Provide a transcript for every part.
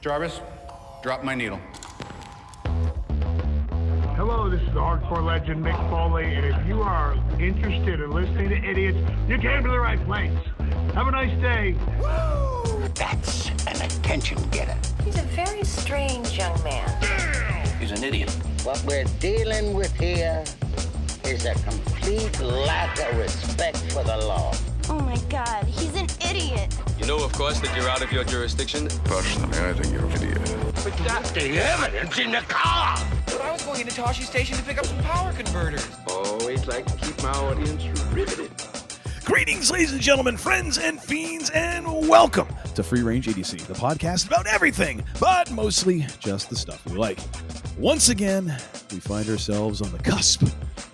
Jarvis, drop my needle. Hello, this is the hardcore legend Mick Foley, and if you are interested in listening to idiots, you came to the right place. Have a nice day. Woo! That's an attention getter. He's a very strange young man. He's an idiot. What we're dealing with here is a complete lack of respect for the law. Oh my God, he's an idiot. You know, of course, that you're out of your jurisdiction. Personally, I think you're an idiot. But that's the evidence in the car. But I was going into Toshi Station to pick up some power converters. Always like to keep my audience riveted. Greetings, ladies and gentlemen, friends and fiends, and welcome to Free Range Idiocy, the podcast about everything, but mostly just the stuff we like. Once again, we find ourselves on the cusp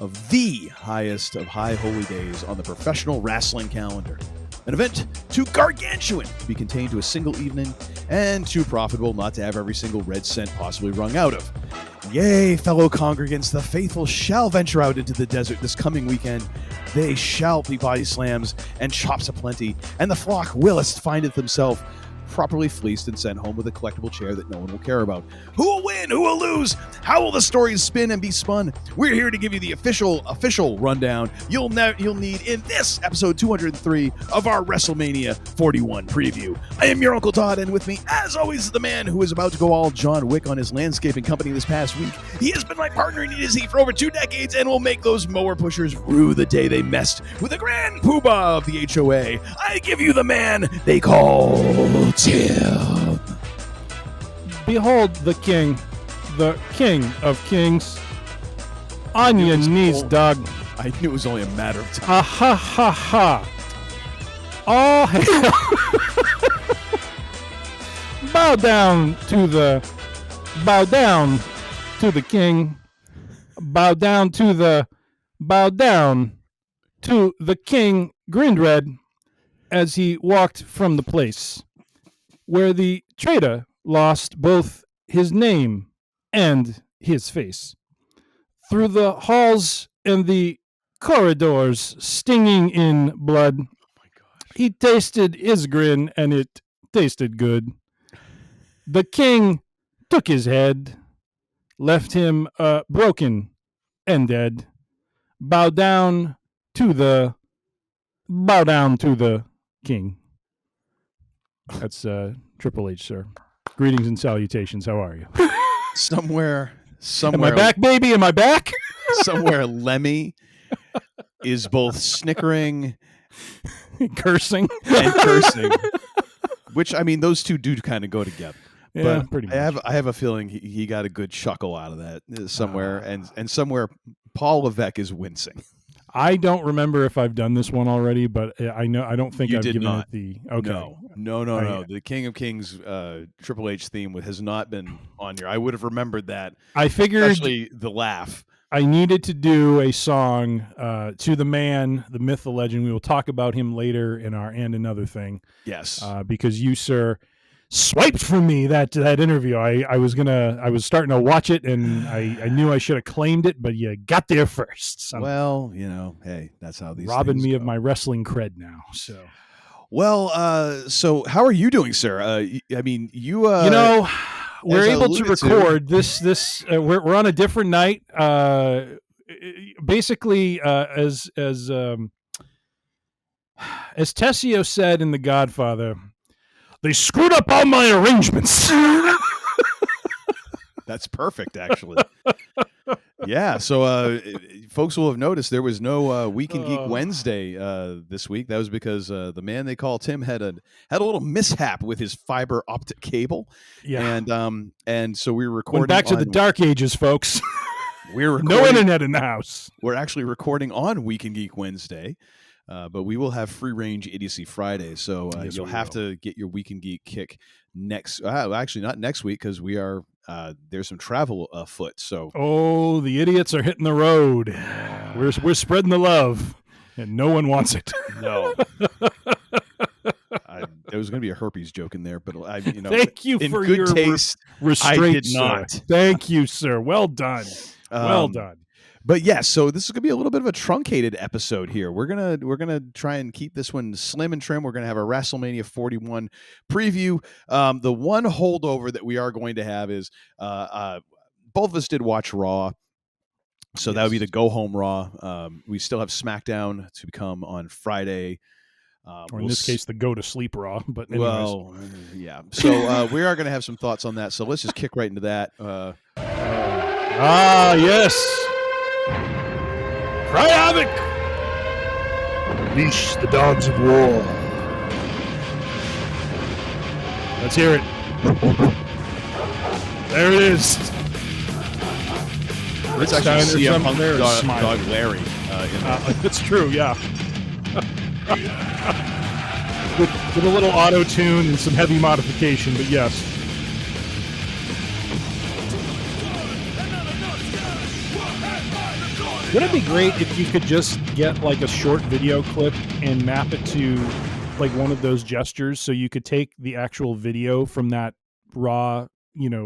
of the highest of high holy days on the professional wrestling calendar. An event too gargantuan to be contained to a single evening and too profitable not to have every single red cent possibly wrung out of. Yea, fellow congregants, the faithful shall venture out into the desert this coming weekend. They shall be bodyslams and chops aplenty, and the flock willst findeth himself properly fleeced and sent home with a collectible chair that no one will care about. Who will win? Who will lose? How will the stories spin and be spun? We're here to give you the official rundown you'll need in this episode 203 of our Wrestlemania 41 preview. I am your Uncle Todd, and with me, as always, is the man who is about to go all John Wick on his landscaping company this past week. He has been my partner in Idiocy for over 2 decades and will make those mower pushers rue the day they messed with the grand poobah of the HOA. I give you the man they call Tim. Behold the king of kings. On your knees, dog. I knew it was only a matter of time. Ha ha ha ha. All hail. bow down to the king. Bow down to the king grinned red as he walked from the place where the traitor lost both his name and his face. Through the halls and the corridors, stinging in blood, he tasted his grin, and it tasted good. The king took his head, left him broken and dead. Bow down to the king. That's Triple H, sir. Greetings and salutations. How are you? Somewhere. Am I back, baby? Am I back? Somewhere Lemmy is both snickering cursing. And cursing. Which, I mean, those two do kind of go together. Yeah, but pretty much. I have a feeling he got a good chuckle out of that somewhere, and somewhere Paul Levesque is wincing. I don't remember if I've done this one already, but I don't think I've given not. it the okay. No. The King of Kings Triple H theme has not been on here. I would have remembered that. I figured, especially the laugh. I needed to do a song to the man, the myth, the legend. We will talk about him later in our And Another Thing. Yes, because you, sir, swiped from me that interview. I was starting to watch it, and I knew I should have claimed it, but you got there first. Well, hey, that's how these robbing things me go. of my wrestling cred now. So, well, so how are you doing, sir? I mean, we're able to record this. We're on a different night. Basically, as Tessio said in The Godfather, they screwed up all my arrangements. That's perfect, actually. Yeah, so folks will have noticed there was no Week in Geek Wednesday this week. That was because the man they call Tim had a little mishap with his fiber optic cable. Yeah, and so we were recording. Went back to the dark ages, folks. We're no internet in the house. We're actually recording on Week in Geek Wednesday. But we will have Free Range Idiocy Friday, so you'll have to get your Week in Geek kick next. Actually, not next week because we are there's some travel afoot. So the idiots are hitting the road. We're spreading the love, and no one wants it. No. There was going to be a herpes joke in there, but thank you for good your taste. Restraint, I did not. Sir. Thank you, sir. Well done. Well done. But yes, so this is gonna be a little bit of a truncated episode here. We're gonna try and keep this one slim and trim. We're gonna have a WrestleMania 41 preview. The one holdover that we are going to have is both of us did watch Raw, so that would be the go home Raw. We still have SmackDown to come on Friday. Or in this case, the go to sleep Raw. But anyways. Well, yeah. So we are going to have some thoughts on that. So let's just kick right into that. Yes. Cry havoc. Unleash the dogs of war. Let's hear it. There it is. Let's actually see a punk dog Larry. That's true, yeah. with a little auto tune and some heavy modification, but yes. Wouldn't it be great if you could just get like a short video clip and map it to like one of those gestures, so you could take the actual video from that Raw, You're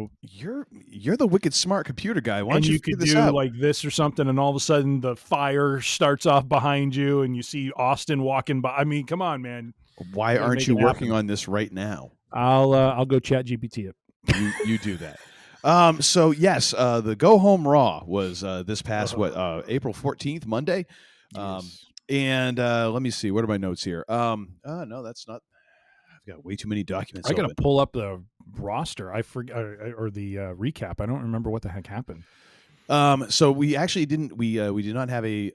the wicked smart computer guy. Why don't and you could this do out? like this or something, and all of a sudden the fire starts off behind you, and you see Austin walking by. I mean, come on, man. Why aren't you working on this right now? I'll go chat GPT it. You do that. So yes, the Go Home Raw was this past April 14th, Monday. Yes. And let me see, what are my notes here? No, that's not. I've got way too many documents. I got to pull up the roster. I forget or the recap. I don't remember what the heck happened. So we actually didn't. We did not have we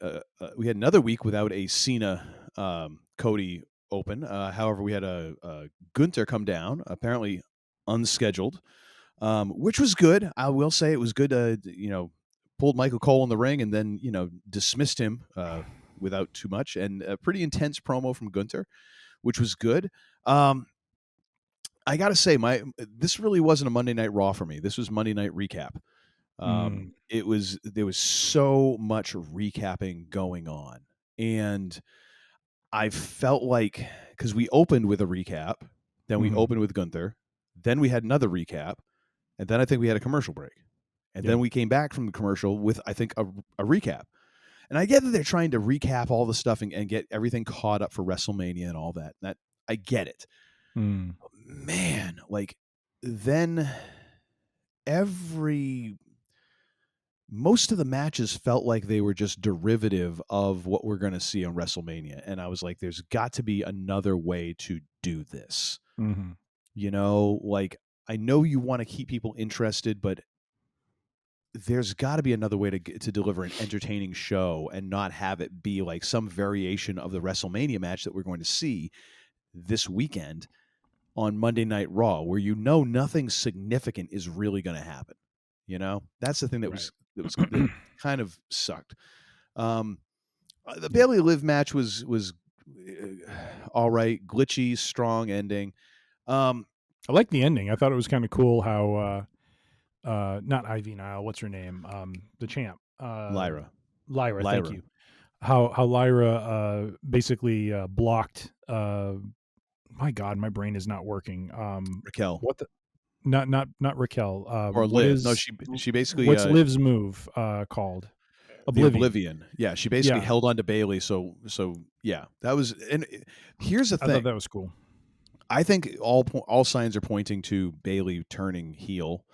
had another week without a Cena Cody open. However, we had a Gunther come down, apparently unscheduled. Which was good. I will say it was good. Pulled Michael Cole in the ring and then dismissed him without too much, and a pretty intense promo from Gunther, which was good. I gotta say, this really wasn't a Monday Night Raw for me. This was Monday Night Recap. There was so much recapping going on, and I felt like, because we opened with a recap, then we opened with Gunther, then we had another recap. And then I think we had a commercial break. And then we came back from the commercial with, I think, a recap. And I get that they're trying to recap all the stuff and get everything caught up for WrestleMania and all that. That I get it. Man, like, then most of the matches felt like they were just derivative of what we're going to see on WrestleMania. And I was like, there's got to be another way to do this. Like, I know you want to keep people interested, but there's got to be another way to deliver an entertaining show and not have it be like some variation of the WrestleMania match that we're going to see this weekend on Monday Night Raw, where nothing significant is really going to happen. That's the thing that that kind of sucked. The Bayley Liv match was all right, glitchy, strong ending. I like the ending. I thought it was kind of cool how, not Ivy Nile, what's her name? The champ. Lyra, thank you. How Lyra basically blocked, my God, my brain is not working. Raquel. What the? Not Raquel. Or Liv. No, she basically. What's Liv's move called? Oblivion. Yeah, she basically held on to Bayley. So yeah, that was. And here's the thing. I thought that was cool. I think all signs are pointing to Bayley turning heel.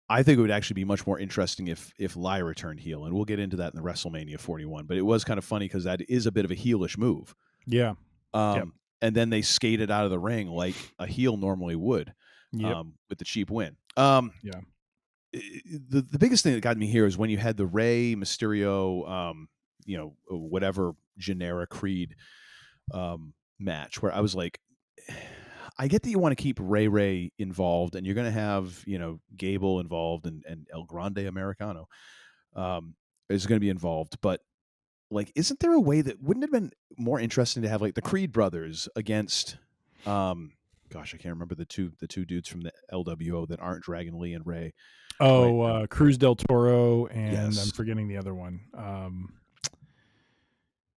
I think it would actually be much more interesting if Lyra turned heel, and we'll get into that in the WrestleMania 41. But it was kind of funny because that is a bit of a heelish move. Yeah. And then they skated out of the ring like a heel normally would, with the cheap win. The biggest thing that got me here is when you had the Rey Mysterio, whatever generic Creed match, where I was like, I get that you want to keep Ray involved, and you're going to have, Gable involved and El Grande Americano is going to be involved. But like, isn't there a way that wouldn't it have been more interesting to have like the Creed brothers against, gosh, I can't remember the two dudes from the LWO that aren't Dragon Lee and Ray. Cruz del Toro and I'm forgetting the other one.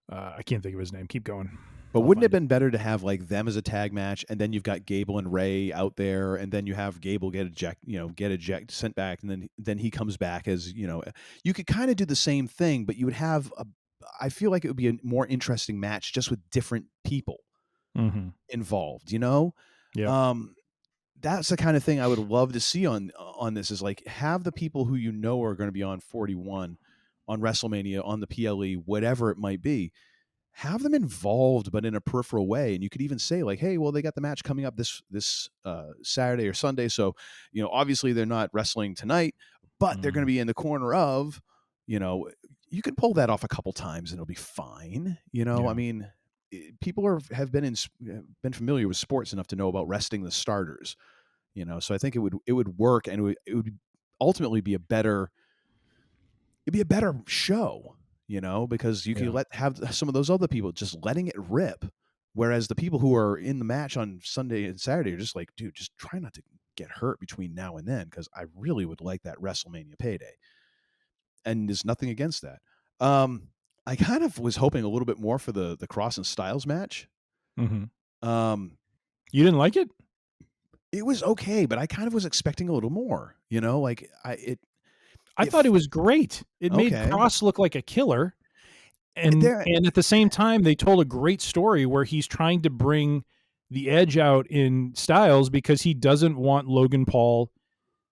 I can't think of his name. Keep going. But wouldn't it have been better to have like them as a tag match, and then you've got Gable and Ray out there, and then you have Gable get sent back, and then he comes back as, you could kind of do the same thing, but you would have I feel like it would be a more interesting match just with different people involved, Yeah. That's the kind of thing I would love to see on this, is like have the people who are going to be on 41 on WrestleMania, on the PLE, whatever it might be, have them involved, but in a peripheral way. And you could even say like, hey, well, they got the match coming up this Saturday or Sunday. So, obviously they're not wrestling tonight, but they're going to be in the corner of, you can pull that off a couple times and it'll be fine. I mean, people have been familiar with sports enough to know about resting the starters, so I think it would work, and it would ultimately be a better show, because you can have some of those other people just letting it rip. Whereas the people who are in the match on Sunday and Saturday are just like, dude, just try not to get hurt between now and then, because I really would like that WrestleMania payday. And there's nothing against that. I kind of was hoping a little bit more for the Cross and Styles match. You didn't like it? It was okay, but I kind of was expecting a little more. I thought it was great. It made Cross look like a killer. And at the same time, they told a great story where he's trying to bring the edge out in Styles because he doesn't want Logan Paul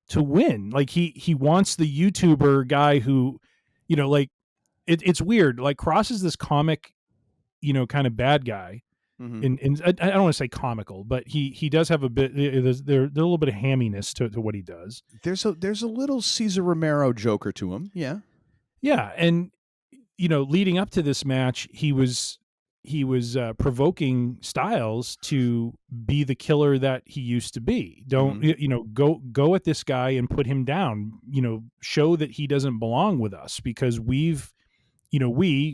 to win. Like he wants the YouTuber guy who, it's weird. Like Cross is this comic, kind of bad guy. And I don't want to say comical, but he does have a bit. There's a little bit of hamminess to what he does. There's a little Cesar Romero Joker to him, yeah. And leading up to this match, he was provoking Styles to be the killer that he used to be. Don't go at this guy and put him down. Show that he doesn't belong with us, because we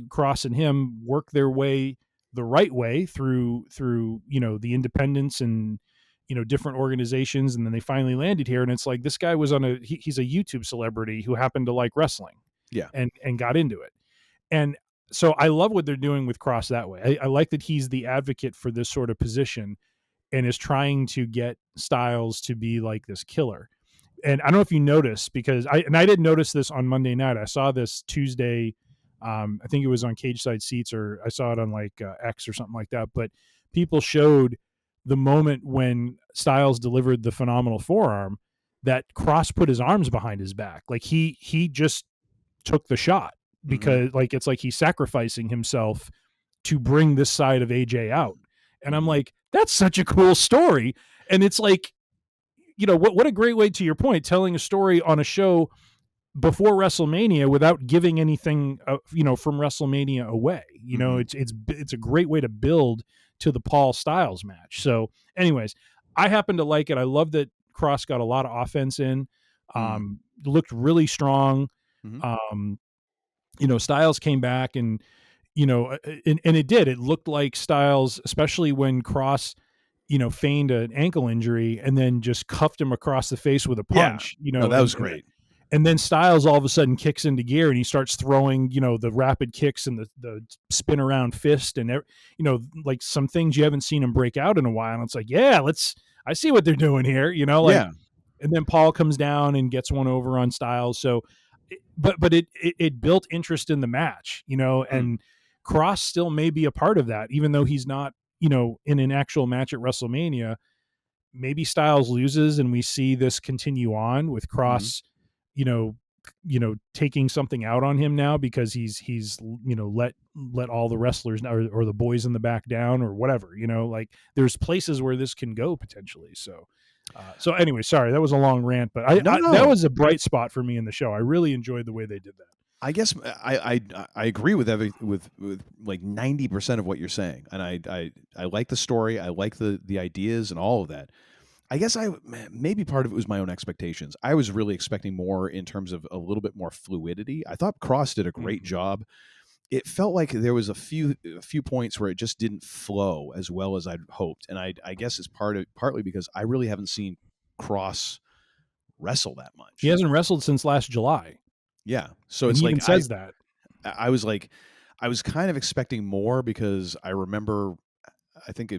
Cross and him work their way the right way through the independents and different organizations, and then they finally landed here. And it's like, this guy was he's a YouTube celebrity who happened to like wrestling, and got into it. And so I love what they're doing with Cross that way. I like that he's the advocate for this sort of position and is trying to get Styles to be like this killer. And I don't know if you noticed, because I didn't notice this on Monday night. I saw this Tuesday. I think it was on Cage Side Seats, or I saw it on like X or something like that. But people showed the moment when Styles delivered the phenomenal forearm that Cross put his arms behind his back. Like he just took the shot, because it's like he's sacrificing himself to bring this side of AJ out. And I'm like, that's such a cool story. And it's like, what a great way, to your point, telling a story on a show before WrestleMania without giving anything, from WrestleMania away. It's a great way to build to the Paul Styles match. So anyways, I happen to like it. I love that Cross got a lot of offense in, looked really strong. Styles came back and it did. It looked like Styles, especially when Cross, feigned an ankle injury and then just cuffed him across the face with a punch. That was great. And then Styles all of a sudden kicks into gear and he starts throwing, the rapid kicks and the spin around fist and, like some things you haven't seen him break out in a while. And it's like, I see what they're doing here, And then Paul comes down and gets one over on Styles. So, but it built interest in the match, and Cross still may be a part of that, even though he's not, in an actual match at WrestleMania. Maybe Styles loses and we see this continue on with Cross, taking something out on him now because he's let all the wrestlers or the boys in the back down or whatever, like there's places where this can go potentially. So anyway, sorry, that was a long rant, but that was a bright spot for me in the show. I really enjoyed the way they did that. I guess I agree with with like 90% of what you're saying, and I like the story. I like the ideas and all of that. I guess maybe part of it was my own expectations. I was really expecting more in terms of a little bit more fluidity. I thought Cross did a great job. It felt like there was a few points where it just didn't flow as well as I'd hoped, and I guess it's partly because I really haven't seen Cross wrestle that much. He hasn't wrestled since last July. Yeah, so and it's he like even says that. I was kind of expecting more, because I remember I think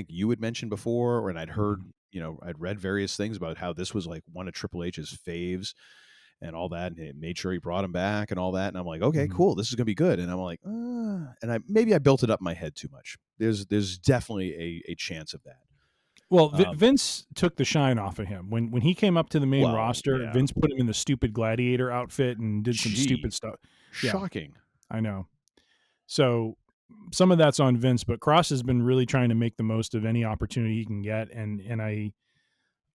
you had mentioned before, and I'd heard, I'd read various things about how this was like one of Triple H's faves and all that, and it made sure he brought him back and all that. And I'm like, okay, cool, this is gonna be good. And I'm like, and I built it up in my head too much. There's definitely a chance of that. Well, Vince took the shine off of him when he came up to the main roster. Yeah. Vince put him in the stupid gladiator outfit and did some stupid stuff. Shocking. Yeah, I know. So some of that's on Vince, but Cross has been really trying to make the most of any opportunity he can get, and I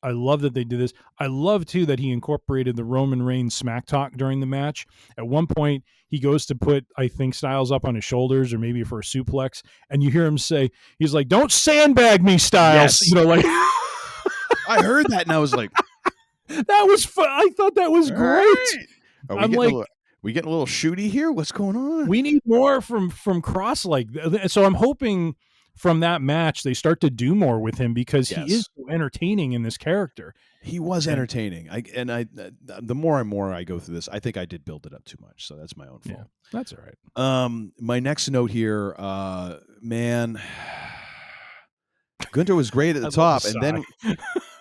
love that they did this. I love too that he incorporated the Roman Reigns smack talk during the match. At one point, he goes to put, I think, Styles up on his shoulders or maybe for a suplex, and you hear him say, he's like, "Don't sandbag me, Styles." Yes. Like I heard that and I was like, that was fun. I thought that was great. Right. We getting a little shooty here? What's going on? We need more from Cross like that. So I'm hoping from that match they start to do more with him, because he is so entertaining in this character. He was entertaining. The more and more I go through this, I think I did build it up too much. So that's my own fault. Yeah, that's all right. My next note here, man, Gunther was great at the top,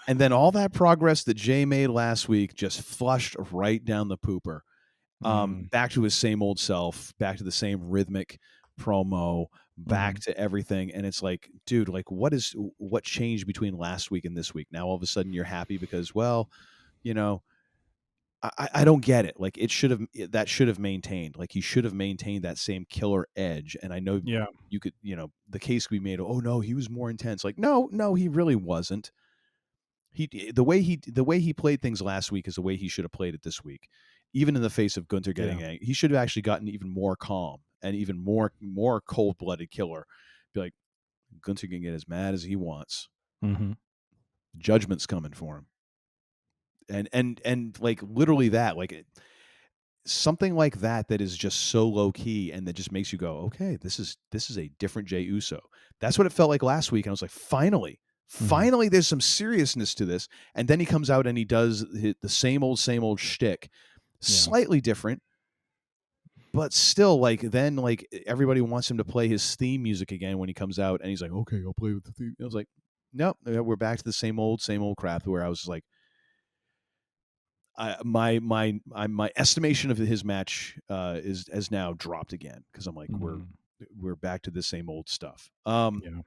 and then all that progress that Jay made last week just flushed right down the pooper. Back to his same old self, back to the same rhythmic promo, back to everything. And it's like, dude, like what changed between last week and this week? Now all of a sudden you're happy because, well, I don't get it. Like that should have maintained, like he should have maintained that same killer edge. And I know you could, the case we made, oh no, he was more intense. Like, no, he really wasn't. The way he played things last week is the way he should have played it this week. Even in the face of Gunther getting angry, he should have actually gotten even more calm and even more cold-blooded killer. Be like, Gunther can get as mad as he wants. Mm-hmm. Judgment's coming for him. And like literally that, like something like that is just so low key and that just makes you go, okay, this is a different Jey Uso. That's what it felt like last week. And I was like, finally, there's some seriousness to this. And then he comes out and he does the same old shtick. Slightly different, but still, like, then like everybody wants him to play his theme music again when he comes out, and he's like, okay, I'll play with the theme. I was like, nope, we're back to the same old crap. Where I was like, my estimation of his match has now dropped again, because I'm like, we're back to the same old stuff. And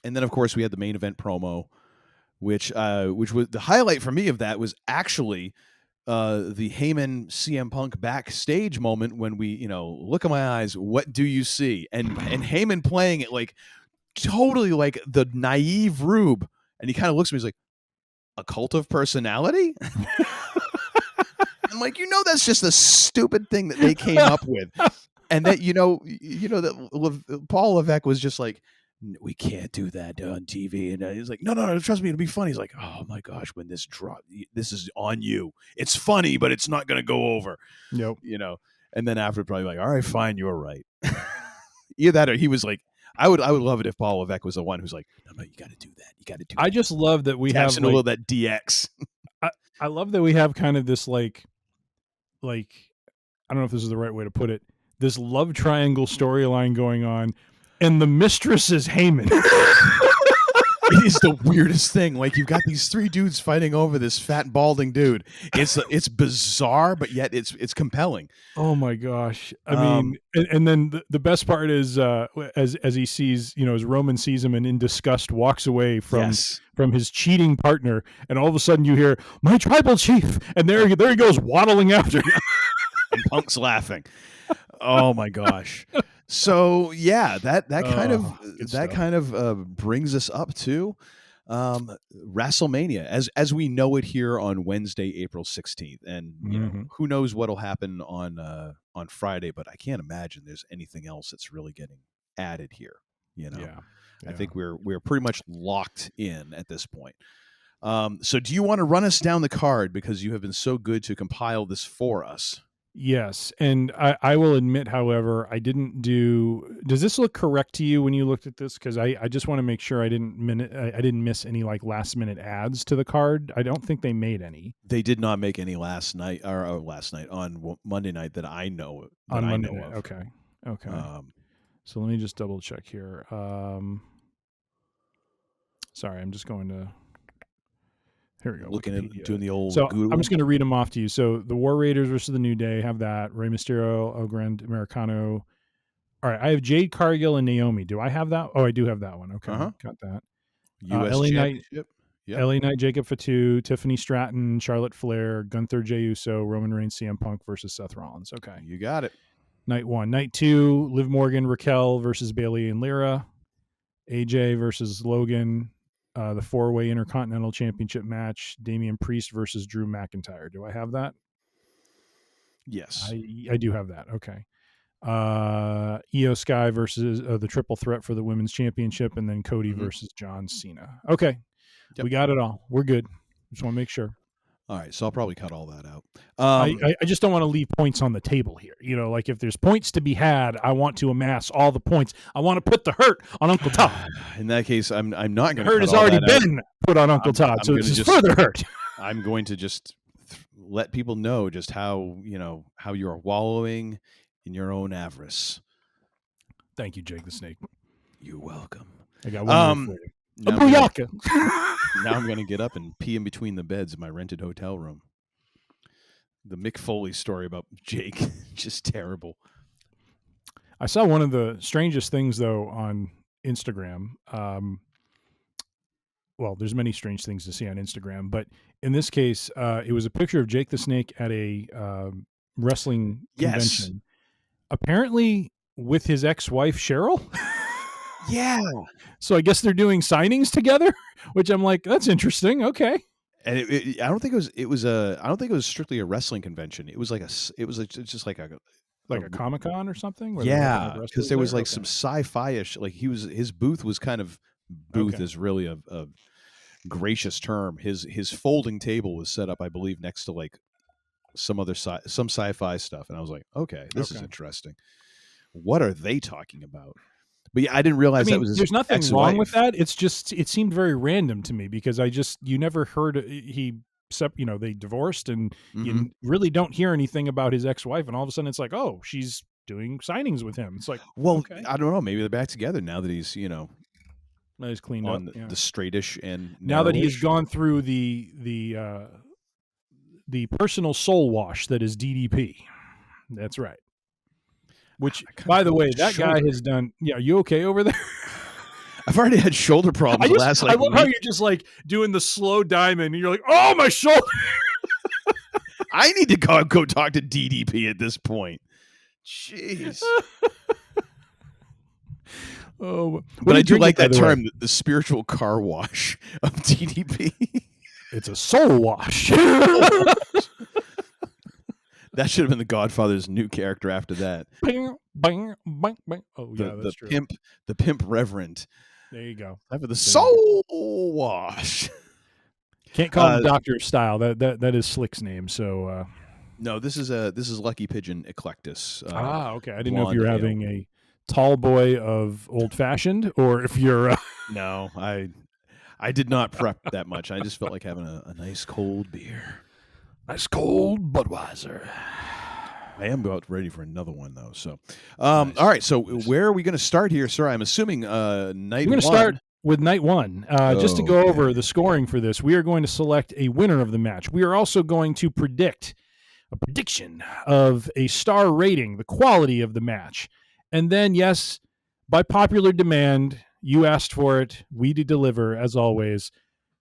then of course we had the main event promo, which was the highlight for me of that was actually the Heyman CM Punk backstage moment when we, look at my eyes, what do you see? And Heyman playing it like totally like the naive Rube. And he kind of looks at me, he's like, a cult of personality? I'm like, that's just a stupid thing that they came up with. And that, that Paul Levesque was just like, we can't do that on TV. And he's like, no, trust me, it'll be funny. He's like, oh my gosh, when this drop, this is on you. It's funny, but it's not going to go over. Nope. And then after probably like, all right, fine, you're right. Either that or he was like, I would love it if Paul Levesque was the one who's like, no, you got to do that. You got to do that. I just love that we have a little of that DX. I love that we have kind of this like, I don't know if this is the right way to put it, this love triangle storyline going on. And the mistress is Heyman. It is the weirdest thing. Like, you've got these three dudes fighting over this fat balding dude. It's bizarre, but yet it's compelling. Oh my gosh! I mean, and then the best part is as he sees, as Roman sees him and in disgust walks away from his cheating partner, and all of a sudden you hear my tribal chief, and there he goes waddling after him. And Punk's laughing. Oh my gosh. So yeah, that kind of brings us up to WrestleMania as we know it here on Wednesday, April 16th, and who knows what'll happen on Friday, but I can't imagine there's anything else that's really getting added here. I think we're pretty much locked in at this point. So do you want to run us down the card, because you have been so good to compile this for us? Yes, and I will admit, however, I didn't do. Does this look correct to you when you looked at this? Because I just want to make sure I didn't miss any like last minute ads to the card. I don't think they made any. They did not make any last night on Monday night that I know of. On Monday night, okay. So let me just double check here. Sorry, I'm just going to. Here we go. Looking at Wikipedia. doing the old. So Google. I'm just going to read them off to you. So the War Raiders versus the New Day have that. Rey Mysterio, El Gran Americano. All right, I have Jade Cargill and Naomi. Do I have that? Oh, I do have that one. Okay, got that. U.S. LA Championship. Knight, LA Knight, Jacob Fatu, Tiffany Stratton, Charlotte Flair, Gunther Jey Uso, Roman Reigns, CM Punk versus Seth Rollins. Okay, You got it. Night 1. Night 2, Liv Morgan, Raquel versus Bayley and Lyra. AJ versus Logan. The 4-way Intercontinental Championship match. Damian Priest versus Drew McIntyre. Do I have that? Yes. I do have that. Okay. Io Sky versus the triple threat for the women's championship, and then Cody versus John Cena. Okay. Yep. We got it all. We're good. Just want to make sure. All right, so I'll probably cut all that out. I just don't want to leave points on the table here. You know, like if there's points to be had, I want to amass all the points. I want to put the hurt on Uncle Todd. In that case, I'm not going to. Hurt has already been put on Uncle Todd, so it's just further hurt. I'm going to just let people know just how you are wallowing in your own avarice. Thank you, Jake the Snake. You're welcome. I got one more for you. Now I'm going to get up and pee in between the beds in my rented hotel room. The Mick Foley story about Jake, just terrible. I saw one of the strangest things, though, on Instagram. Well, there's many strange things to see on Instagram, but in this case, it was a picture of Jake the Snake at a wrestling convention. Apparently with his ex-wife, Cheryl. Yeah. So I guess they're doing signings together, which I'm like, that's interesting. Okay. And I don't think it was strictly a wrestling convention. It was just like a Comic-Con or something. Yeah, because there was like some sci-fi-ish. Like his booth was kind of is really a gracious term. His folding table was set up, I believe, next to like some sci-fi stuff, and I was like, okay, this is interesting. What are they talking about? But yeah, I didn't realize that was. There's nothing wrong with that. It's just it seemed very random to me because you never heard they divorced and you really don't hear anything about his ex-wife, and all of a sudden it's like, oh, she's doing signings with him. It's like, well, okay. I don't know. Maybe they're back together now that he's now he's cleaned on up the straightish and now that he has gone through the personal soul wash that is DDP. That's right. Which, by the way, that guy has done. Yeah, are you okay over there? I've already had shoulder problems last I love how you're just like doing the slow diamond, and you're like, "Oh, my shoulder." I need to go talk to DDP at this point. Jeez. But I do like that term, the spiritual car wash of DDP. It's a soul wash. That should have been the Godfather's new character after that. Bing, bing, bing, bing. Oh, yeah, that's true. The pimp reverend. There you go. Time for the soul wash. Can't call him Doctor of Style. That is Slick's name. So no, this is Lucky Pigeon Eclectus. Okay. I didn't know if you were having a tall boy of old fashioned or if you're. No, I did not prep that much. I just felt like having a nice cold beer. Nice cold Budweiser. I am about ready for another one though. So, nice. All right. So, where are we going to start here, sir? I'm assuming night one. We're going to start with night one. Just to go over the scoring for this, we are going to select a winner of the match. We are also going to prediction of a star rating, the quality of the match, and then yes, by popular demand, you asked for it. We deliver as always.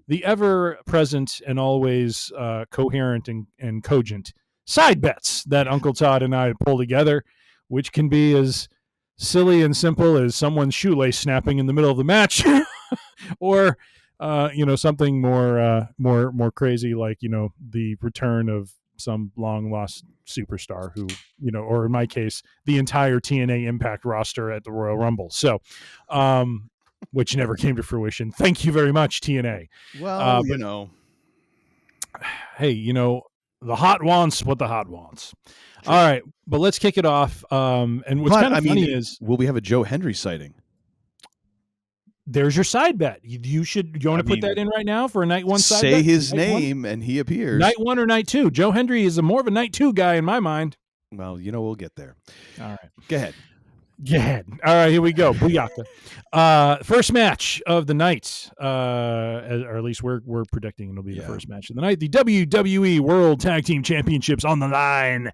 The ever-present and always coherent and cogent side bets that Uncle Todd and I pull together, which can be as silly and simple as someone's shoelace snapping in the middle of the match, or something more crazy like the return of some long-lost superstar who or in my case the entire TNA Impact roster at the Royal Rumble. So. Which never came to fruition. Thank you very much, TNA. Well, hey, the hot wants what the hot wants. True. All right, but let's kick it off. And what's kind of funny is, will we have a Joe Hendry sighting? There's your side bet. You want to put that in right now for a night one side bet? Say his name and he appears. Night one or night two. Joe Hendry is more of a night two guy in my mind. Well, we'll get there. All right. Go ahead. Go ahead. All right, here we go. Booyaka. First match of the night, or at least we're predicting it'll be the first match of the night. The WWE World Tag Team Championships on the line.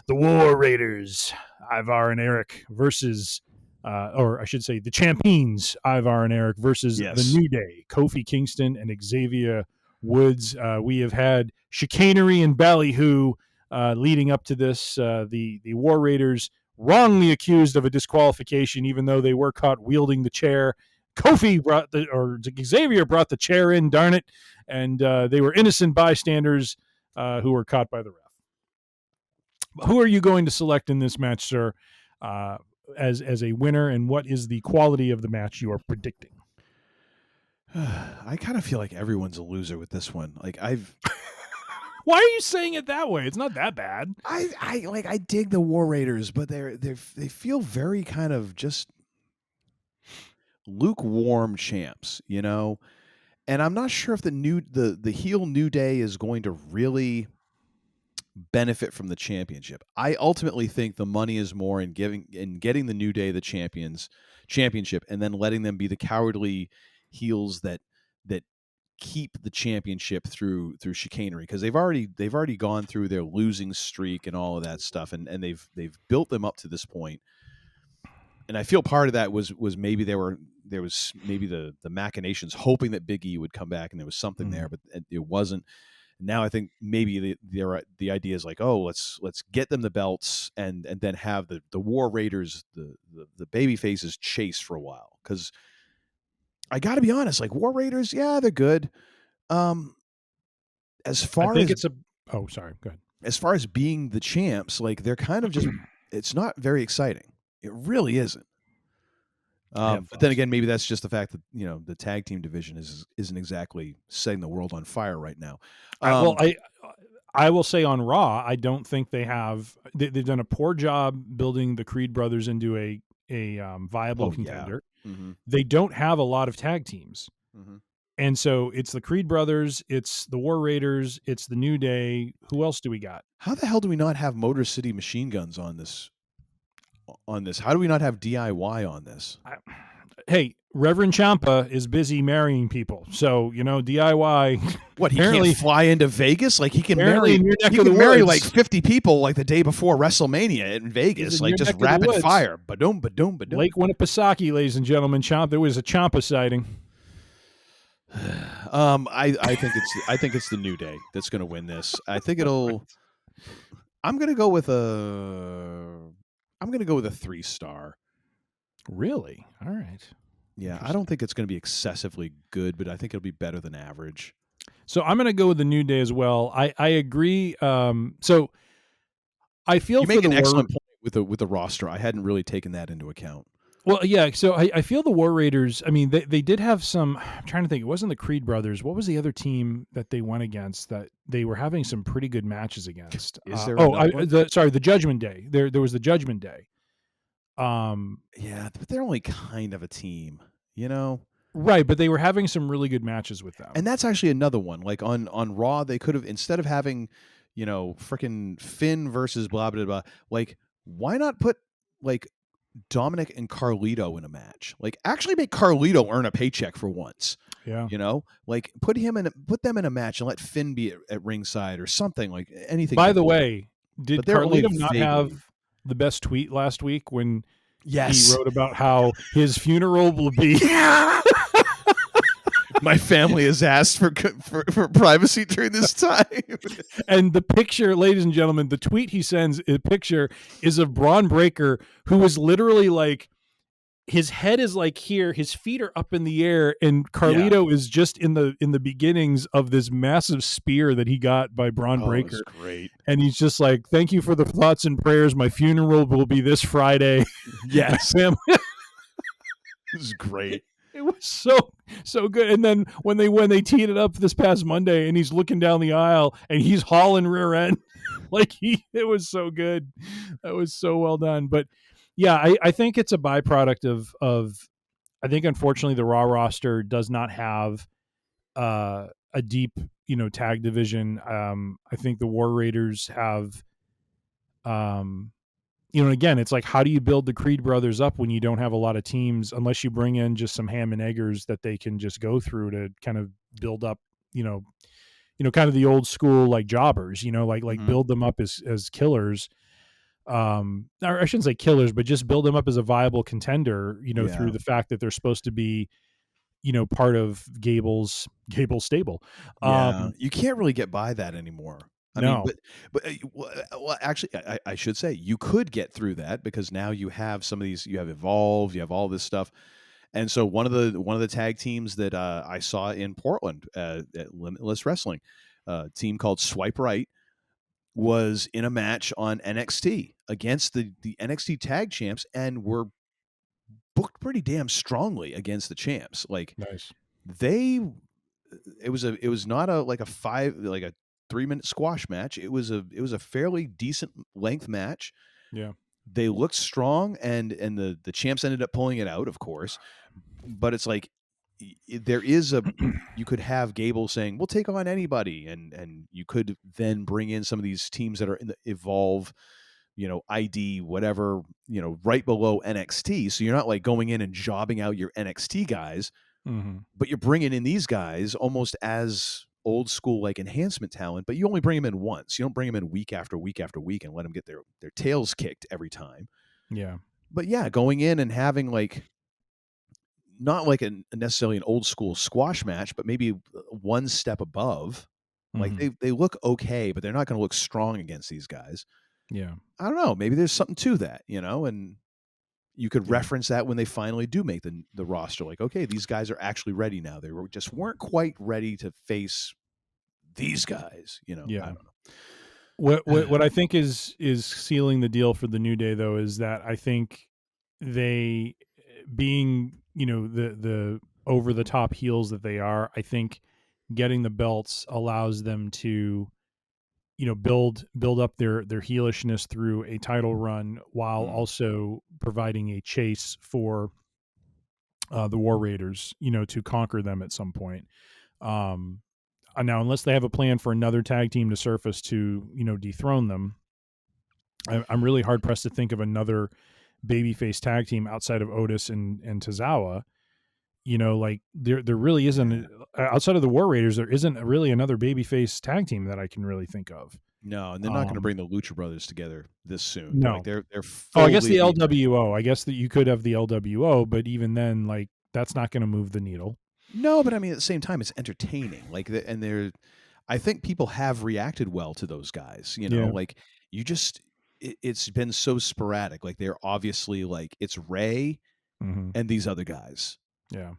The War Raiders, Ivar and Eric versus, or I should say, the Champions, Ivar and Eric versus the New Day, Kofi Kingston and Xavier Woods. We have had chicanery and ballyhoo leading up to this. The War Raiders wrongly accused of a disqualification, even though they were caught wielding the chair. Xavier brought the chair in, darn it, and they were innocent bystanders who were caught by the ref. Who are you going to select in this match, sir, as a winner, and what is the quality of the match you are predicting? I kind of feel like everyone's a loser with this one. Like Why are you saying it that way? It's not that bad. I dig the War Raiders, but they feel very kind of just lukewarm champs, you know. And I'm not sure if the heel New Day is going to really benefit from the championship. I ultimately think the money is more in getting the New Day the championship, and then letting them be the cowardly heels that keep the championship through chicanery, because they've already gone through their losing streak and all of that stuff, and they've built them up to this point. And I feel part of that was maybe there was maybe the machinations hoping that Big E would come back and there was something there, but it wasn't. Now I think maybe the idea is like, oh, let's get them the belts and then have the War Raiders, the baby faces chase for a while. Because I got to be honest, like War Raiders, yeah, they're good. As far as being the champs, like they're kind of just, it's not very exciting. It really isn't. But then again, maybe that's just the fact that the tag team division isn't exactly setting the world on fire right now. I will say on Raw, I don't think they've done a poor job building the Creed brothers into a viable contender. Yeah. Mm-hmm. They don't have a lot of tag teams. Mm-hmm. And so it's the Creed brothers, it's the War Raiders, it's the New Day. Who else do we got? How the hell do we not have Motor City Machine Guns on this? How do we not have DIY on this? Hey, Reverend Ciampa is busy marrying people, so DIY. What, he can't fly into Vegas? Like he can marry? He can marry like 50 people like the day before WrestleMania in Vegas, like just rapid fire. Ba-dum, ba-dum, ba-dum. Lake Winnipesaukee, ladies and gentlemen. There was a Ciampa sighting. I think it's the New Day that's going to win this. I think I'm going to go with a 3-star. Really? All right. Yeah, I don't think it's going to be excessively good, but I think it'll be better than average. So I'm going to go with the New Day as well. I agree. So I feel you make an excellent point with the roster. I hadn't really taken that into account. Well, yeah. So I feel the War Raiders. I mean, they did have some. I'm trying to think. It wasn't the Creed brothers. What was the other team that they went against that they were having some pretty good matches against? Is there? The Judgment Day. There was the Judgment Day. Yeah, but they're only kind of a team, Right, but they were having some really good matches with them. And that's actually another one. Like on Raw, they could have, instead of having, freaking Finn versus blah blah blah. Like, why not put like Dominic and Carlito in a match? Like, actually make Carlito earn a paycheck for once. Yeah, like put them in a match and let Finn be at ringside or something, like anything. By the way, did Carlito not have the best tweet last week when he wrote about how his funeral will be? My family has asked for privacy during this time. And the picture, ladies and gentlemen, the tweet he sends, a picture is of Braun Breaker, who is literally like, his head is like here, his feet are up in the air, and Carlito is just in the beginnings of this massive spear that he got by Braun Breaker. That's great. And he's just like, "Thank you for the thoughts and prayers. My funeral will be this Friday." Yes. This is great. It was so good. And then when they teed it up this past Monday, and he's looking down the aisle and he's hauling rear end, it was so good. That was so well done. But yeah, I think it's a byproduct of I think unfortunately the Raw roster does not have a deep tag division. I think the War Raiders have you know, again, it's like, how do you build the Creed brothers up when you don't have a lot of teams, unless you bring in just some ham and eggers that they can just go through to kind of build up, kind of the old school, like jobbers, like build them up as killers. Or I shouldn't say killers, but just build them up as a viable contender, through the fact that they're supposed to be, part of Gable's stable. You can't really get by that anymore. I mean, well, actually, I should say you could get through that, because now you have some of these. You have Evolve, you have all this stuff, and so one of the tag teams that I saw in Portland at Limitless Wrestling, a team called Swipe Right, was in a match on NXT against the NXT Tag Champs, and were booked pretty damn strongly against the champs. Like, nice. It was not a 3-minute squash match. It was a fairly decent length match. Yeah. They looked strong, and the champs ended up pulling it out, of course. But it's like, there is you could have Gable saying, we'll take on anybody. And you could then bring in some of these teams that are in the Evolve, ID, whatever, right below NXT. So you're not like going in and jobbing out your NXT guys, but you're bringing in these guys almost as old school, like enhancement talent, but you only bring them in once. You don't bring them in week after week after week and let them get their tails kicked every time. Yeah. But yeah, going in and having like, not like necessarily an old school squash match, but maybe one step above. Like they look okay, but they're not going to look strong against these guys. Yeah. I don't know. Maybe there's something to that, and you could reference that when they finally do make the roster. Like, okay, these guys are actually ready now. They just weren't quite ready to face these guys, Yeah. I don't know. What I think is sealing the deal for the New Day, though, is that I think they, being, the over the top heels that they are, I think getting the belts allows them to, build up their heelishness through a title run, while also providing a chase for the War Raiders, to conquer them at some point. Now, unless they have a plan for another tag team to surface to, dethrone them, I'm really hard pressed to think of another babyface tag team outside of Otis and Tozawa. Like there really isn't, outside of the War Raiders, there isn't really another babyface tag team that I can really think of. No, and they're not going to bring the Lucha Brothers together this soon. No, like they're I guess the LWO. I guess that you could have the LWO, but even then, like, that's not going to move the needle. No, but I mean, at the same time, it's entertaining. Like, I think people have reacted well to those guys. Like it's been so sporadic. Like, they're obviously like, it's Ray and these other guys. Yeah.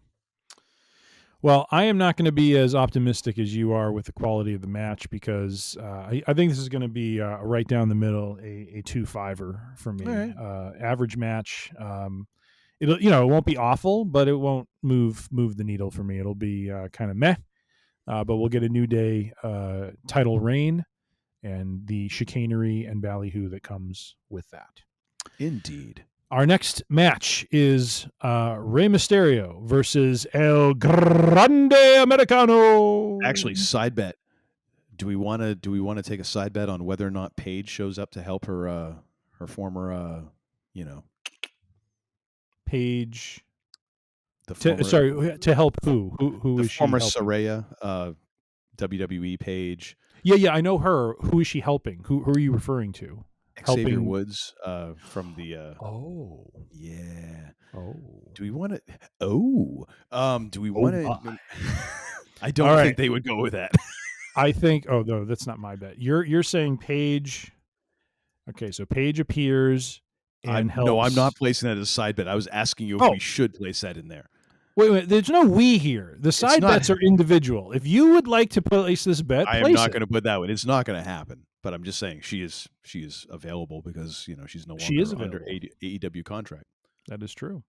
Well, I am not going to be as optimistic as you are with the quality of the match, because I think this is going to be right down the middle, a 2-5er for me. Right. Average match. It won't be awful, but it won't move the needle for me. It'll be kind of meh. But we'll get a New Day title reign and the chicanery and ballyhoo that comes with that. Indeed. Our next match is Rey Mysterio versus El Grande Americano. Actually, side bet. Do we want to take a side bet on whether or not Paige shows up to help her former Paige? To help who? Who the is she? Former helping? Saraya, WWE Paige. Yeah, I know her. Who is she helping? Who are you referring to? Xavier Helping Woods from the Oh. Yeah. Oh. Do we want to do we want to I don't All think right. they would go with that. I think no, that's not my bet. You're saying Paige. Okay, so Paige appears and helps. No, I'm not placing that as a side bet. I was asking you if we should place that in there. Wait, there's no we here. The side bets are individual. If you would like to place this bet, I am not going to put that one. It's not going to happen. But I'm just saying she is available because she's no longer under AEW contract. That is true.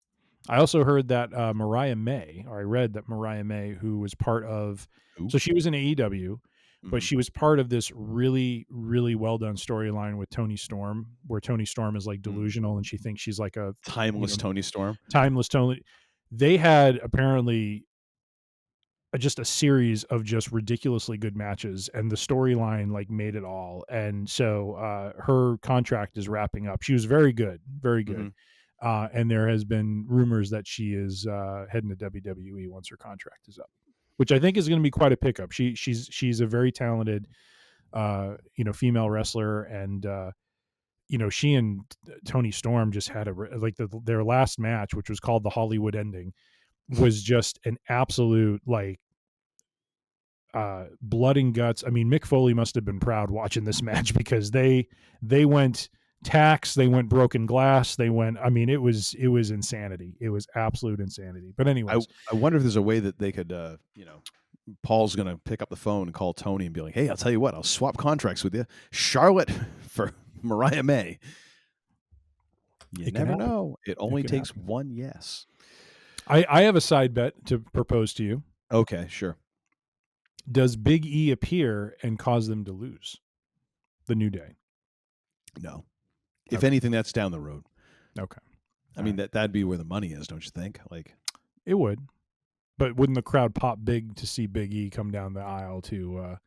I also heard that Mariah May, or I read that Mariah May, who was part of, so she was in AEW, but she was part of this really, really well done storyline with Toni Storm, where Toni Storm is like delusional and she thinks she's like a timeless Toni Storm. Timeless Toni. They had apparently just a series of just ridiculously good matches, and the storyline like made it all. And so her contract is wrapping up. She was very good, very good. And there has been rumors that she is heading to WWE once her contract is up, which I think is going to be quite a pickup. She's a very talented, female wrestler, and she and Toni Storm just had their last match, which was called the Hollywood Ending, was just an absolute like blood and guts. I mean, Mick Foley must have been proud watching this match, because they went tacks, they went broken glass, they went. I mean, it was insanity. It was absolute insanity. But anyways, I wonder if there's a way that they could, Paul's going to pick up the phone and call Tony and be like, "Hey, I'll tell you what, I'll swap contracts with you, Charlotte for Mariah May." You never know. It only takes one yes. I have a side bet to propose to you. Okay, sure. Does Big E appear and cause them to lose the New Day? No. If anything, that's down the road. Okay. I mean, that'd be where the money is, don't you think? Like, it would. But wouldn't the crowd pop big to see Big E come down the aisle to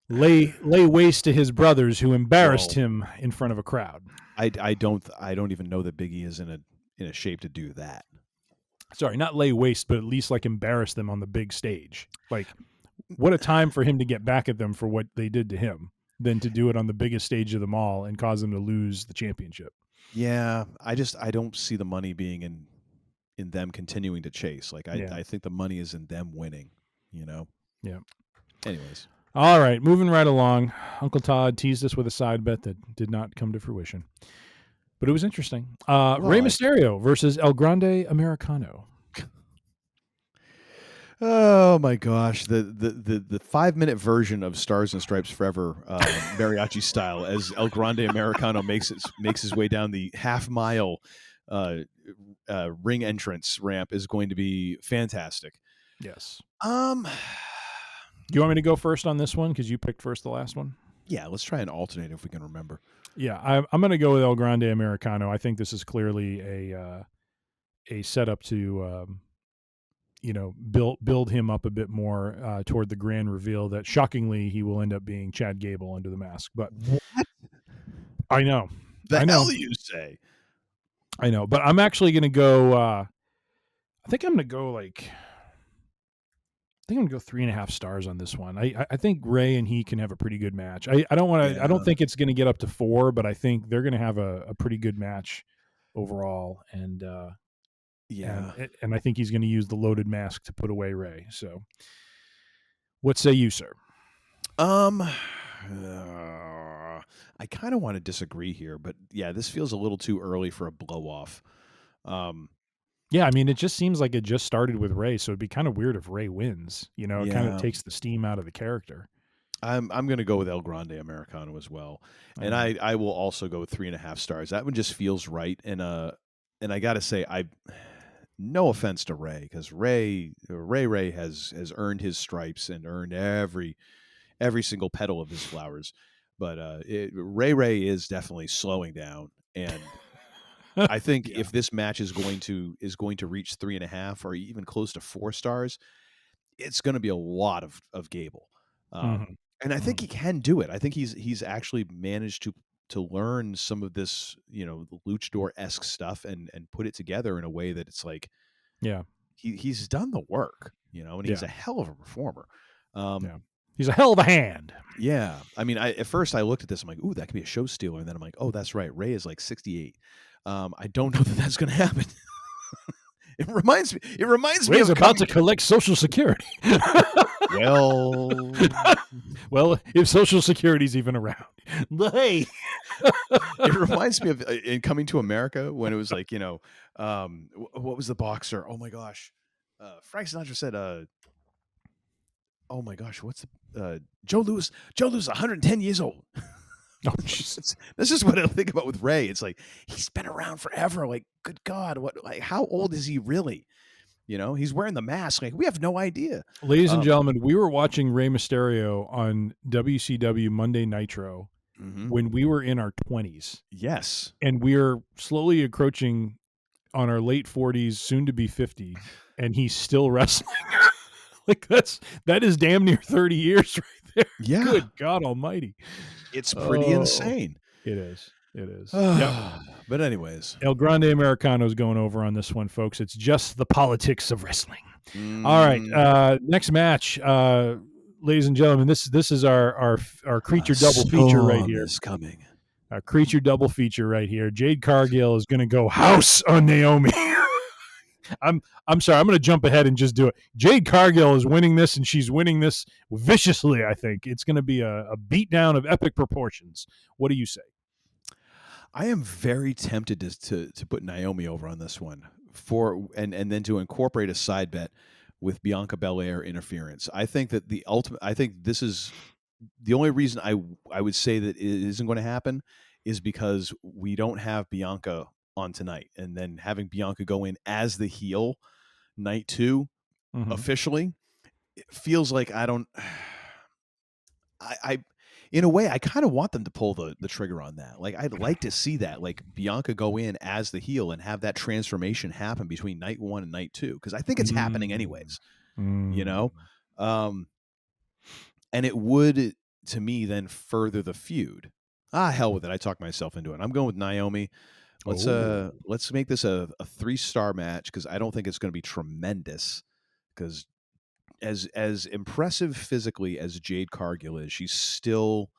lay waste to his brothers who embarrassed him in front of a crowd? I don't even know that Big E is in a shape to do that. Sorry, not lay waste, but at least like embarrass them on the big stage. Like, what a time for him to get back at them for what they did to him, than to do it on the biggest stage of them all and cause them to lose the championship. Yeah, I don't see the money being in them continuing to chase. Like, I think the money is in them winning, Yeah. Anyways. All right, moving right along. Uncle Todd teased us with a side bet that did not come to fruition, but it was interesting. Rey Mysterio versus El Grande Americano. Oh my gosh, the 5-minute version of Stars and Stripes Forever, mariachi style, as El Grande Americano makes his way down the half-mile ring entrance ramp is going to be fantastic. Yes. Do you want me to go first on this one, because you picked first the last one? Yeah, let's try and alternate if we can remember. Yeah, I'm going to go with El Grande Americano. I think this is clearly a setup to build him up a bit more toward the grand reveal that shockingly he will end up being Chad Gable under the mask. But what? I know. The hell you say? I know, but I'm actually going to go. I think I'm going to go 3.5 stars on this one. I think Ray and he can have a pretty good match. I don't want to. Yeah. I don't think it's going to get up to 4, but I think they're going to have a pretty good match overall. And and I think he's going to use the loaded mask to put away Ray. So, what say you, sir? I kind of want to disagree here, but yeah, this feels a little too early for a blow off. Yeah, I mean, it just seems like it just started with Ray, so it'd be kind of weird if Ray wins. It kind of takes the steam out of the character. I'm going to go with El Grande Americano as well, and I will also go with 3.5 stars. That one just feels right, and I got to say, no offense to Ray, because Ray has earned his stripes and earned every single petal of his flowers, but Ray is definitely slowing down, and I think if this match is going to reach 3.5 or even close to 4 stars, it's going to be a lot of Gable, and I think he can do it. I think he's actually managed to learn some of this, the luchador-esque stuff and put it together in a way that it's like, he's done the work, and he's a hell of a performer. He's a hell of a hand. Yeah, I mean, at first I looked at this, I'm like, ooh, that could be a show stealer, and then I'm like, oh, that's right, Ray is like 68. I don't know that that's going to happen. It reminds me Ray's about to collect Social Security. Well, if Social Security's even around. Hey. It reminds me of in Coming to America when it was like, what was the boxer? Oh my gosh. Frank Sinatra said, oh my gosh, what's Joe Louis 110 years old. Oh, Jesus. This is what I think about with Ray. It's like, he's been around forever. Like, good God, how old is he really? He's wearing the mask. Like, we have no idea. Ladies and gentlemen, we were watching Rey Mysterio on WCW Monday Nitro when we were in our 20s. Yes. And we are slowly approaching on our late 40s, soon to be 50, and he's still wrestling. Like that is damn near 30 years right there. Yeah. Good God Almighty. It's pretty insane. It is. It is. Yep. But anyways, El Grande Americano is going over on this one, folks. It's just the politics of wrestling. All right. Next match, ladies and gentlemen. This is our creature double feature right here. Is coming. Our creature double feature right here. Jade Cargill is going to go house on Naomi. I'm sorry. I'm going to jump ahead and just do it. Jade Cargill is winning this, and she's winning this viciously. I think it's going to be a beatdown of epic proportions. What do you say? I am very tempted to put Naomi over on this one and then to incorporate a side bet with Bianca Belair interference. I think that I think this is the only reason I would say that it isn't going to happen is because we don't have Bianca on tonight, and then having Bianca go in as the heel night 2 officially, it feels like I in a way, I kind of want them to pull the trigger on that. Like, I'd like to see that, like Bianca go in as the heel and have that transformation happen between night 1 and night 2, because I think it's happening anyways. You know, and it would, to me, then further the feud. Hell with it. I talked myself into it. I'm going with Naomi. Let's make this a 3-star match, because I don't think it's going to be tremendous. Because as impressive physically as Jade Cargill is, she's still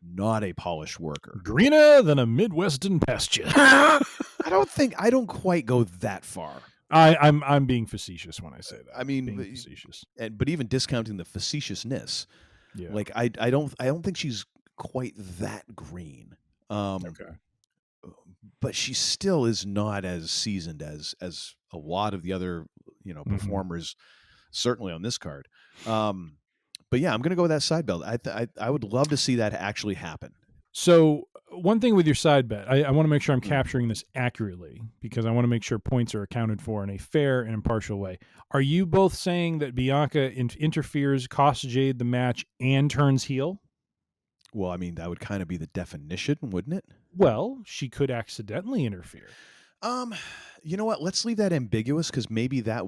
not a polished worker. Greener than a Midwestern pasture. I don't quite go that far. I'm being facetious when I say that. I mean, being facetious. But even discounting the facetiousness, yeah. Like I don't think she's quite that green. Okay. But she still is not as seasoned as a lot of the other, performers, certainly on this card. But yeah, I'm going to go with that side belt. I would love to see that actually happen. So one thing with your side bet, I want to make sure I'm capturing this accurately, because I want to make sure points are accounted for in a fair and impartial way. Are you both saying that Bianca interferes, costs Jade the match, and turns heel? Well, I mean, that would kind of be the definition, wouldn't it? Well, she could accidentally interfere. You know what? Let's leave that ambiguous, because maybe that...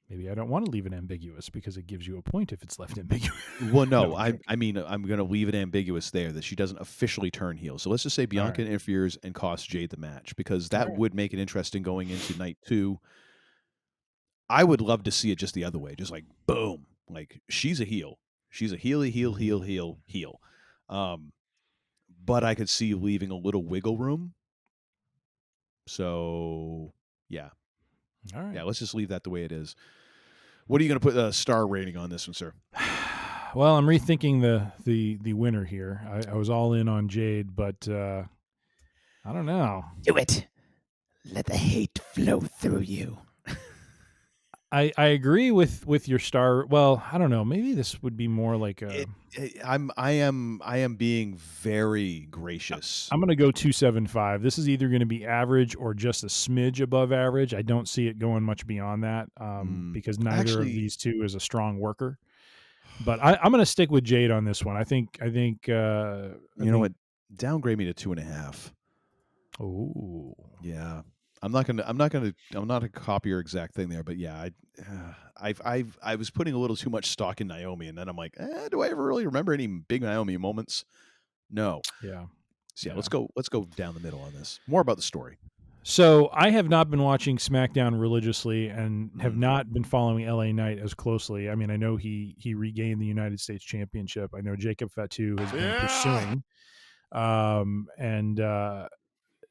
Maybe I don't want to leave it ambiguous, because it gives you a point if it's left ambiguous. Well, no, I mean, I'm going to leave it ambiguous there, that she doesn't officially turn heel. So let's just say Bianca interferes and costs Jade the match, because that would make it interesting going into night 2. I would love to see it just the other way, just like boom, like she's a heel. She's a heel. But I could see leaving a little wiggle room. So yeah. All right. Yeah, let's just leave that the way it is. What are you going to put a star rating on this one, sir? Well, I'm rethinking the winner here. I was all in on Jade, but I don't know. Do it. Let the hate flow through you. I agree with your star. Well, I don't know. Maybe this would be more like a. I am being very gracious. I'm going to go 275. This is either going to be average or just a smidge above average. I don't see it going much beyond that, because neither of these two is a strong worker. But I'm going to stick with Jade on this one. I think. You know what? Downgrade me to 2.5. Oh, yeah. I'm not gonna copy your exact thing there, but yeah, I was putting a little too much stock in Naomi, and then I'm like, do I ever really remember any big Naomi moments? No. Yeah. So yeah, let's go down the middle on this. More about the story. So I have not been watching SmackDown religiously and have not been following LA Knight as closely. I mean, I know he regained the United States Championship. I know Jacob Fatu has been pursuing,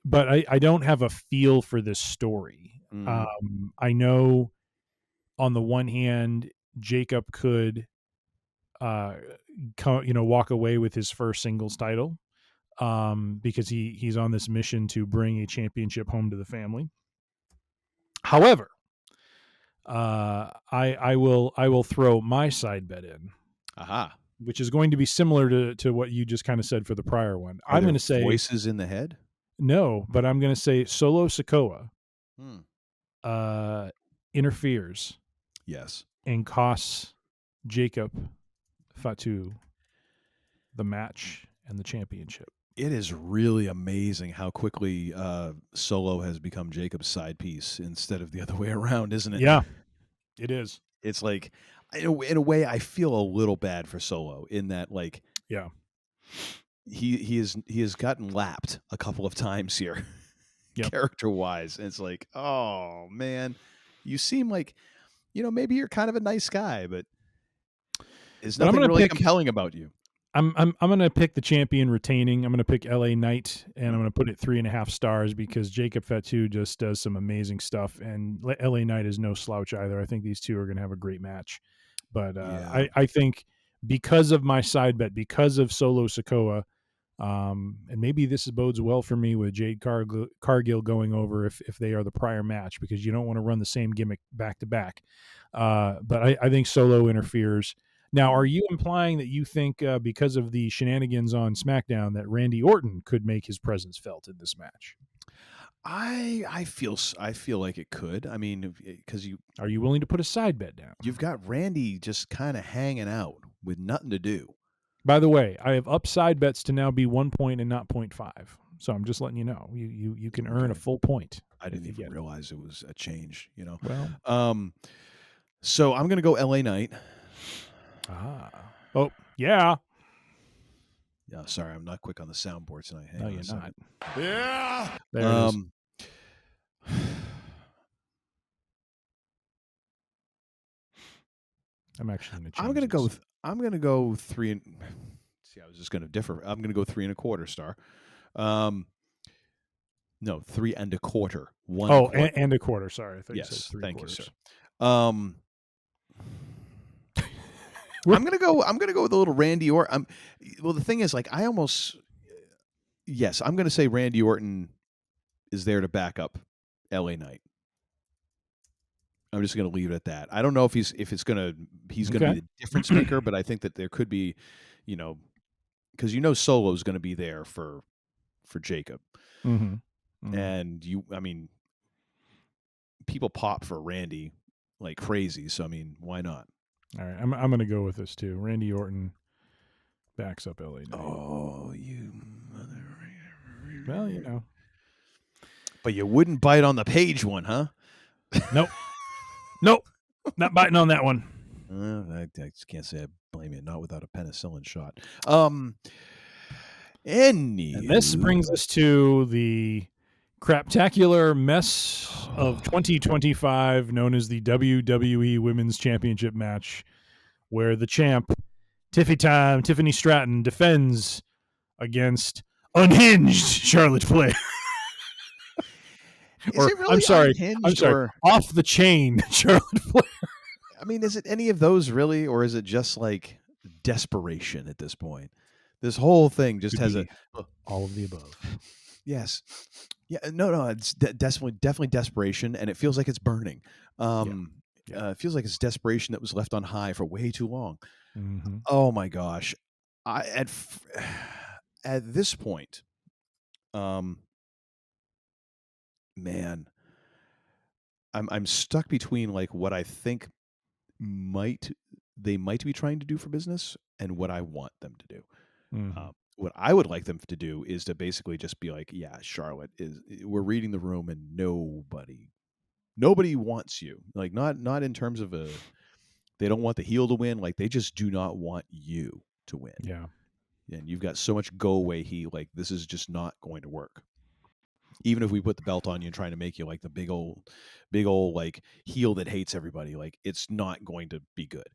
but I don't have a feel for this story. I know on the one hand, Jacob could, walk away with his first singles title, because he's on this mission to bring a championship home to the family. However, I will throw my side bet in, which is going to be similar to what you just kind of said for the prior one. I'm going to say voices in the head. No, but I'm going to say Solo Sikoa interferes. Yes. And costs Jacob Fatu the match and the championship. It is really amazing how quickly Solo has become Jacob's side piece instead of the other way around, isn't it? Yeah, it is. It's like, in a way, I feel a little bad for Solo in that, like, Yeah, he has gotten lapped a couple of times here, character wise. And it's like, oh man, you seem like, maybe you're kind of a nice guy, but there's nothing really compelling about you. I'm going to pick the champion retaining. I'm going to pick LA Knight, and I'm going to put it 3.5 stars because Jacob Fatu just does some amazing stuff, and LA Knight is no slouch either. I think these two are going to have a great match. But I think because of my side bet, because of Solo Sikoa, and maybe this bodes well for me with Jade Cargill going over if they are the prior match, because you don't want to run the same gimmick back to back. But I think Solo interferes. Now, are you implying that you think because of the shenanigans on SmackDown that Randy Orton could make his presence felt in this match? I feel like it could. I mean, because are you willing to put a side bet down? You've got Randy just kind of hanging out with nothing to do. By the way, I have upside bets to now be 1 point and not 0.5. So I'm just letting you know. You can earn a full point. I didn't even realize it was a change. Well, so I'm gonna go LA Knight. Oh, yeah. Yeah, sorry, I'm not quick on the soundboard tonight. No, you're not. Yeah. There it is. I'm actually going to change. I'm gonna go 3 and see. I was just gonna differ. I'm gonna go 3.25 star. No, 3.25. And a quarter. Sorry, I thought you said 3 thank quarters. you, sir. I'm gonna go with a little Randy Orton. Well, the thing is, like, I'm gonna say Randy Orton is there to back up LA Knight. I'm just gonna leave it at that. I don't know if he's gonna be the difference maker, but I think that there could be, because Solo's gonna be there for Jacob, and people pop for Randy like crazy. So why not? All right, I'm going to go with this too. Randy Orton backs up LA Knight. Oh, you mother! Well, But you wouldn't bite on the Page one, huh? Nope, not biting on that one. I just can't say I blame you. Not without a penicillin shot. And this brings us to the craptacular mess of 2025, known as the WWE Women's Championship match, where the champ, Tiffany Stratton, defends against unhinged Charlotte Flair. I'm sorry, off the chain Charlotte Flair. Is it any of those really, or is it just like desperation at this point? This whole thing just has all of the above. Yes. Yeah. No. It's definitely desperation, and it feels like it's burning. It feels like it's desperation that was left on high for way too long. Mm-hmm. Oh my gosh! At this point, man, I'm stuck between like what I think they might be trying to do for business and what I want them to do. Mm-hmm. What I would like them to do is to basically just be like, yeah, Charlotte we're reading the room and nobody wants you. Like not in terms of they don't want the heel to win. Like they just do not want you to win. Yeah. And you've got so much go away heel. Like this is just not going to work. Even if we put the belt on you and trying to make you like the big old like heel that hates everybody, like it's not going to be good.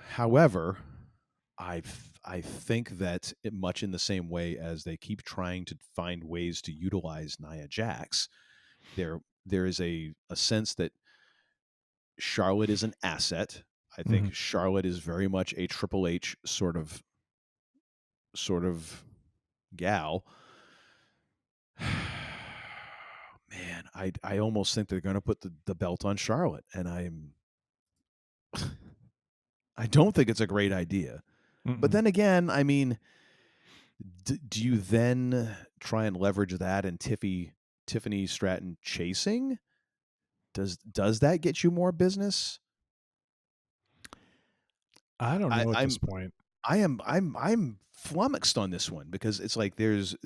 However, I think that much in the same way as they keep trying to find ways to utilize Nia Jax, there is a sense that Charlotte is an asset. I think Charlotte is very much a Triple H sort of gal. Man, I almost think they're going to put the belt on Charlotte, and I don't think it's a great idea. But then again, do you then try and leverage that and Tiffany Stratton chasing? Does that get you more business? I don't know at this point. I'm flummoxed on this one because it's like there's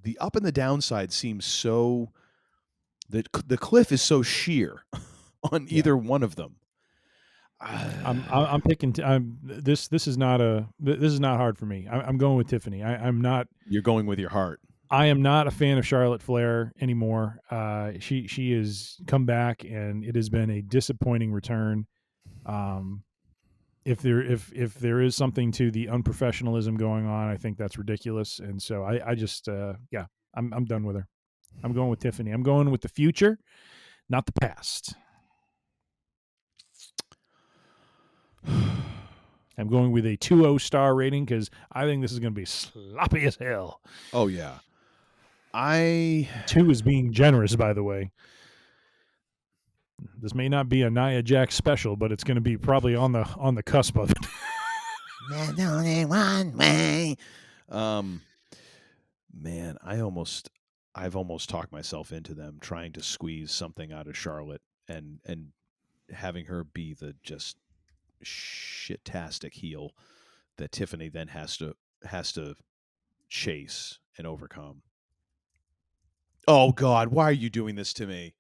the up and the downside seems so the cliff is so sheer on either one of them. I'm picking. This is not hard for me. I'm going with Tiffany. I'm not. You're going with your heart. I am not a fan of Charlotte Flair anymore. She has come back, and it has been a disappointing return. If there is something to the unprofessionalism going on, I think that's ridiculous. And so I just I'm done with her. I'm going with Tiffany. I'm going with the future, not the past. I'm going with a 2.0 star rating because I think this is going to be sloppy as hell. Oh yeah. 2 is being generous, by the way. This may not be a Nia Jax special, but it's going to be probably on the cusp of it. There's only one way. Man, I've almost talked myself into them trying to squeeze something out of Charlotte and having her be the just shit-tastic heel that Tiffany then has to chase and overcome. Oh God, why are you doing this to me?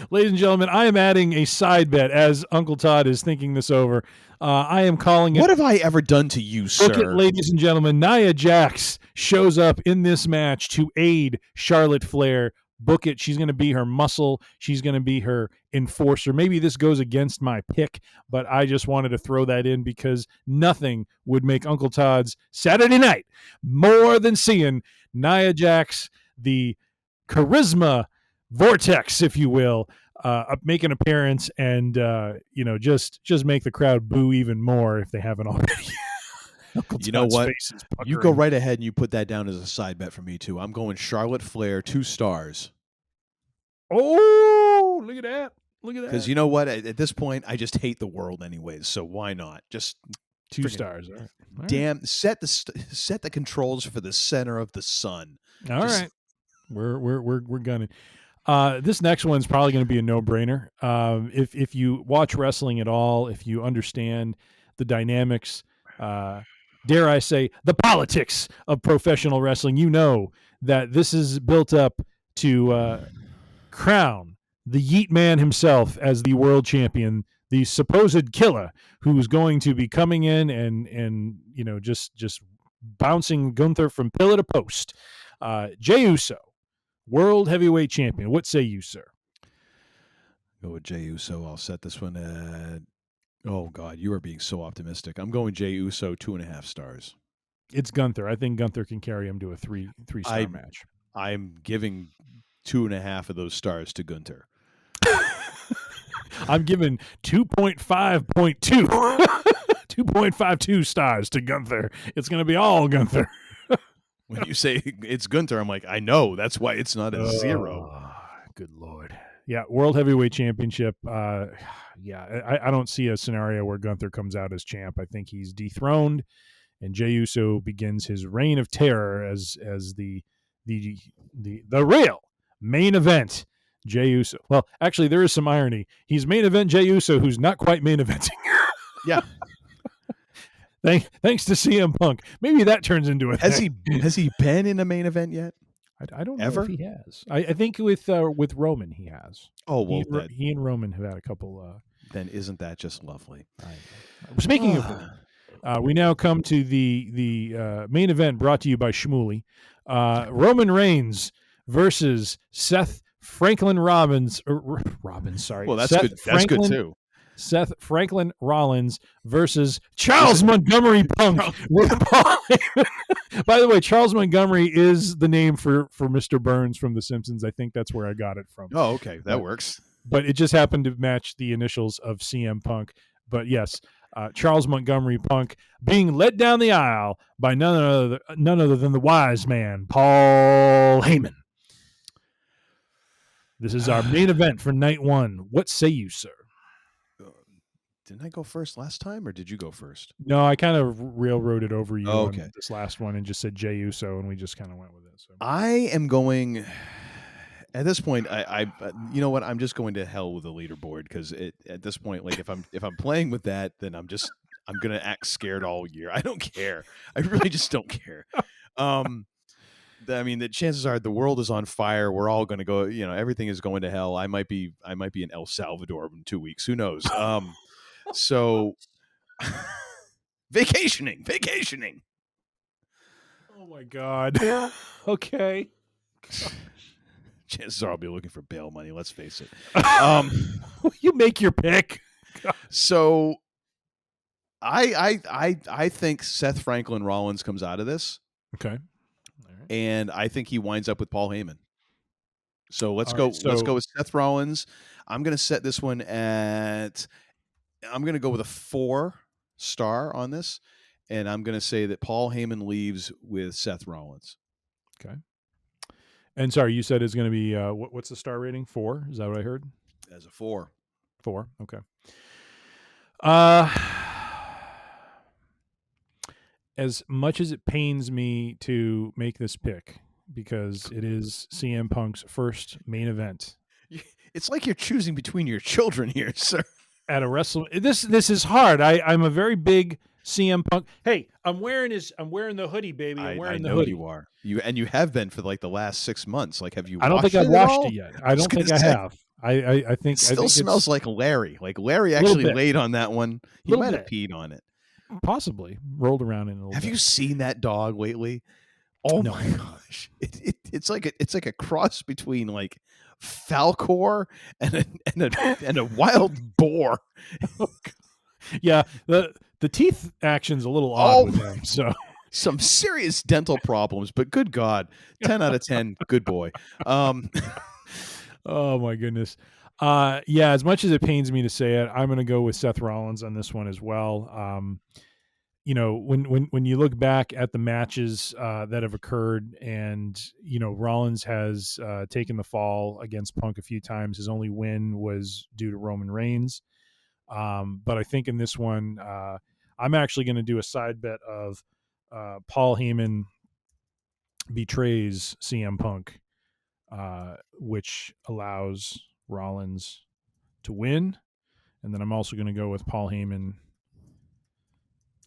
Ladies and gentlemen, I am adding a side bet as Uncle Todd is thinking this over. I am calling it. What have I ever done to you, sir? Look at, ladies and gentlemen, Nia Jax shows up in this match to aid Charlotte Flair. Book it. She's going to be her muscle. She's going to be her enforcer. Maybe this goes against my pick, but I just wanted to throw that in because nothing would make Uncle Todd's Saturday night more than seeing Nia Jax, the charisma vortex, if you will, make an appearance and just make the crowd boo even more if they haven't already. You know what? You go right ahead and you put that down as a side bet for me too. I'm going Charlotte Flair 2 stars. Oh, look at that! Look at that! Because you know what? At this point, I just hate the world anyways. So why not? Just 2 stars. All right. Damn! Set the controls for the center of the sun. All right. We're gunning. This next one's probably going to be a no-brainer. If you watch wrestling at all, if you understand the dynamics, dare I say, the politics of professional wrestling, you know that this is built up to crown the Yeet Man himself as the world champion, the supposed killer who's going to be coming in and just bouncing Gunther from pillar to post. Jey Uso, World Heavyweight Champion. What say you, sir? Go with Jey Uso. I'll set this one at... Oh, God, you are being so optimistic. I'm going Jey Uso 2.5 stars. It's Gunther. I think Gunther can carry him to a three-star match. I'm giving 2.5 of those stars to Gunther. I'm giving 2.5.2. 2.52 stars to Gunther. It's going to be all Gunther. When you say it's Gunther, I'm like, I know. That's why it's not a 0. Good Lord. Yeah, World Heavyweight Championship. I don't see a scenario where Gunther comes out as champ. I think he's dethroned, and Jey Uso begins his reign of terror as the real main event. Jey Uso. Well, actually, there is some irony. He's main event Jey Uso, who's not quite main eventing. Yeah. Thanks to CM Punk. Maybe that turns into a thing. Has he been in a main event yet? I don't know Ever? if he has. I think with Roman he has. Oh, well, he and Roman have had a couple. Then isn't that just lovely? Speaking of, we now come to the main event brought to you by Shmuley. Roman Reigns versus Seth Franklin Rollins. Sorry. Well, that's good. That's good too. Seth Franklin Rollins versus Charles Montgomery Punk with Paul Heyman. By the way, Charles Montgomery is the name for Mr. Burns from The Simpsons. I think that's where I got it from. Oh, okay. That works. But it just happened to match the initials of CM Punk. But yes, Charles Montgomery Punk being led down the aisle by none other than the wise man, Paul Heyman. This is our main event for night 1. What say you, sir? Didn't I go first last time, or did you go first? No, I kind of railroaded over you on okay. this last one and just said Jey Uso, and we just kind of went with it. So I am going... At this point, I you know what? I'm just going to hell with the leaderboard because at this point, like if I'm playing with that, then I'm I'm going to act scared all year. I don't care. I really just don't care. I mean, the chances are the world is on fire. We're all going to go, everything is going to hell. I might be in El Salvador in 2 weeks. Who knows? So vacationing. Oh my God. Okay. Chances are I'll be looking for bail money. Let's face it. You make your pick. So I think Seth Franklin Rollins comes out of this. Okay. And I think he winds up with Paul Heyman. So let's go. Right, let's go with Seth Rollins. I'm going to set this one at. I'm going to go with a 4-star on this, and I'm going to say that Paul Heyman leaves with Seth Rollins. Okay. And sorry, you said it's going to be what's the star rating? 4? Is that what I heard? As a 4. 4. Okay. As much as it pains me to make this pick, because it is CM Punk's first main event. It's like you're choosing between your children here, sir. At a this is hard. I'm a very big CM Punk. Hey, I'm wearing the hoodie, baby. I'm wearing the hoodie. You are. You have been for like the last 6 months. Like, have you? I don't think I've washed it yet. I don't think I have. I think it still smells like Larry. Like Larry actually laid on that one. He might have peed on it. Possibly rolled around in a little. Have you seen that dog lately? Oh no. My gosh! It's like a cross between like Falcor and a wild boar. Yeah, the teeth action's a little odd with him. So some serious dental problems, but good God, 10 out of 10, good boy. Oh my goodness. Yeah, as much as it pains me to say it, I'm going to go with Seth Rollins on this one as well. When you look back at the matches that have occurred, and Rollins has taken the fall against Punk a few times. His only win was due to Roman Reigns. But I think in this one, I'm actually going to do a side bet of Paul Heyman betrays CM Punk, which allows Rollins to win. And then I'm also going to go with Paul Heyman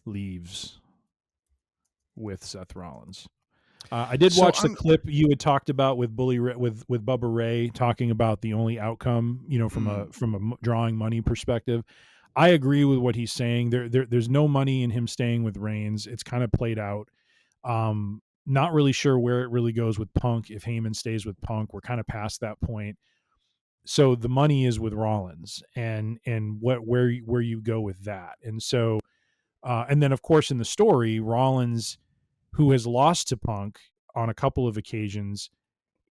leaves with Seth Rollins. I did watch the clip you had talked about with with Bubba Ray talking about the only outcome, from a drawing money perspective. I agree with what he's saying. There's no money in him staying with Reigns. It's kind of played out. Not really sure where it really goes with Punk. If Heyman stays with Punk, we're kind of past that point. So the money is with Rollins, and where you go with that. And so, and then of course in the story, Rollins, who has lost to Punk on a couple of occasions,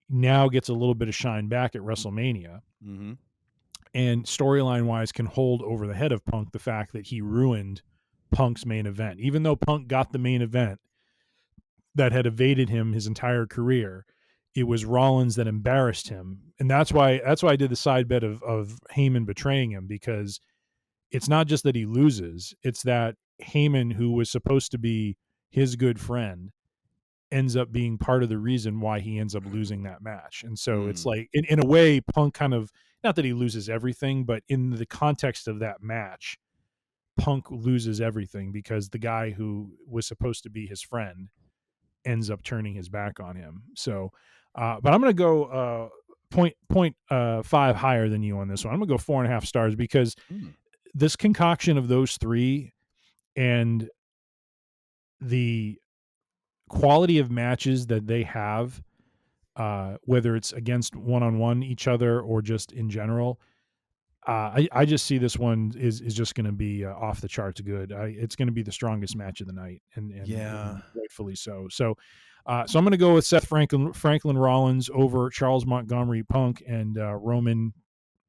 now gets a little bit of shine back at WrestleMania. Mm-hmm. And storyline wise can hold over the head of Punk the fact that he ruined Punk's main event. Even though Punk got the main event that had evaded him his entire career, it was Rollins that embarrassed him. And that's why I did the side bet of Heyman betraying him, because it's not just that he loses, it's that Heyman, who was supposed to be his good friend, ends up being part of the reason why he ends up losing that match. And so it's like, in a way, Punk kind of, not that he loses everything, but in the context of that match, Punk loses everything because the guy who was supposed to be his friend ends up turning his back on him. So, but I'm going to go 0.5 higher than you on this one. I'm going to go 4.5 stars because this concoction of those three and the quality of matches that they have, whether it's against one-on-one each other or just in general, I just see this one is just going to be off the charts good. It's going to be the strongest match of the night, and rightfully so. So I'm going to go with Seth Franklin Rollins over Charles Montgomery Punk and Roman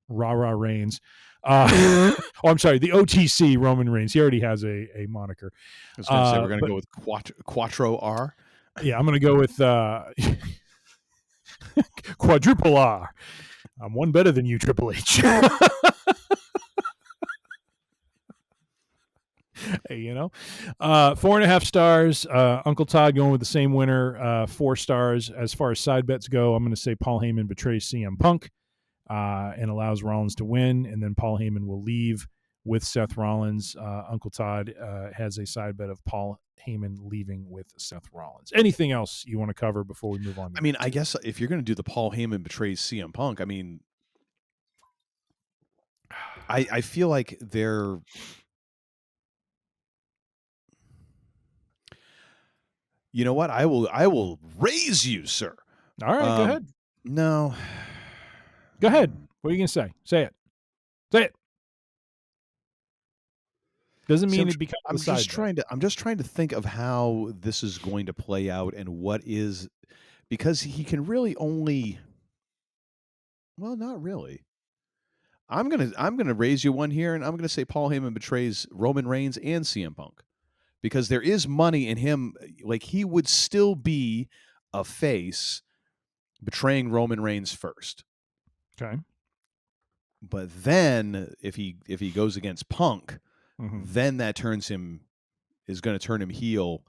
Reigns. I'm sorry, the OTC Roman Reigns. He already has a moniker. I was going to say we're going to go with Quattro R. Yeah, I'm going to go with Quadruple R. I'm one better than you, Triple H. Hey, 4.5 stars. Uncle Todd going with the same winner, 4 stars. As far as side bets go, I'm going to say Paul Heyman betrays CM Punk and allows Rollins to win, and then Paul Heyman will leave with Seth Rollins. Uncle Todd has a side bet of Paul Heyman leaving with Seth Rollins. Anything else you want to cover before we move on? I mean, I guess if you're going to do the Paul Heyman betrays CM Punk, I mean, I feel like they're. You know what? I will raise you, sir. All right, go ahead. No. Go ahead. What are you going to say? Say it. Say it. Doesn't mean it becomes I'm just trying to think of how this is going to play out and what is, because he can really only, well, not really. I'm gonna raise you one here, and I'm gonna say Paul Heyman betrays Roman Reigns and CM Punk, because there is money in him. Like, he would still be a face betraying Roman Reigns first. Okay. But then if he goes against Punk, then that is going to turn him heel,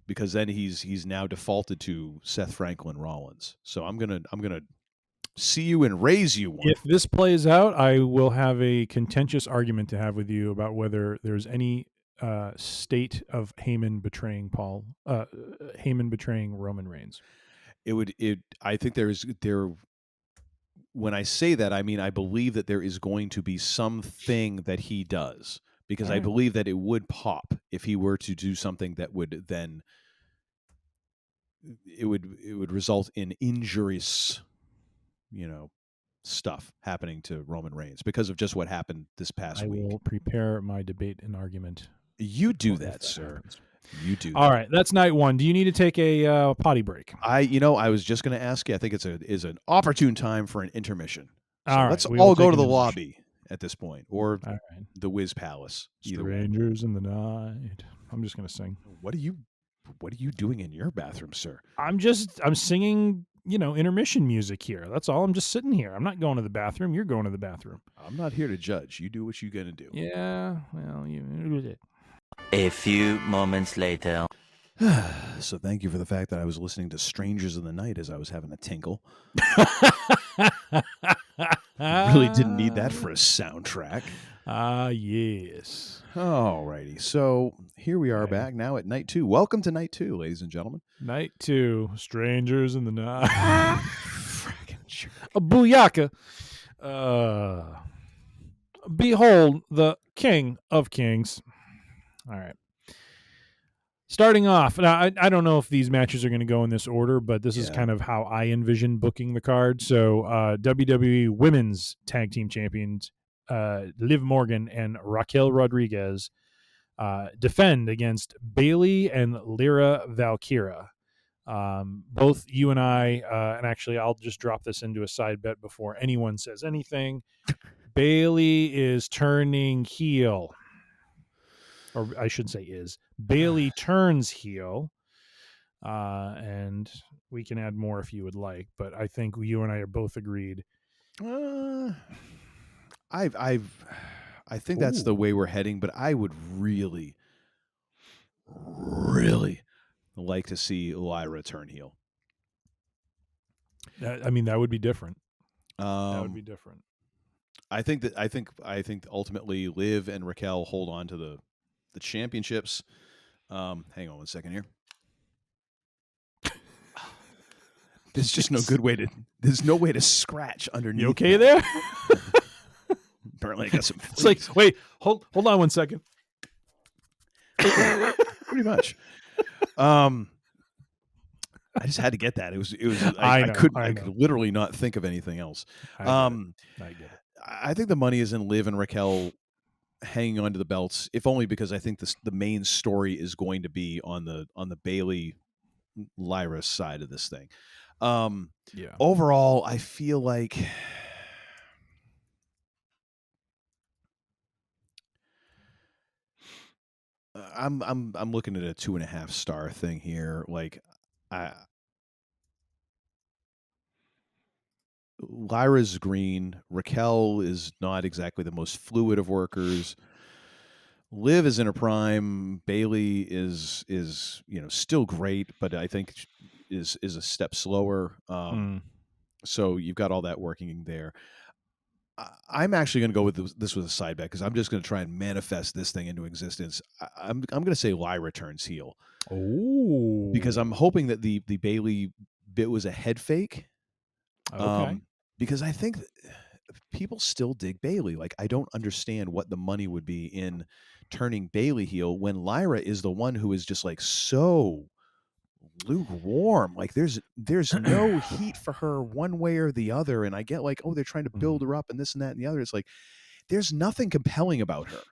because then he's now defaulted to Seth Franklin Rollins. So I'm gonna see you and raise you one. If this plays out, I will have a contentious argument to have with you about whether there's any state of Heyman betraying Roman Reigns. I think there. When I say that, I mean I believe that there is going to be something that he does, because I believe that it would pop if he were to do something that would then it would result in injurious, stuff happening to Roman Reigns because of just what happened this past week. I will prepare my debate and argument. You do that, sir. Happens. You do. All right, that's night one. Do you need to take a potty break? I was just going to ask you. I think it's an opportune time for an intermission. So all right, let's all go to the lobby at this point, or the Wiz Palace. Strangers in the night. I'm just going to sing. What are you doing in your bathroom, sir? I'm singing, intermission music here. That's all. I'm just sitting here. I'm not going to the bathroom. You're going to the bathroom. I'm not here to judge. You do what you're going to do. Yeah. Well, you. A few moments later. So thank you for the fact that I was listening to Strangers in the Night as I was having a tinkle. Really didn't need that for a soundtrack. Yes. All righty. So here we are back now at night 2. Welcome to night 2, ladies and gentlemen. Night 2. Strangers in the Night. A booyaka. Behold the King of Kings. All right. Starting off, now I don't know if these matches are going to go in this order, but this is kind of how I envision booking the card. So WWE Women's Tag Team Champions Liv Morgan and Raquel Rodriguez defend against Bayley and Lyra Valkyria. Both you and I, and actually I'll just drop this into a side bet before anyone says anything. Bayley is turning heel. Or I should say Bayley turns heel, and we can add more if you would like, but I think you and I are both agreed. I think that's the way we're heading, but I would really, really like to see Lyra turn heel. I mean, that would be different. That would be different. I think ultimately Liv and Raquel hold on to the championships. Hang on one second here. There's just there's no way to scratch underneath. You okay there? Apparently I got some fleas. It's like, wait, hold on one second. Pretty much. I just had to get that. It was I could literally not think of anything else. I get it. I think the money is in Liv and Raquel hanging on to the belts, if only because I think the main story is going to be on the Bayley Lyra side of this thing. Overall, I feel like I'm looking at a 2.5 star thing here. Like, Lyra's green. Raquel is not exactly the most fluid of workers. Liv is in her prime. Bayley is still great, but I think is a step slower. So you've got all that working there. I'm actually going to go with this with a side bet because I'm just going to try and manifest this thing into existence. I'm going to say Lyra turns heel. Oh, because I'm hoping that the Bailey bit was a head fake. Okay. Because I think people still dig Bailey. Like, I don't understand what the money would be in turning Bailey heel when Lyra is the one who is just like so lukewarm. Like, there's no heat for her one way or the other. And I get like, oh, they're trying to build her up and this and that and the other. It's like, there's nothing compelling about her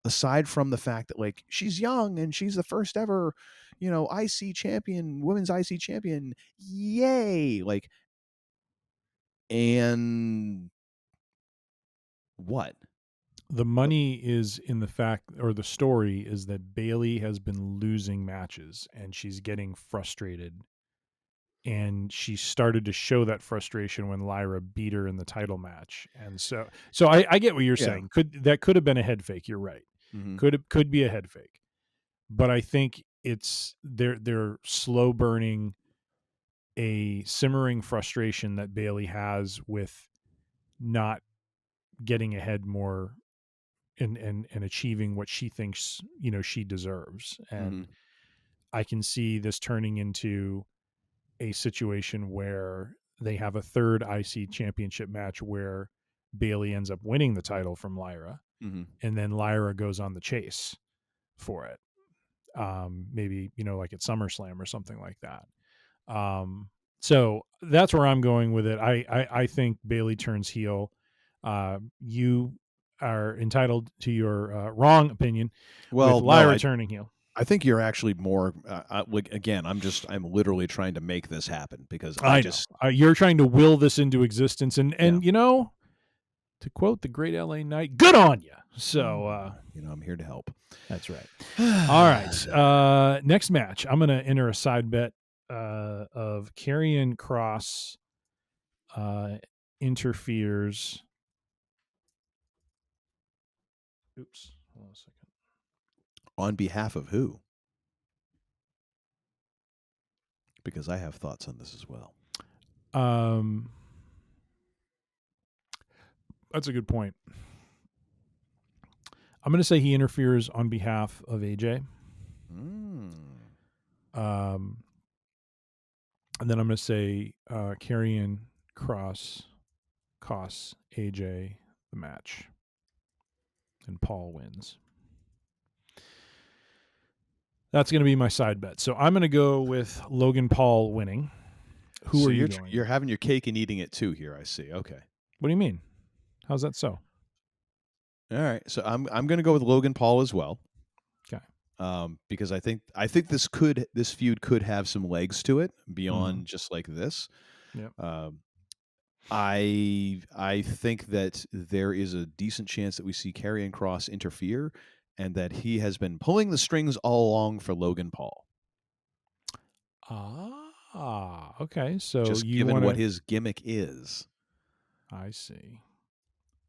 aside from the fact that like she's young and she's the first ever, IC champion, women's IC champion. Yay. Like, and what? The money is in the fact, or the story is that Bailey has been losing matches and she's getting frustrated. And she started to show that frustration when Lyra beat her in the title match. And so I get what you're saying. Could have been a head fake. You're right. Mm-hmm. Could be a head fake. But I think it's they're slow burning a simmering frustration that Bailey has with not getting ahead more and achieving what she thinks, she deserves. And I can see this turning into a situation where they have a third IC championship match where Bailey ends up winning the title from Lyra, and then Lyra goes on the chase for it. Maybe, like at SummerSlam or something like that. So that's where I'm going with it. I think Bailey turns heel. You are entitled to your wrong opinion with Lyra turning heel. I think you're actually more like, again, I'm literally trying to make this happen because you're trying to will this into existence and to quote the great LA Knight, good on you. So I'm here to help. That's right. All right. Next match, I'm going to enter a side bet of Karrion Kross interferes. Oops. Hold on a second. On behalf of who? Because I have thoughts on this as well. That's a good point. I'm going to say he interferes on behalf of AJ. And then I'm going to say Karrion Kross costs AJ the match. And Paul wins. That's going to be my side bet. So I'm going to go with Logan Paul winning. Who are you going? You're having your cake and eating it too here, I see. Okay. What do you mean? How's that so? All right. So I'm going to go with Logan Paul as well. Okay. Because I think this feud could have some legs to it beyond just like this. Yep. I think that there is a decent chance that we see Karrion Kross interfere and that he has been pulling the strings all along for Logan Paul. Okay. So just given what his gimmick is. I see.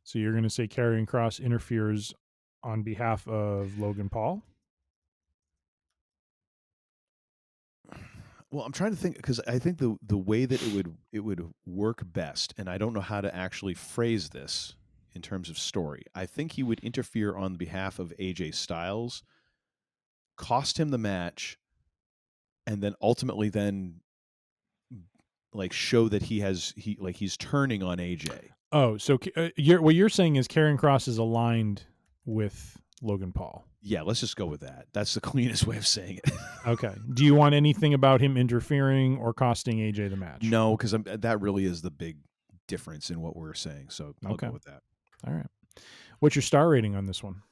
So you're going to say Karrion Kross interferes on behalf of Logan Paul? Well, I'm trying to think because I think the way that it would work best, and I don't know how to actually phrase this in terms of story. I think he would interfere on behalf of AJ Styles, cost him the match, and then ultimately like show that he's turning on AJ. Oh, so what you're saying is Karrion Kross is aligned with Logan Paul. Yeah, let's just go with that. That's the cleanest way of saying it. Okay. Do you want anything about him interfering or costing AJ the match? No, because that really is the big difference in what we're saying. So I'll go with that. All right. What's your star rating on this one?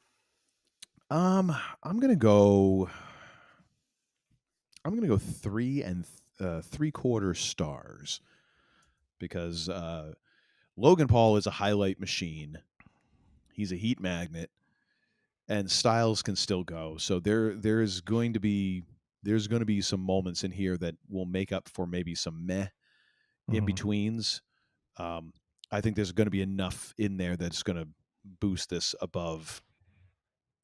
I'm gonna go 3 3/4 stars because Logan Paul is a highlight machine. He's a heat magnet. And Styles can still go. So there's going to be some moments in here that will make up for maybe some meh in betweens. I think there's going to be enough in there that's going to boost this above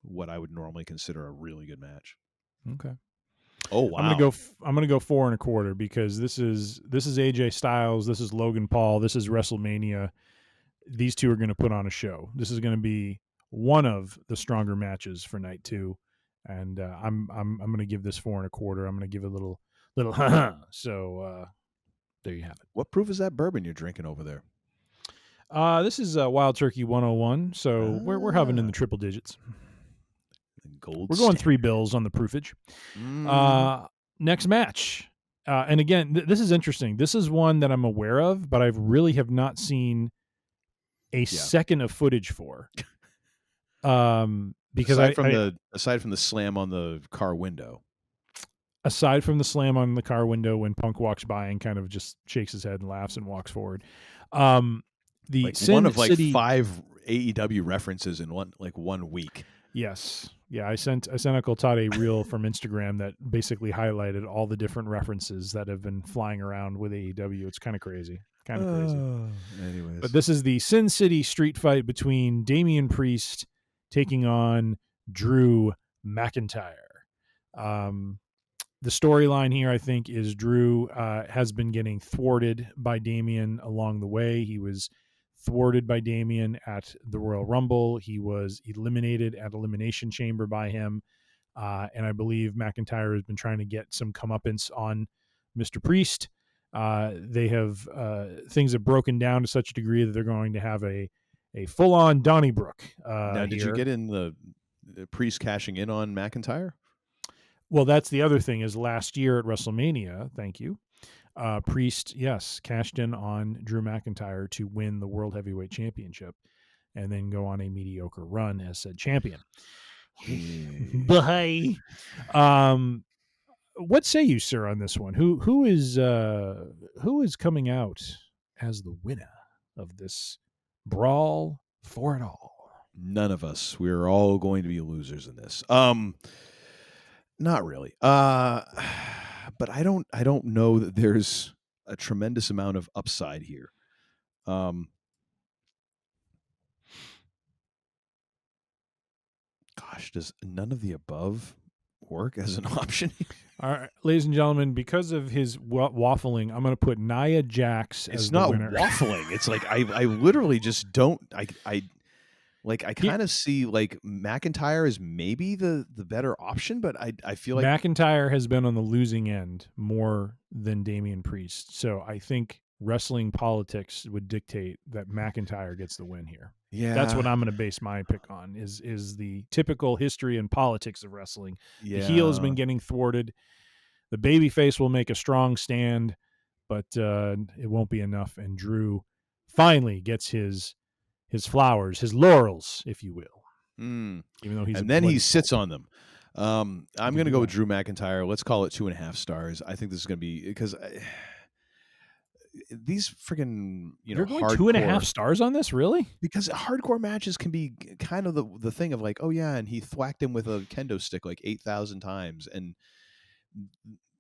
what I would normally consider a really good match. Okay. Oh wow. I'm gonna go 4 1/4 because this is AJ Styles. This is Logan Paul. This is WrestleMania. these two are going to put on a show. This is going to be one of the stronger matches for night 2, and I'm going to give this 4 1/4. I'm going to give it a little so there you have it. What proof is that bourbon you're drinking over there? This is Wild Turkey 101, so we're having in the triple digits. Gold. We're going 3 bills on the proofage. Next match. And again, this is interesting. This is one that I'm aware of, but I really have not seen a second of footage for. Because aside from the slam on the car window. Aside from the slam on the car window when Punk walks by and kind of just shakes his head and laughs and walks forward. The one of City, 5 AEW references in one week. Yes. Yeah, I sent Uncle Todd a reel from Instagram that basically highlighted all the different references that have been flying around with AEW. It's kind of crazy. Anyways. But this is the Sin City street fight between Damian Priest taking on Drew McIntyre. The storyline here, I think, is Drew has been getting thwarted by Damian along the way. He was thwarted by Damian at the Royal Rumble. He was eliminated at Elimination Chamber by him. And I believe McIntyre has been trying to get some comeuppance on Mr. Priest. They have things have broken down to such a degree that they're going to have a full-on Donnybrook. Now, did you get in the Priest cashing in on McIntyre? Well, that's the other thing is last year at WrestleMania, thank you, Priest, yes, cashed in on Drew McIntyre to win the World Heavyweight Championship and then go on a mediocre run as said champion. Bye. What say you, sir, on this one? Who is coming out as the winner of this brawl for it all? None of us. We're all going to be losers in this. Not really. But I don't know that there's a tremendous amount of upside here. Gosh, does none of the above work as an option? All right, ladies and gentlemen, because of his waffling, I'm going to put Nia Jax as the winner. It's not waffling. It's like I literally just don't. I kind of see like McIntyre is maybe the better option, but I feel like McIntyre has been on the losing end more than Damian Priest. So I think wrestling politics would dictate that McIntyre gets the win here. Yeah, that's what I'm going to base my pick on. Is the typical history and politics of wrestling. Yeah. The heel has been getting thwarted. The babyface will make a strong stand, but it won't be enough. And Drew finally gets his flowers, his laurels, if you will. Even though he sits on them. I'm going to go with Drew McIntyre. Let's call it 2.5 stars. I think this is going to be because these freaking you're going 2.5 stars on this, really? Because hardcore matches can be kind of the thing of like, oh yeah, and he thwacked him with a kendo stick like 8,000 times, and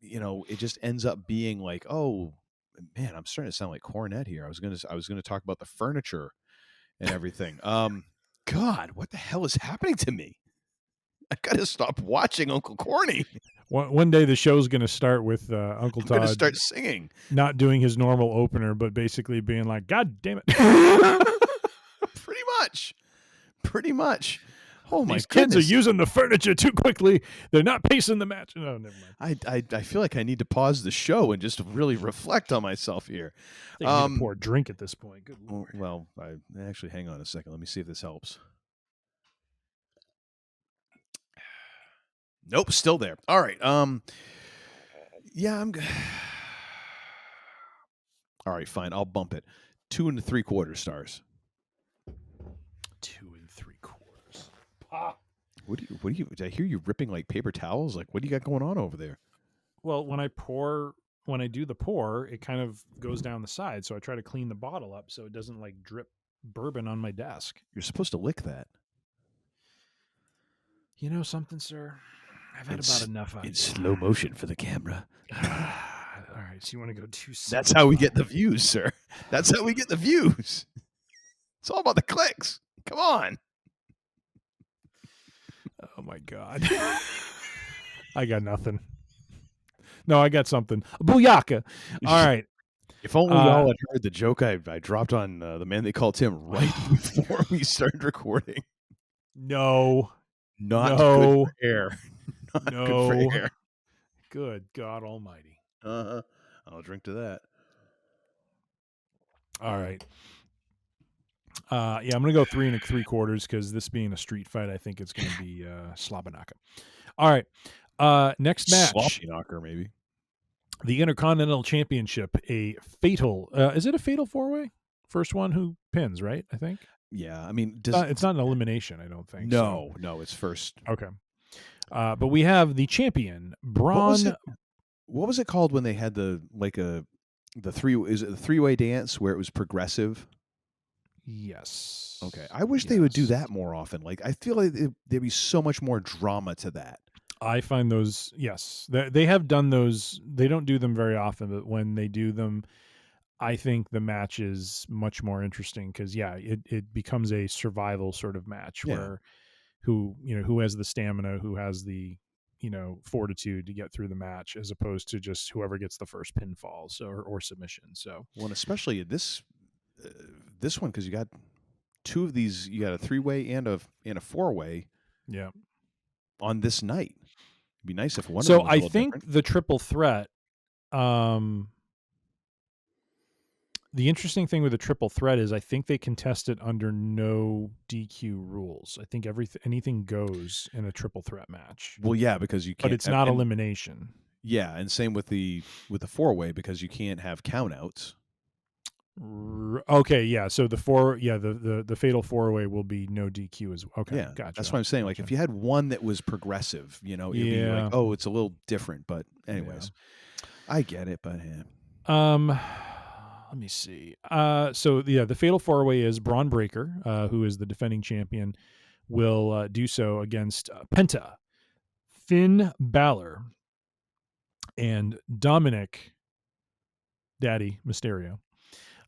it just ends up being like, oh man, I'm starting to sound like Cornette here. I was gonna talk about the furniture and everything. God, what the hell is happening to me? I gotta stop watching Uncle Corny. One day the show's gonna start with Uncle Todd start singing, not doing his normal opener, but basically being like, "God damn it!" Pretty much. Oh my These goodness. kids are using the furniture too quickly. They're not pacing the match. No, never mind. I feel like I need to pause the show and just really reflect on myself here. I need to pour a drink at this point. Good Lord. Well, actually, hang on a second. Let me see if this helps. Nope, still there. All right. Yeah, I'm good. All right, fine. I'll bump it. 2 3/4 stars. 2 3/4. What do you? Did I hear you ripping like paper towels? Like, what do you got going on over there? Well, when I do the pour, it kind of goes down the side. So I try to clean the bottle up so it doesn't like drip bourbon on my desk. You're supposed to lick that. You know something, sir? I've had about enough of it. In slow motion for the camera. All right, so you want to go 2 seconds? That's how we get the views, sir. That's how we get the views. It's all about the clicks. Come on. Oh my God. I got nothing. No, I got something. Booyaka. All right. If only y'all had heard the joke I dropped on the man they call Tim right before we started recording. No. Not good for air. Not good for air. Good God Almighty. I'll drink to that. All right. Yeah, I'm going to go 3 3/4 because this being a street fight, I think it's going to be Slabanaka. All right. Next match. Sloppy knocker, maybe. The Intercontinental Championship, a fatal. Is it a fatal 4-way? First one who pins, right? I think. Yeah, I mean, it's not an elimination. I don't think. No, it's first. Okay. But we have the champion, Braun. What was it called when they had the 3-way dance where it was progressive? Yes. Okay. I wish they would do that more often. Like, I feel like there'd be so much more drama to that. I find those, yes, they have done those. They don't do them very often, but when they do them, I think the match is much more interesting because, it becomes a survival sort of match where who has the stamina, who has the, fortitude to get through the match, as opposed to just whoever gets the first pinfall or submission. So, well, and especially this one, because you got two of these, you got a 3-way and a 4-way. Yeah. On this night, it'd be nice if one. So of them was I think different. the triple threat. The interesting thing with the triple threat is I think they contest it under no DQ rules. I think anything goes in a triple threat match. Well, yeah, because you can't. But it's not elimination. Yeah, and same with the 4-way because you can't have countouts. Okay, yeah. So the fatal 4-way will be no DQ as well. Okay, yeah, gotcha. That's what I'm saying. Like if you had one that was progressive, it'd be like, oh, it's a little different. But anyways, I get it. But let me see. The fatal 4-way is Braun Breaker, who is the defending champion, will do so against Penta, Finn Balor, and Dominic Daddy Mysterio.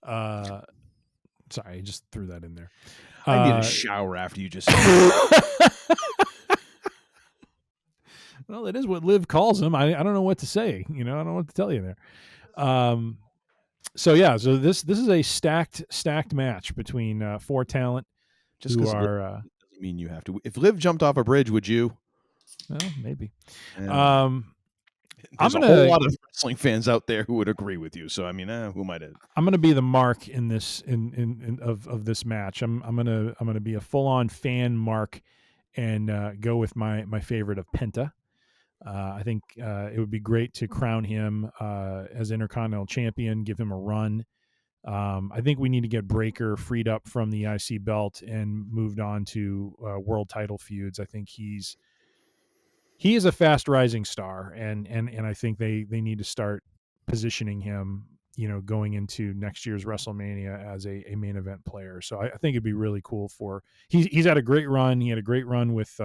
Sorry, I just threw that in there. I need a shower after you just. Well, it is what Liv calls him. I don't know what to say. I don't know what to tell you there. So this is a stacked match between 4 talent. Just because doesn't mean you have to. If Liv jumped off a bridge, would you? Well, maybe. There's a whole lot of wrestling fans out there who would agree with you. So I mean, who might have? I'm going to be the mark in this of this match. I'm going to be a full on fan mark and go with my favorite of Penta. I think it would be great to crown him as Intercontinental Champion, give him a run. I think we need to get Breaker freed up from the IC belt and moved on to world title feuds. I think he is a fast rising star, and I think they need to start positioning him, going into next year's WrestleMania as a main event player. So I think it'd be really cool he's had a great run. He had a great run with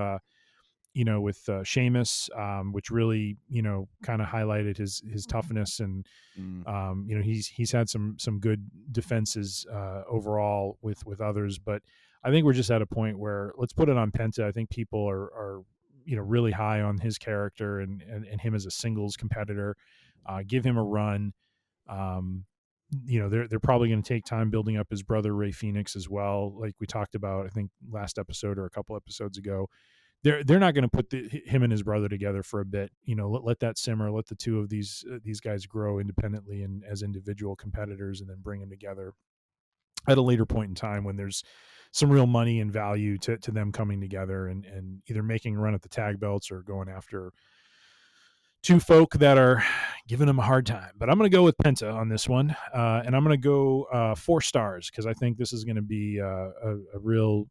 Sheamus, which really, kind of highlighted his toughness, and he's had some good defenses overall with others. But I think we're just at a point where let's put it on Penta. I think people are really high on his character and him as a singles competitor. Give him a run. They're probably going to take time building up his brother Rey Fenix as well, like we talked about, I think last episode or a couple episodes ago. They're not going to put him and his brother together for a bit. Let that simmer. Let the two of these guys grow independently and as individual competitors, and then bring them together at a later point in time when there's some real money and value to them coming together and either making a run at the tag belts or going after two folk that are giving them a hard time. But I'm going to go with Penta on this one, and I'm going to go 4 stars because I think this is going to be a real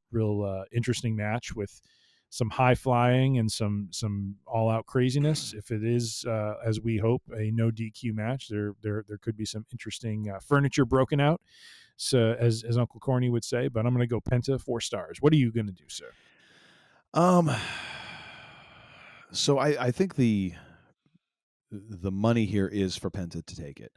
interesting match with some high flying and some all out craziness. If it is, as we hope, a no DQ match, there could be some interesting furniture broken out, so as Uncle Corny would say. But I'm going to go Penta, 4 stars. What are you going to do, sir? So I think the money here is for Penta to take it.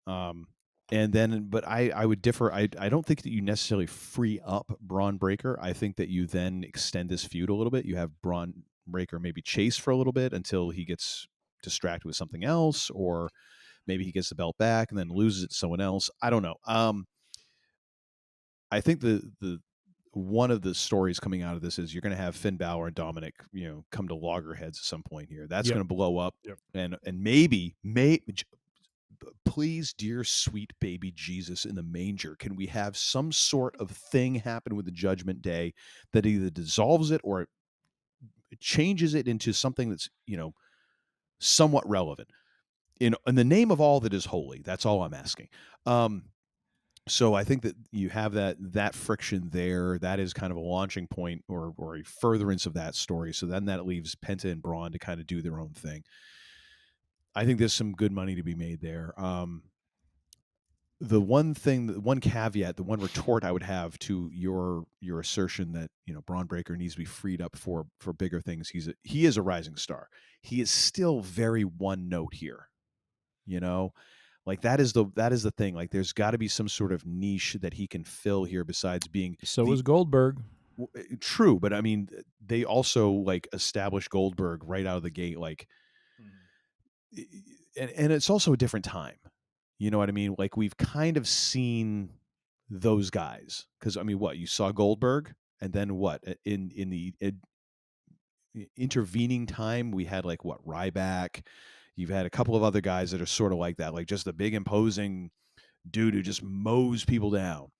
But I would differ. I don't think that you necessarily free up Braun Breaker. I think that you then extend this feud a little bit. You have Braun Breaker maybe chase for a little bit until he gets distracted with something else, or maybe he gets the belt back and then loses it to someone else. I don't know. I think the one of the stories coming out of this is you're going to have Finn Balor and Dominic, come to loggerheads at some point here. That's going to blow up, and maybe please, dear sweet baby Jesus in the manger, can we have some sort of thing happen with the Judgment Day that either dissolves it or changes it into something that's somewhat relevant in the name of all that is holy? That's all I'm asking. So I think that you have that friction there. That is kind of a launching point or a furtherance of that story. So then that leaves Penta and Braun to kind of do their own thing. I think there's some good money to be made there. The one caveat, the one retort I would have to your assertion that Braun Breaker needs to be freed up for bigger things. He is a rising star. He is still very one note here. Like that is the thing. Like there's got to be some sort of niche that he can fill here besides being. So is Goldberg. True, but I mean, they also like established Goldberg right out of the gate, like, and it's also a different time. You know what I mean? Like we've kind of seen those guys because I mean, what you saw Goldberg, and then what in the intervening time we had like what Ryback. You've had a couple of other guys that are sort of like that, like just a big imposing dude who just mows people down.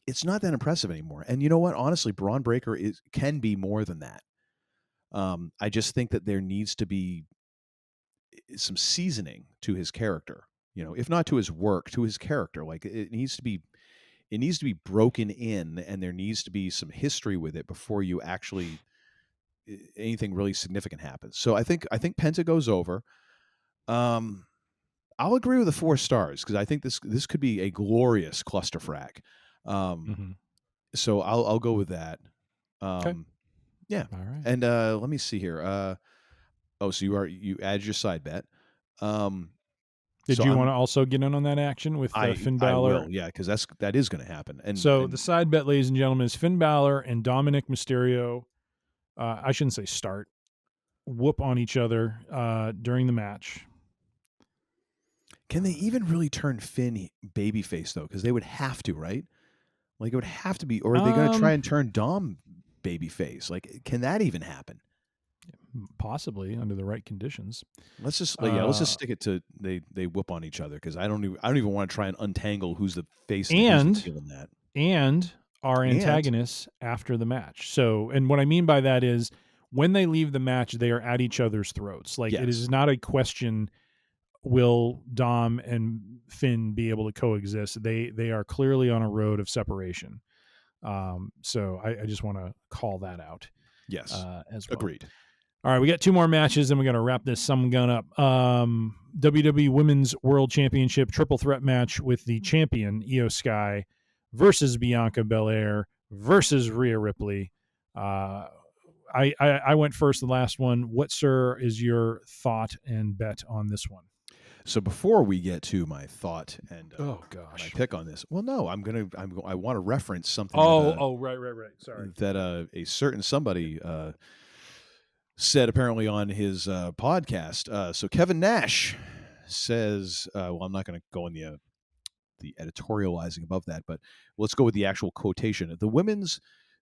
It's not that impressive anymore. And you know what? Honestly, Braun Breaker can be more than that. I just think that there needs to be some seasoning to his character. If not to his work, to his character. Like it needs to be broken in, and there needs to be some history with it before you actually anything really significant happens. So I think Penta goes over. I'll agree with the 4 stars because I think this could be a glorious clusterfuck. So I'll go with that. Okay. Yeah. All right. And let me see here. So you add your side bet. Did you want to also get in on that action with Finn Balor? I will, yeah, because that is going to happen. And the side bet, ladies and gentlemen, is Finn Balor and Dominic Mysterio. I shouldn't say whoop on each other during the match. Can they even really turn Finn babyface though? Because they would have to, right? Like it would have to be, or are they going to try and turn Dom babyface? Like, can that even happen? Possibly under the right conditions. Let's just stick it to they whoop on each other because I don't even want to try and untangle who's the face and feeling that. And our antagonists after the match. So, and what I mean by that is when they leave the match, they are at each other's throats. Like It is not a question, will Dom and Finn be able to coexist? They are clearly on a road of separation. So I just want to call that out. Yes. As well. Agreed. All right, we got 2 more matches, and we're going to wrap this gun up. WWE Women's World Championship triple threat match with the champion, Io Sky, versus Bianca Belair versus Rhea Ripley. I went first the last one. What, sir, is your thought and bet on this one? So before we get to my thought and oh gosh, my pick on this, well, no, I want to reference something. Right. Sorry. That a certain somebody said apparently on his podcast. So Kevin Nash says, well, I'm not going to go in the editorializing above that, but let's go with the actual quotation.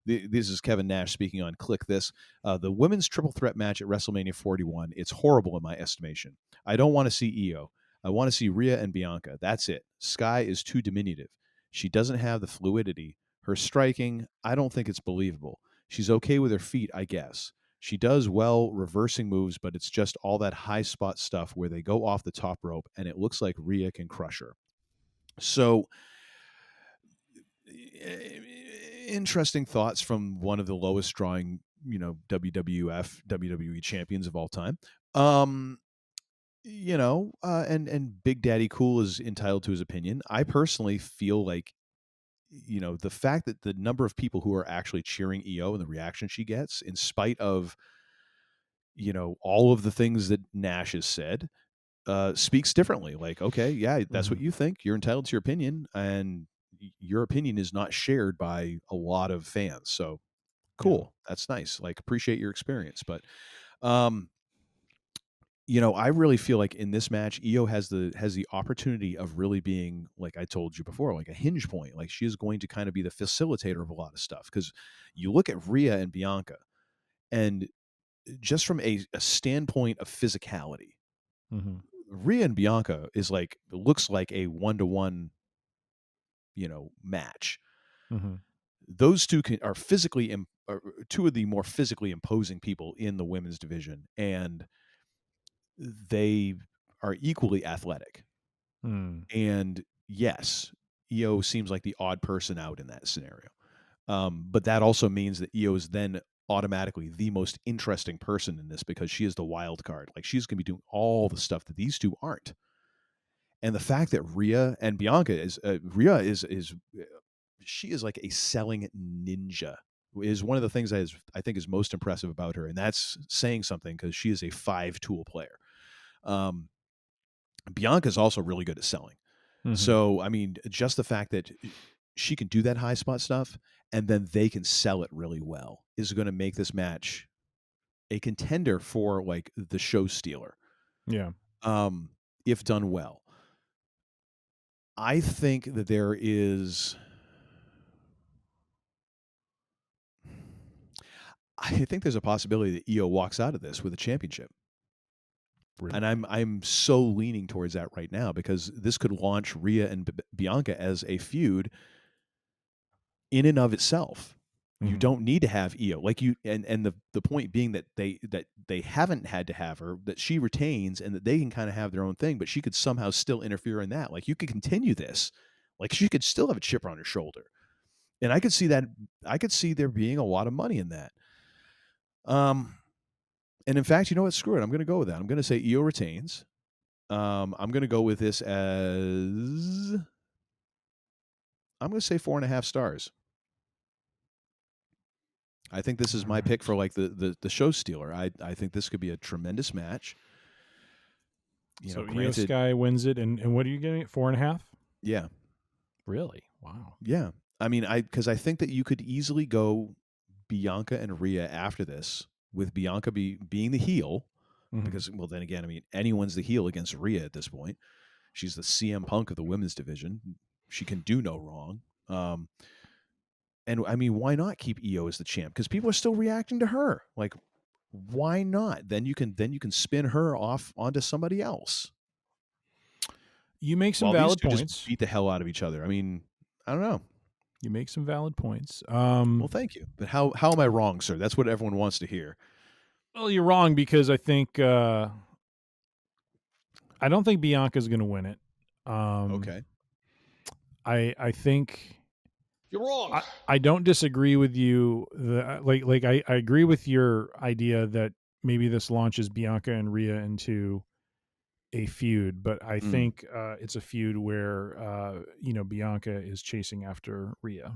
This is Kevin Nash speaking on Click This. The women's triple threat match at WrestleMania 41. It's horrible in my estimation. I don't want to see Io. I want to see Rhea and Bianca. That's it. Sky is too diminutive. She doesn't have the fluidity. Her striking, I don't think it's believable. She's okay with her feet, I guess. She does well reversing moves, but it's just all that high spot stuff where they go off the top rope, and it looks like Rhea can crush her. So, interesting thoughts from one of the lowest drawing, WWE champions of all time. And Big Daddy Cool is entitled to his opinion. I personally feel like, the fact that the number of people who are actually cheering Io and the reaction she gets, in spite of, all of the things that Nash has said, speaks differently. Like, okay, yeah, that's what you think. You're entitled to your opinion, and your opinion is not shared by a lot of fans. So cool. Yeah. That's nice. Like, appreciate your experience. But I really feel like in this match, Io has the opportunity of really being, like I told you before, like a hinge point. Like she is going to kind of be the facilitator of a lot of stuff. Because you look at Rhea and Bianca, and just from a standpoint of physicality, Rhea and Bianca looks like a 1-to-1, match. Those two are are two of the more physically imposing people in the women's division, and they are equally athletic. And yes, Io seems like the odd person out in that scenario. But that also means that Io is then automatically the most interesting person in this, because she is the wild card. Like, she's going to be doing all the stuff that these two aren't. And the fact that Rhea and Bianca is she is like a selling ninja, is one of the things that I think is most impressive about her. And that's saying something, because she is a 5-tool player. Bianca is also really good at selling. So, I mean, just the fact that she can do that high spot stuff and then they can sell it really well is going to make this match a contender for like the show stealer. Yeah. If done well. I think that there's a possibility that Io walks out of this with a championship. Really? And I'm so leaning towards that right now, because this could launch Rhea and Bianca as a feud in and of itself. You don't need to have Io, like and the point being that they haven't had to have her, that she retains, and that they can kind of have their own thing, but she could somehow still interfere in that. Like, you could continue this, like she could still have a chip on her shoulder, and I could see that. I could see there being a lot of money in that. And in fact, you know what? Screw it. I'm going to go with that. I'm going to say Io retains. I'm going to go with this as, I'm going to say 4.5 stars. I think this is my pick for like the show stealer. I think this could be a tremendous match. So Io Sky wins it, and what are you getting at? 4.5? Yeah. Really? Wow. Yeah. I mean, because I think that you could easily go Bianca and Rhea after this, with Bianca being the heel, because, well, then again, I mean, anyone's the heel against Rhea at this point. She's the CM Punk of the women's division. She can do no wrong. And I mean, why not keep Io as the champ? Because people are still reacting to her. Like, why not? Then you can spin her off onto somebody else. You make some valid points. Just beat the hell out of each other. I mean, I don't know. You make some valid points. Well, thank you. But how am I wrong, sir? That's what everyone wants to hear. Well, you're wrong, because I think I don't think Bianca's going to win it. Okay. I think you're wrong. I don't disagree with you. I agree with your idea that maybe this launches Bianca and Rhea into a feud, but I think it's a feud where Bianca is chasing after Rhea.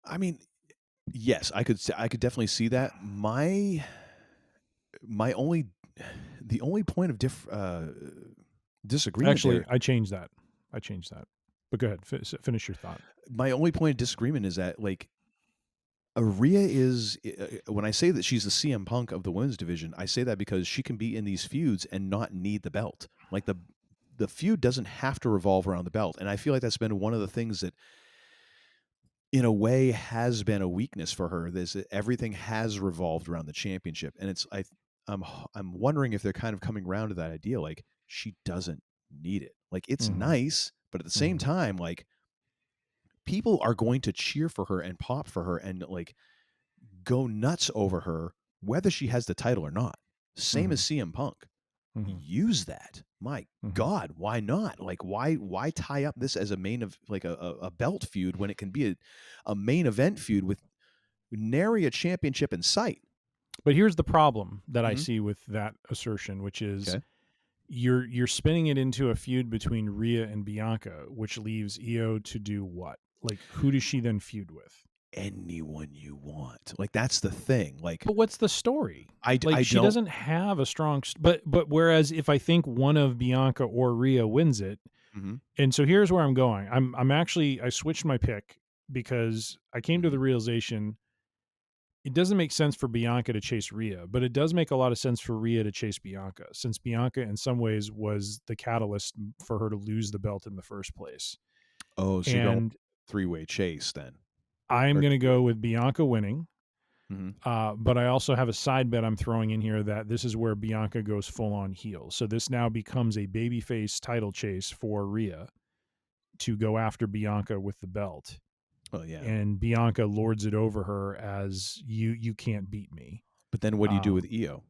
I mean, yes, I could definitely see that. The only point of disagreement. Actually, I changed that. But go ahead, finish your thought. My only point of disagreement is that, like, Rhea is, when I say that she's the CM Punk of the women's division, I say that because she can be in these feuds and not need the belt. Like, the feud doesn't have to revolve around the belt. And I feel like that's been one of the things that, in a way, has been a weakness for her. Is that everything has revolved around the championship. And I'm wondering if they're kind of coming around to that idea. Like, she doesn't need it. Like, it's nice, but at the same time, like, people are going to cheer for her and pop for her and like go nuts over her, whether she has the title or not. Same as CM Punk. Use that. My God, why not? Like, why tie up this as a a belt feud when it can be a main event feud with nary a championship in sight? But here's the problem that I see with that assertion, which is you're spinning it into a feud between Rhea and Bianca, which leaves Io to do what? Like, who does she then feud with? Anyone you want. Like, that's the thing. Like, but what's the story? She don't... doesn't have a strong. But whereas if I think one of Bianca or Rhea wins it, and so here's where I'm going. I switched my pick because I came to the realization it doesn't make sense for Bianca to chase Rhea, but it does make a lot of sense for Rhea to chase Bianca, since Bianca in some ways was the catalyst for her to lose the belt in the first place. Oh, so you're going three-way chase then. I'm going to go with Bianca winning. Mm-hmm. But I also have a side bet I'm throwing in here that this is where Bianca goes full on heel. So this now becomes a babyface title chase for Rhea to go after Bianca with the belt. Oh yeah. And Bianca lords it over her as you can't beat me. But then what do you do with Io?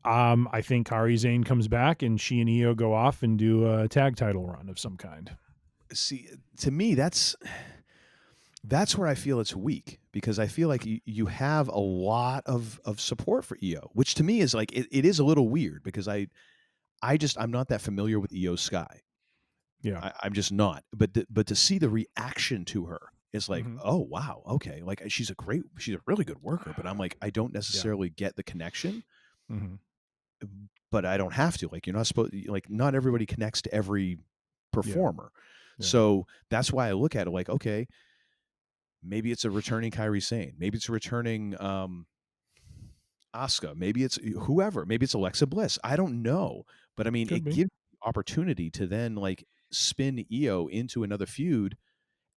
I think Kairi Sane comes back and she and Io go off and do a tag title run of some kind. See, to me, that's where I feel it's weak, because I feel like you have a lot of support for Io, which to me is like, it is a little weird, because I'm not that familiar with Io Sky. Yeah. I'm just not. But to see the reaction to her is like, oh, wow. Okay. Like she's a really good worker, but I'm like, I don't necessarily get the connection, but I don't have to. Like, you're not supposed, like, not everybody connects to every performer. Yeah. So that's why I look at it like, okay, maybe it's a returning Kairi Sane. Maybe it's a returning Asuka. Maybe it's whoever. Maybe it's Alexa Bliss. I don't know. But I mean, it gives you opportunity to then like spin Io into another feud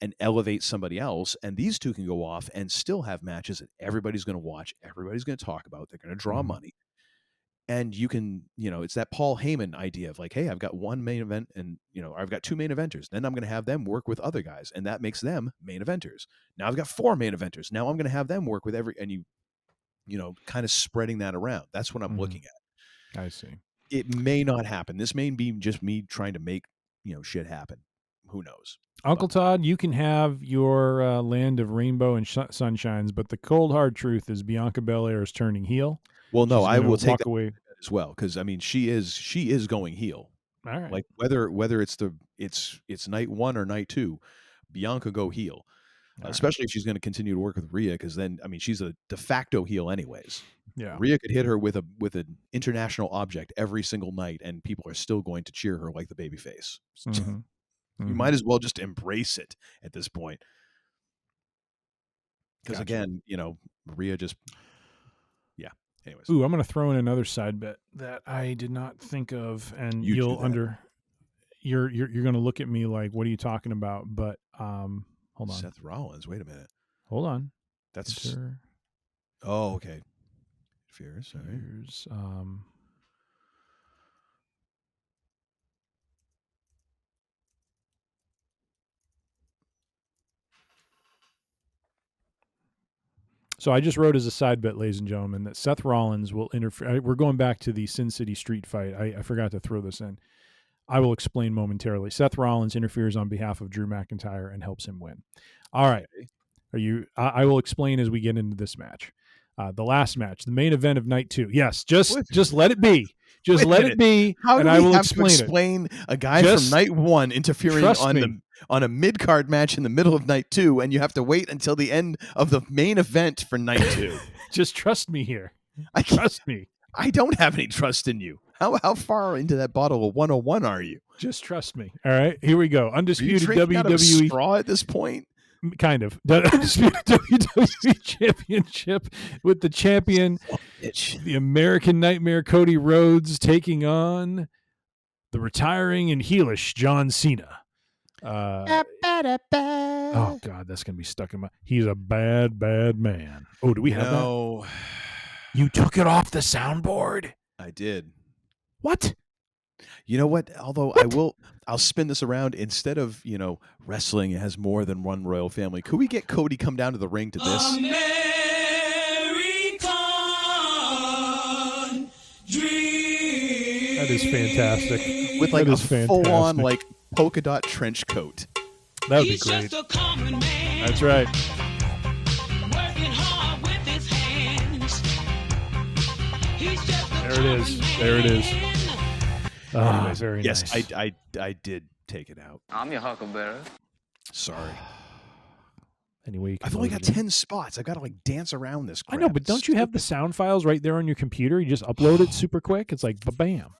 and elevate somebody else. And these two can go off and still have matches that everybody's going to watch. Everybody's going to talk about. They're going to draw money. And you can, it's that Paul Heyman idea of like, hey, I've got one main event and, I've got two main eventers. Then I'm going to have them work with other guys. And that makes them main eventers. Now I've got 4 main eventers. Now I'm going to have them work with and kind of spreading that around. That's what I'm looking at. I see. It may not happen. This may be just me trying to make, shit happen. Who knows? Uncle Todd, you can have your land of rainbow and sunshines, but the cold hard truth is Bianca Belair is turning heel. Well, no, I will take that away as well, because I mean she is going heel. All right. Like whether it's night 1 or night 2, Bianca go heel, especially if she's going to continue to work with Rhea, because then I mean she's a de facto heel anyways. Yeah, Rhea could hit her with an international object every single night, and people are still going to cheer her like the babyface. You might as well just embrace it at this point, because again, Rhea just. Anyways. Ooh, I'm going to throw in another side bet that I did not think of, and you're going to look at me like, what are you talking about? But hold on. Seth Rollins. Wait a minute. Hold on. That's. Oh, okay. Fears. Sorry. Fears. So I just wrote as a side bet, ladies and gentlemen, that Seth Rollins will interfere. We're going back to the Sin City Street fight. I forgot to throw this in. I will explain momentarily. Seth Rollins interferes on behalf of Drew McIntyre and helps him win. All right. I will explain as we get into this match. The last match, the main event of night 2. Yes, just let it be. Just let it be. How do and we I will have explain to explain a guy from night 1 interfering on a mid-card match in the middle of night 2, and you have to wait until the end of the main event for night 2? Just trust me here. Trust me. I don't have any trust in you. How far into that bottle of 101 are you? Just trust me. All right, here we go. Undisputed WWE out of straw at this point. Kind of. Undisputed WWE Championship with the champion, the American Nightmare Cody Rhodes, taking on the retiring and heelish John Cena. Oh God, that's gonna be stuck in my. He's a bad man. Oh, do we have that? You took it off the soundboard. I did. What? You know what? Although I'll spin this around. Instead of wrestling has more than one royal family. Could we get Cody come down to the ring to this? American dream. That is fantastic. With like a full-on like polka dot trench coat. That would be great. That's right. Working hard with his hands. There it is. Oh, very nice. Yes, I did take it out. I'm your huckleberry. Sorry. Anyway, I've only got 10 spots. I've got to like dance around this crap. I know, but don't you have the sound files right there on your computer? You just upload it super quick. It's like bam.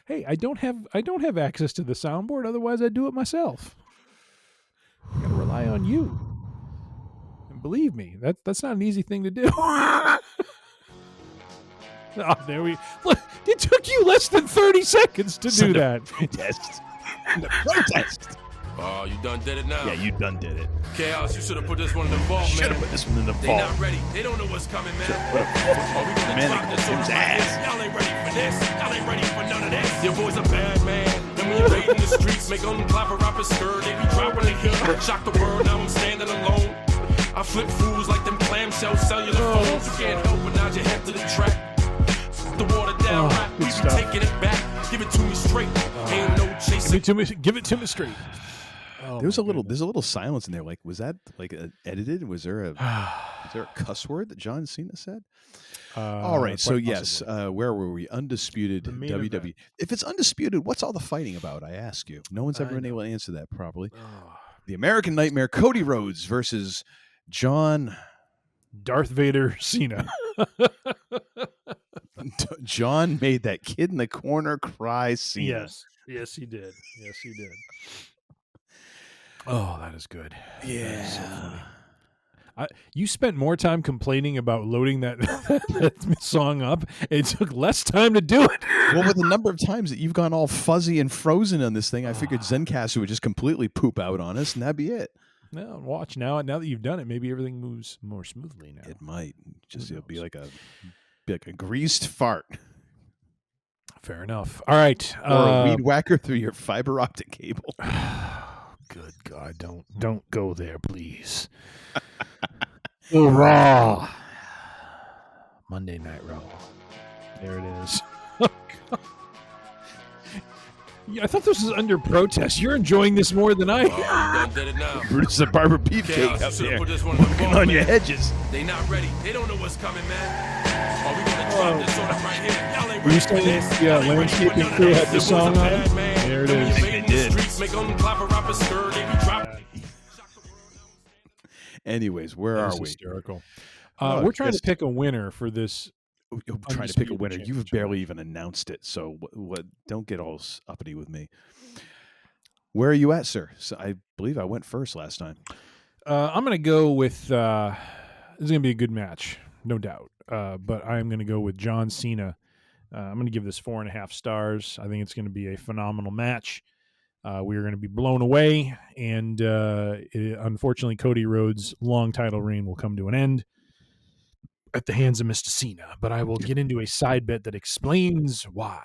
Hey, I don't have access to the soundboard. Otherwise, I'd do it myself. I gotta rely on you. And believe me, that's not an easy thing to do. Oh, there we look. It took you less than 30 seconds to do that. Protest. The protest. Oh, you done did it now. Yeah, you done did it. Chaos, you should have put this one in the vault, man. Should have put this one in the vault. They not ready. They don't know what's coming, man. Oh, we gonna drop this on his right ass. here. Y'all ain't ready for this. Y'all ain't ready for none of this. Your boy's a bad man. Then when you're raiding the streets, make them clap a rapper skirt. They be dropping a gun. Shock the world, now I'm standing alone. I flip fools like them clamshell cellular phones. You can't help but nod your head to the track. The water down rap, we be taking it back. Give it to me straight. Ain't no chasing. Give it to me straight. Oh, there's a little silence in there. Like, was that like edited? Was there a cuss word that John Cena said? All right. So yes, where were we? Undisputed WWE. Event. If it's undisputed, what's all the fighting about? I ask you. No one's ever been able to answer that properly. The American Nightmare, Cody Rhodes versus John Darth Vader Cena. John made that kid in the corner cry. Cena. Yes, he did. Oh, that is good. Yeah. That is so funny. You spent more time complaining about loading that song up. It took less time to do it. Well, with the number of times that you've gone all fuzzy and frozen on this thing, I figured Zencaster would just completely poop out on us, and that'd be it. Well, watch now. Now that you've done it, maybe everything moves more smoothly now. It might. It'll be like a greased fart. Fair enough. All right. Or a weed whacker through your fiber optic cable. Good God, don't go there, please. Raw. Monday Night Raw. There it is. Oh, God. Yeah, I thought this was under protest. You're enjoying this more than I am. Oh, you done did it now. Brutus the Barber Beefcake up there. Working on your hedges. They not ready. They don't know what's coming, man. Oh, we gonna drop this on right here. Y'all ain't Were you ready for saying this. the landscaping crew had this song on it? There it is. They did. Make them clap a rapper skirt. They be dropping. Anyways, where are we? Hysterical. We're trying to pick a winner for this. Trying to pick a winner. You've barely even announced it, so what? Don't get all uppity with me. Where are you at, sir? So I believe I went first last time. I'm going to go with. This is going to be a good match, no doubt. But I'm going to go with John Cena. I'm going to give this 4.5 stars. I think it's going to be a phenomenal match. We are going to be blown away, and unfortunately, Cody Rhodes' long title reign will come to an end at the hands of Mr. Cena. But I will get into a side bet that explains why.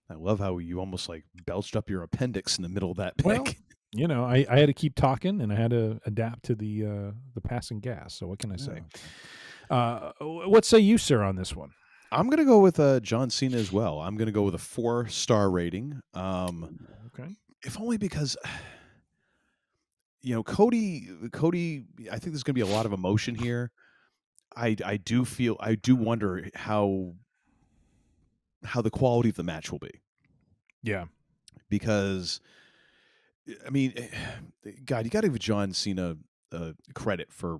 I love how you almost like belched up your appendix in the middle of that pick. Well, you know, I had to keep talking, and I had to adapt to the passing gas. So what can I say? What say you, sir, on this one? I'm going to go with John Cena as well. I'm going to go with a 4-star rating. Okay. If only because, you know, Cody, I think there's going to be a lot of emotion here. I do wonder how the quality of the match will be. Yeah. Because, I mean, God, you got to give John Cena credit for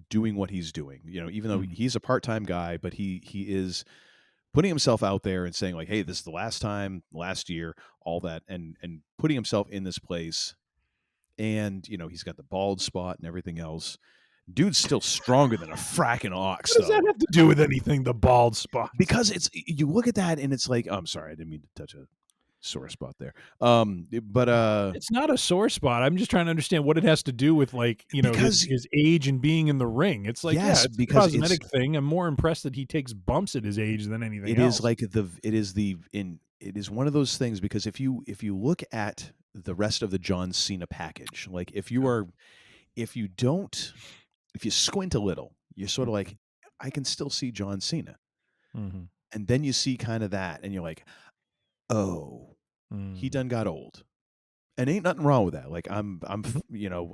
doing what he's doing. You know, even though he's a part-time guy, but he is putting himself out there and saying like, hey, this is the last time, last year, all that, and putting himself in this place. And, you know, he's got the bald spot and everything else. Dude's still stronger than a fracking ox. What does that have to do with anything, the bald spot? Because you look at that and it's like, oh, I'm sorry, I didn't mean to touch a sore spot there. But it's not a sore spot. I'm just trying to understand what it has to do with, like, you know, his age and being in the ring. It's like, yes, yeah, it's because a cosmetic thing. I'm more impressed that he takes bumps at his age than anything else. It is one of those things, because if you look at the rest of the John Cena package, like if you squint a little, you're sort of like, I can still see John Cena. Mm-hmm. And then you see kind of that and you're like, oh, he done got old. And ain't nothing wrong with that. Like you know,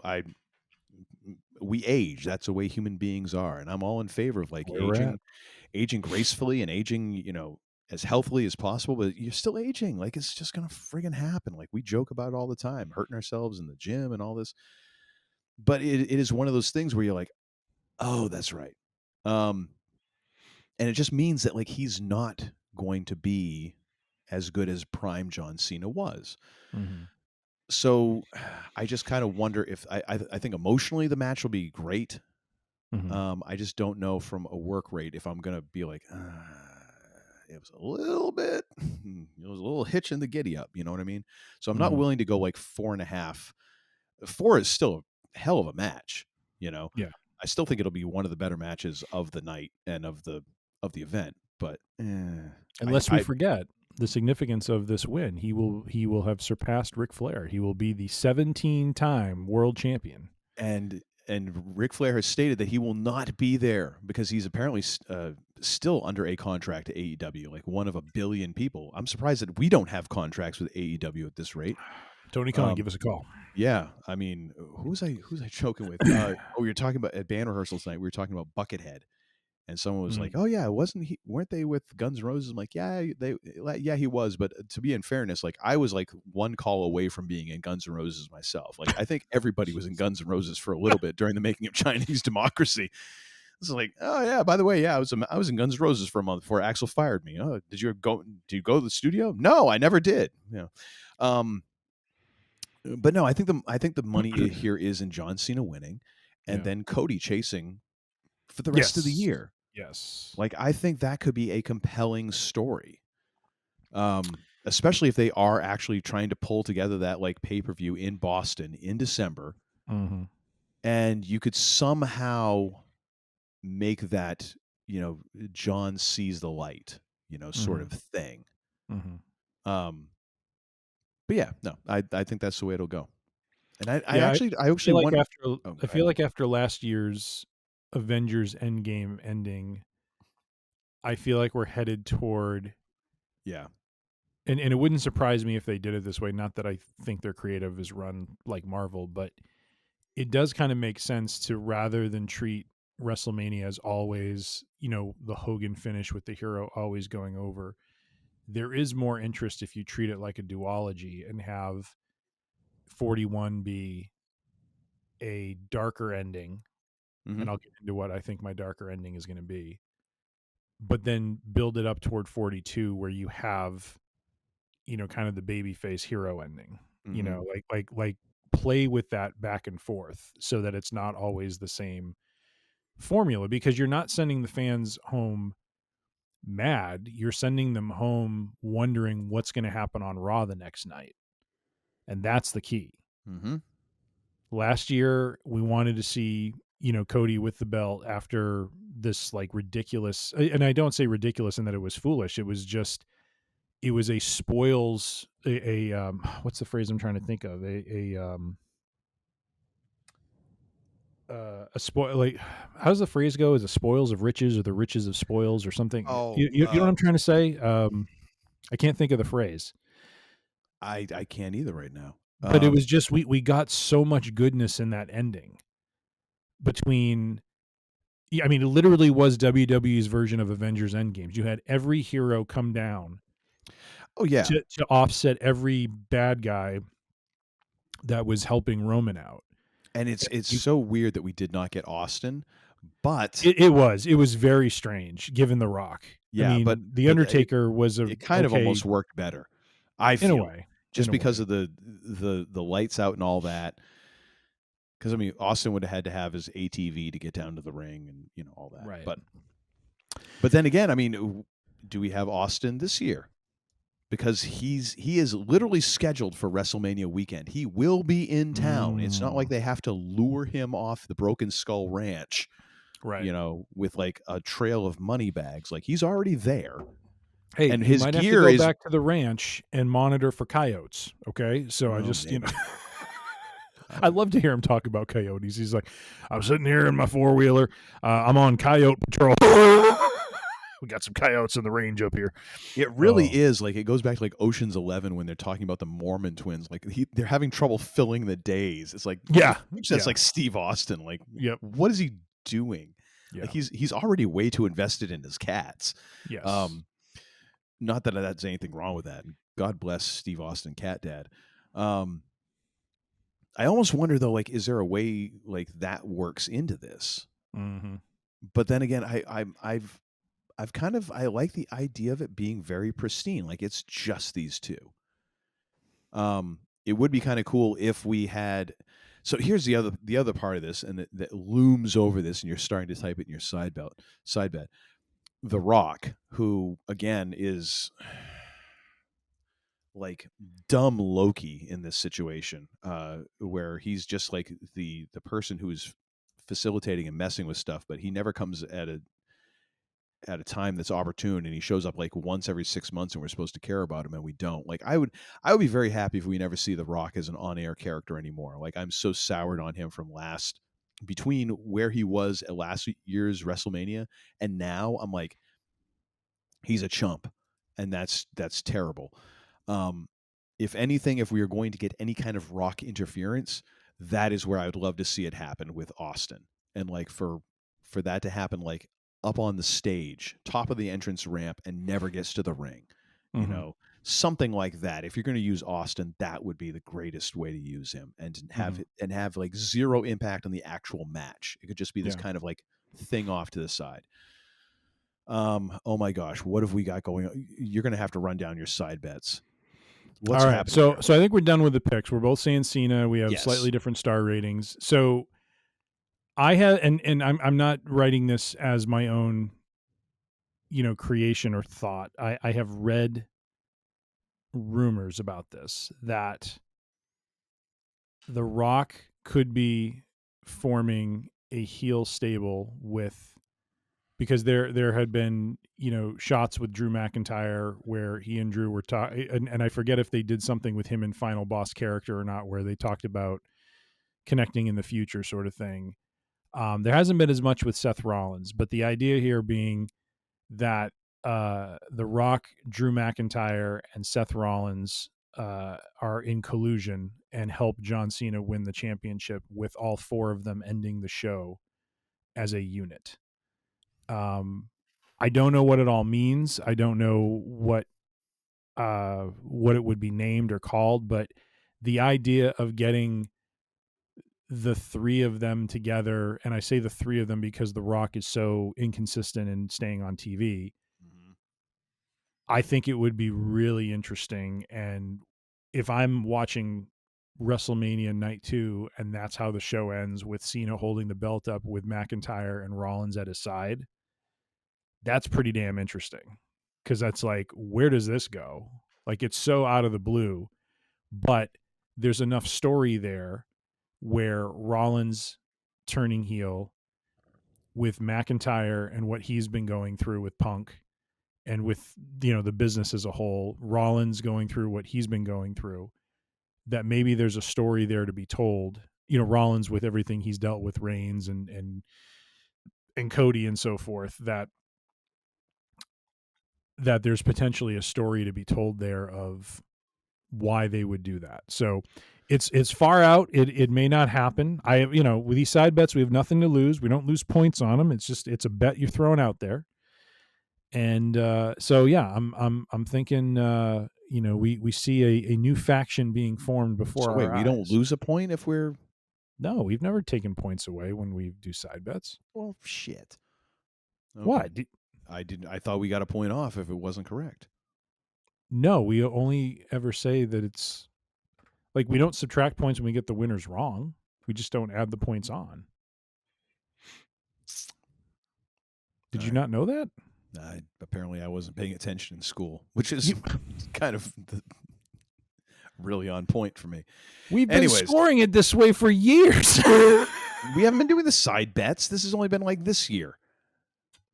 we age. That's the way human beings are. And I'm all in favor of like aging gracefully and aging, you know, as healthily as possible, but you're still aging. Like it's just going to friggin' happen. Like we joke about it all the time, hurting ourselves in the gym and all this. But it is one of those things where you're like, oh, that's right. And it just means that like he's not going to be as good as prime John Cena was. Mm-hmm. So I just kind of wonder if I think emotionally the match will be great. I just don't know from a work rate if I'm gonna be like, it was a little bit, it was a little hitch in the giddy up. You know what I mean? So I'm not willing to go like 4.5. 4 is still a hell of a match. You know? Yeah. I still think it'll be one of the better matches of the night and of the event. But unless we forget the significance of this win, he will have surpassed Ric Flair. He will be the 17-time world champion. And Ric Flair has stated that he will not be there because he's apparently still under a contract to AEW, like one of a billion people. I'm surprised that we don't have contracts with AEW at this rate. Tony Khan, give us a call. Yeah, I mean, who's I joking with? We were talking about at band rehearsals tonight. We were talking about Buckethead, and someone was like, "Oh yeah, weren't they with Guns N' Roses?" I'm like, "Yeah, he was." But to be in fairness, like I was like one call away from being in Guns N' Roses myself. Like I think everybody was in Guns N' Roses for a little bit during the making of Chinese Democracy. It's like, oh yeah, by the way, yeah, I was in Guns N' Roses for a month before Axl fired me. Oh, did you go to the studio? No, I never did. You know. But no, I think the money here is in John Cena winning, and then Cody chasing for the rest of the year. Yes, like I think that could be a compelling story, especially if they are actually trying to pull together that like pay-per-view in Boston in December, and you could somehow make that John sees the light, sort of thing. But yeah, no, I think that's the way it'll go. And I feel like after last year's Avengers Endgame ending, I feel like we're headed toward and it wouldn't surprise me if they did it this way. Not that I think their creative is run like Marvel, but it does kind of make sense to, rather than treat WrestleMania as always, the Hogan finish with the hero always going over. There is more interest if you treat it like a duology and have 41 be a darker ending. And I'll get into what I think my darker ending is going to be. But then build it up toward 42 where you have, kind of the babyface hero ending. Like play with that back and forth so that it's not always the same formula, because you're not sending the fans home mad, you're sending them home wondering what's going to happen on Raw the next night, and that's the key. Last year we wanted to see Cody with the belt after this like ridiculous, and I don't say ridiculous in that it was foolish, it was a spoils what's the phrase I'm trying to think of, a spoil, like, how does the phrase go? Is the spoils of riches or the riches of spoils or something? You know what I'm trying to say? I can't think of the phrase. I can't either right now. But it was just we got so much goodness in that ending. Between, I mean, it literally was WWE's version of Avengers Endgames. You had every hero come down. Oh yeah, to offset every bad guy that was helping Roman out. And it's so weird that we did not get Austin, but it was very strange given The Rock. Yeah, I mean, but the Undertaker it kind of almost worked better. I feel, in a way, just because of the lights out and all that. Because I mean, Austin would have had to have his ATV to get down to the ring and all that. Right. But then again, I mean, do we have Austin this year? Because he is literally scheduled for WrestleMania weekend. He will be in town. It's not like they have to lure him off the Broken Skull Ranch, right? With like a trail of money bags. Like he's already there. Hey, and his might gear have to go back to the ranch and monitor for coyotes. Okay, so I just I love to hear him talk about coyotes. He's like, I'm sitting here in my 4-wheeler. I'm on coyote patrol. We got some coyotes in the range up here. It really is like, it goes back to like Ocean's 11 when they're talking about the Mormon twins. Like they're having trouble filling the days. It's like, that's like Steve Austin. Like, what is he doing? Yeah. Like he's already way too invested in his cats. Yes. Not that that's anything wrong with that. God bless Steve Austin, cat dad. I almost wonder though, like, is there a way like that works into this? But then again, I like the idea of it being very pristine. Like it's just these two. it would be kind of cool if we had. So here's the other part of this, and that looms over this, and you're starting to type it in your side bet. The Rock, who again is like dumb Loki in this situation, where he's just like the person who's facilitating and messing with stuff, but he never comes at a time that's opportune, and he shows up like once every 6 months, and we're supposed to care about him, and we don't. Like I would be very happy if we never see The Rock as an on-air character anymore. Like I'm so soured on him from between where he was at last year's WrestleMania and now. I'm like, he's a chump, and that's terrible. If anything, if we are going to get any kind of Rock interference, that is where I would love to see it happen with Austin, and like for that to happen like up on the stage, top of the entrance ramp, and never gets to the ring. You know, something like that. If you're going to use Austin, that would be the greatest way to use him, and have like zero impact on the actual match. It could just be this kind of like thing off to the side. Oh my gosh, what have we got going on? You're going to have to run down your side bets. What's all right, happening so here? I think we're done with the picks. We're both saying Cena. We have slightly different star ratings. So I have, and I'm not writing this as my own, creation or thought. I have read rumors about this, that The Rock could be forming a heel stable because there had been, shots with Drew McIntyre where he and Drew were talking, and I forget if they did something with him in Final Boss character or not, where they talked about connecting in the future sort of thing. There hasn't been as much with Seth Rollins, but the idea here being that The Rock, Drew McIntyre, and Seth Rollins are in collusion and help John Cena win the championship, with all four of them ending the show as a unit. I don't know what it all means. I don't know what it would be named or called, but the idea of getting the three of them together, and I say the three of them because The Rock is so inconsistent in staying on TV. I think it would be really interesting. And if I'm watching WrestleMania Night 2 and that's how the show ends, with Cena holding the belt up with McIntyre and Rollins at his side, that's pretty damn interesting, because that's like, where does this go? Like, it's so out of the blue, but there's enough story there where Rollins turning heel, with McIntyre and what he's been going through with Punk, and with, the business as a whole, Rollins going through what he's been going through, that maybe there's a story there to be told. Rollins with everything he's dealt with Reigns and Cody and so forth, that there's potentially a story to be told there of why they would do that. So it's far out. It may not happen. With these side bets, we have nothing to lose. We don't lose points on them. It's a bet you're throwing out there. And so yeah, I'm thinking we see a new faction being formed before So our wait, eyes. we don't lose a point if we're... No, we've never taken points away when we do side bets. Well, shit. Okay. What? I thought we got a point off if it wasn't correct. No, we only ever say that it's like, we don't subtract points when we get the winners wrong. We just don't add the points on. Did you not know that? Apparently I wasn't paying attention in school, which is kind of really on point for me. We've been scoring it this way for years. We haven't been doing the side bets. This has only been like this year.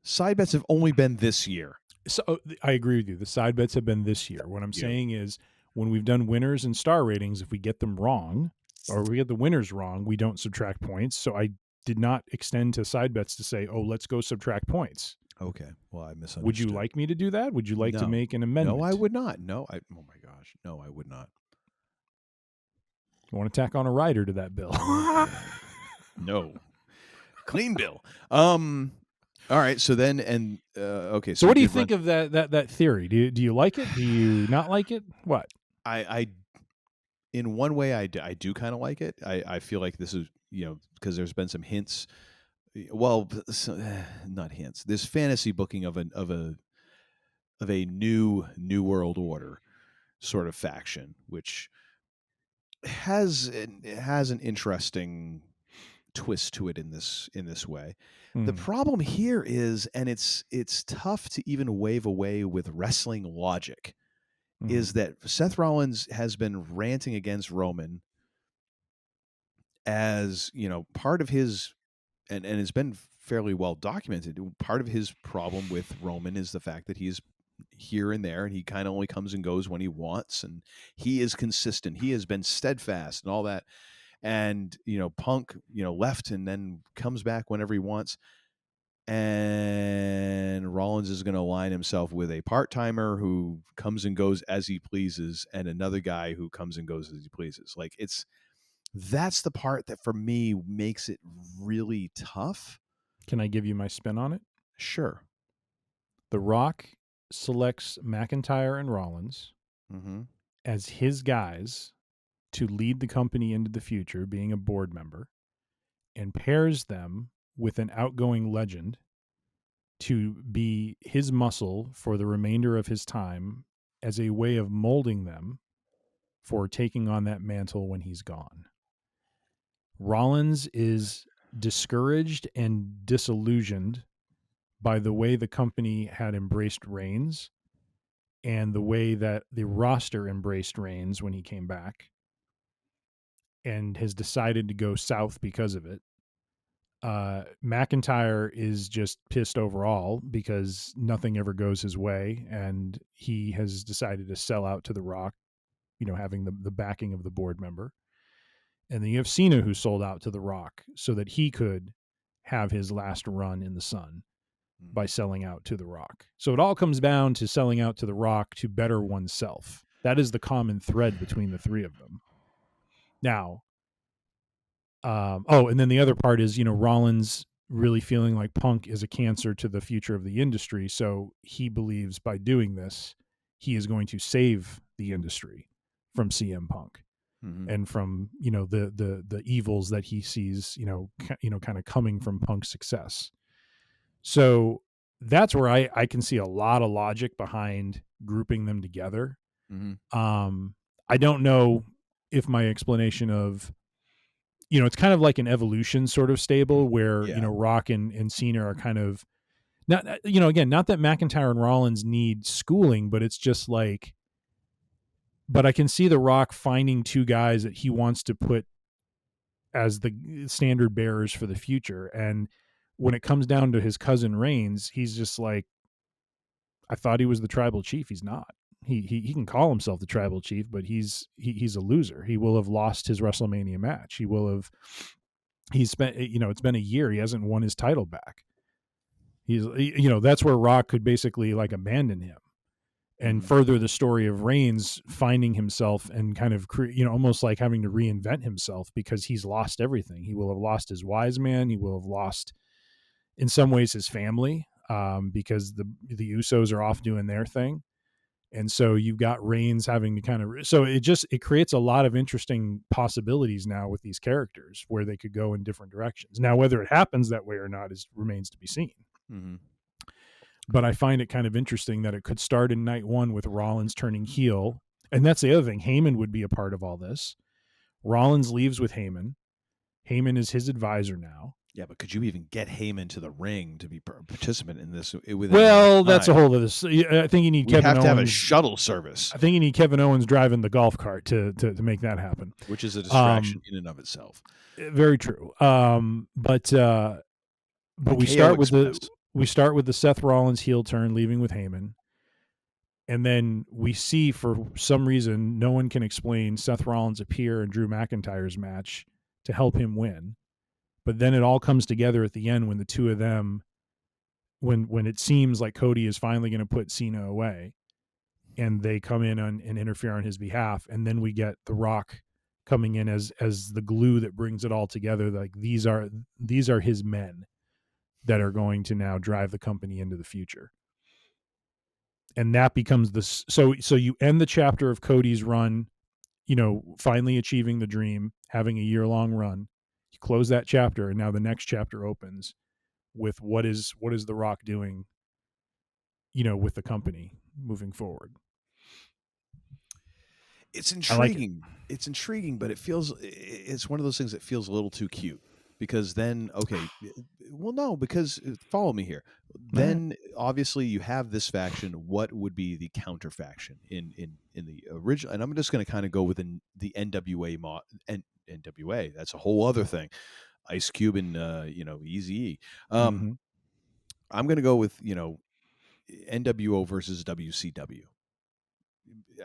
Side bets have only been this year. So I agree with you. The side bets have been this year. What I'm saying is, when we've done winners and star ratings, if we get them wrong, or we get the winners wrong, we don't subtract points. So I did not extend to side bets to say, oh, let's go subtract points. Okay. Well, I misunderstood. Would you like me to do that? Would you like to make an amendment? No, I would not. Oh my gosh. No, I would not. You want to tack on a rider to that bill? No. Clean bill. All right. So then, okay. So what do you think of that theory? Do you like it? Do you not like it? What? I in one way, I do kind of like it. I feel like this is, because there's been some hints. Well, not hints. There's fantasy booking of a new world order sort of faction, which has an interesting twist to it in this way. The Hmm. problem here is, and it's tough to even wave away with wrestling logic, is that Seth Rollins has been ranting against Roman as, part of his, and it's been fairly well documented. Part of his problem with Roman is the fact that he's here and there, and he kind of only comes and goes when he wants, and he is consistent. He has been steadfast and all that. And, Punk, left and then comes back whenever he wants. And Rollins is going to align himself with a part-timer who comes and goes as he pleases, and another guy who comes and goes as he pleases. Like, that's the part that for me makes it really tough. Can I give you my spin on it? Sure. The Rock selects McIntyre and Rollins as his guys to lead the company into the future, being a board member, and pairs them with an outgoing legend to be his muscle for the remainder of his time as a way of molding them for taking on that mantle when he's gone. Rollins is discouraged and disillusioned by the way the company had embraced Reigns and the way that the roster embraced Reigns when he came back, and has decided to go south because of it. McIntyre is just pissed overall because nothing ever goes his way, and he has decided to sell out to The Rock, having the backing of the board member. And then you have Cena, who sold out to The Rock so that he could have his last run in the sun by selling out to The Rock. So it all comes down to selling out to The Rock to better oneself. That is the common thread between the three of them. Now, and then the other part is, Rollins really feeling like Punk is a cancer to the future of the industry. So he believes by doing this, he is going to save the industry from CM Punk and from, the evils that he sees, kind of coming from Punk's success. So that's where I can see a lot of logic behind grouping them together. I don't know if my explanation of, it's kind of like an evolution sort of stable where, Rock and Cena are kind of not, again, not that McIntyre and Rollins need schooling, but it's just like, but I can see The Rock finding two guys that he wants to put as the standard bearers for the future. And when it comes down to his cousin Reigns, he's just like, I thought he was the tribal chief. He's not. He can call himself the tribal chief, but he's a loser. He will have lost his WrestleMania match. He's spent, it's been a year. He hasn't won his title back. That's where Rock could basically like abandon him and further the story of Reigns finding himself and kind of, almost like having to reinvent himself because he's lost everything. He will have lost his wise man. He will have lost, in some ways, his family, because the Usos are off doing their thing. And so you've got Reigns having to kind of, so it creates a lot of interesting possibilities now with these characters where they could go in different directions. Now, whether it happens that way or not remains to be seen. But I find it kind of interesting that it could start in night one with Rollins turning heel. And that's the other thing. Heyman would be a part of all this. Rollins leaves with Heyman. Heyman is his advisor now. Yeah, but could you even get Heyman to the ring to be a participant in this? Well, that's a whole other. I think you need Kevin Owens. Have to have a shuttle service. I think you need Kevin Owens driving the golf cart to make that happen, which is a distraction in and of itself. Very true. But we start with the Seth Rollins heel turn, leaving with Heyman, and then we see, for some reason no one can explain, Seth Rollins appear in Drew McIntyre's match to help him win. But then it all comes together at the end when the two of them, when it seems like Cody is finally going to put Cena away, and they come in and interfere on his behalf. And then we get The Rock coming in as the glue that brings it all together. Like these are his men that are going to now drive the company into the future. And that becomes so you end the chapter of Cody's run, finally achieving the dream, having a year-long run. You close that chapter, and now the next chapter opens with what is The Rock doing, with the company moving forward. It's intriguing. It's intriguing, but it's one of those things that feels a little too cute. Because then, okay, well, no, because follow me here. Then obviously you have this faction. What would be the counter faction in the original? And I'm just going to kind of go within the NWA NWA. That's a whole other thing. Ice Cube and Eazy-E. I'm going to go with NWO versus WCW.